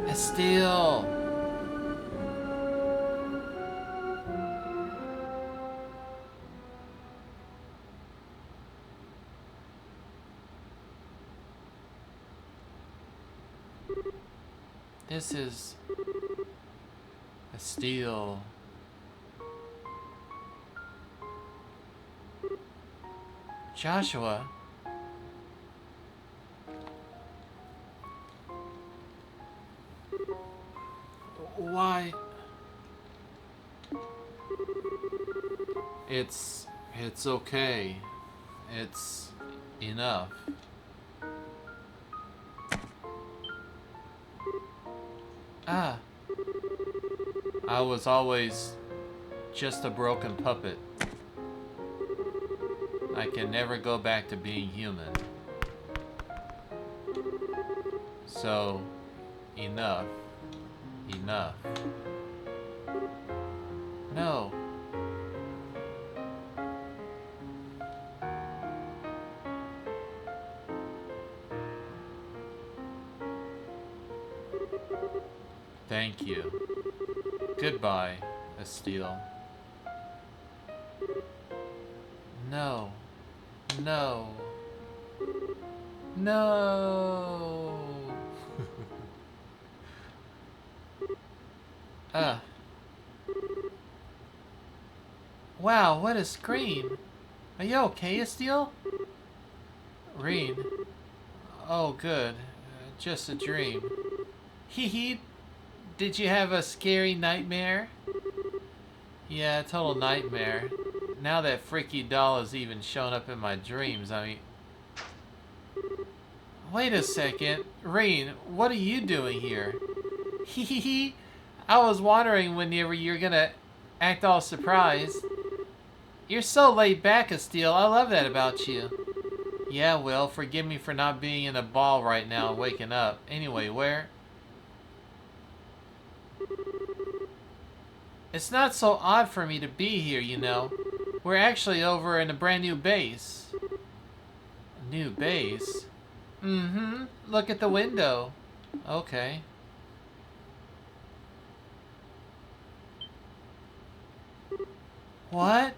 Estelle. This is Estelle. Joshua. Why? It's okay. It's enough. Ah. I was always just a broken puppet. I can never go back to being human. So, enough. Enough. No. Thank you. Goodbye, Estelle. No. No. No. Wow, what a scream. Are you okay, Estelle? Reen. Oh, good. Just a dream. Hee hee. Did you have a scary nightmare? Yeah, a total nightmare. Now that freaky doll has even shown up in my dreams, I mean... Wait a second. Reen, what are you doing here? Hee hee hee. I was wondering whenever you're gonna act all surprised. You're so laid back, Estelle. I love that about you. Yeah, well, forgive me for not being in a ball right now and waking up. Anyway, where? It's not so odd for me to be here, you know. We're actually over in a brand new base. A new base? Mm-hmm. Look at the window. Okay. What?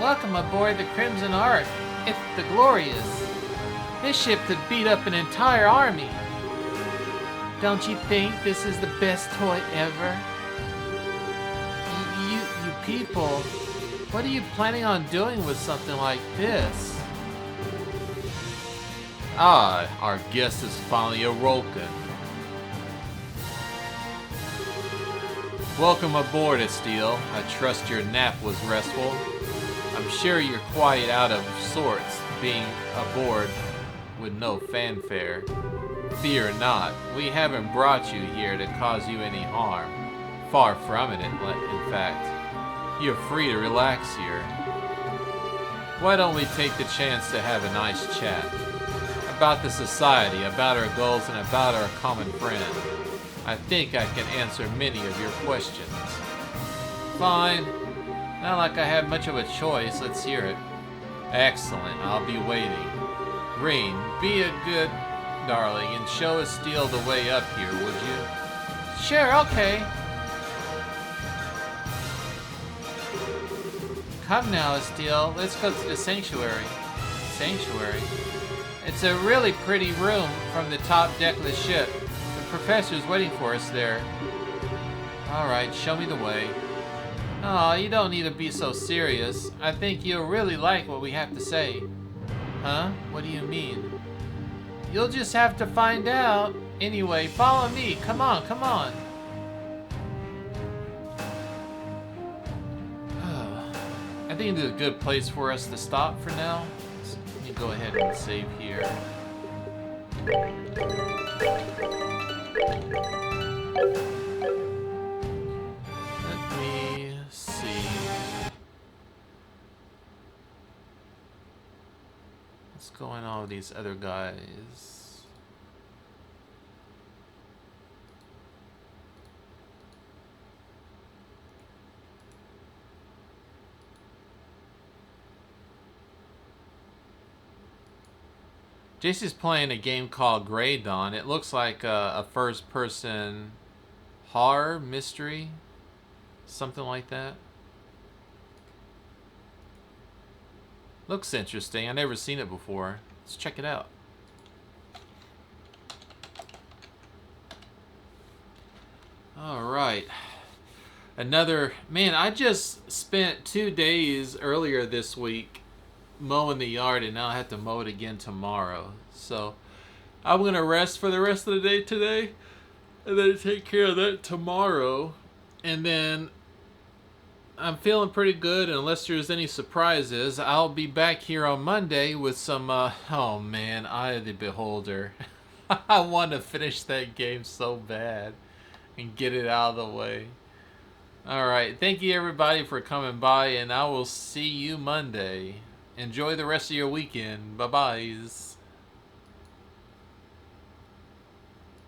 Welcome aboard the Crimson Ark. It's the Glorious. This ship could beat up an entire army. Don't you think this is the best toy ever? You people, what are you planning on doing with something like this? Ah, our guest is finally awoken. Welcome aboard, Estelle. I trust your nap was restful. I'm sure you're quite out of sorts being aboard with no fanfare. Fear not, we haven't brought you here to cause you any harm. Far from it, in fact. You're free to relax here. Why don't we take the chance to have a nice chat? About the society, about our goals, and about our common friend. I think I can answer many of your questions. Fine. Not like I have much of a choice. Let's hear it. Excellent. I'll be waiting. Green, be a good darling and show Estelle the way up here, would you? Sure, okay. Come now, Estelle. Let's go to the sanctuary. Sanctuary? It's a really pretty room from the top deck of the ship. The professor's waiting for us there. Alright, show me the way. Oh, you don't need to be so serious. I think you'll really like what we have to say. Huh? What do you mean? You'll just have to find out. Anyway, follow me. Come on, come on. I think this is a good place for us to stop for now. Let me go ahead and save here. Let me see. What's going on with these other guys? JC's playing a game called Grey Dawn. It looks like a first-person horror mystery, something like that. Looks interesting. I've never seen it before. Let's check it out. All right. Another, man, I just spent 2 days earlier this week mowing the yard, and now I have to mow it again tomorrow. So I'm gonna rest for the rest of the day today, and then take care of that tomorrow. And then I'm feeling pretty good. Unless there's any surprises, I'll be back here on Monday with some oh man, Eye of the Beholder. I want to finish that game so bad and get it out of the way. Alright, thank you everybody for coming by, and I will see you Monday. Enjoy the rest of your weekend. Bye-byes.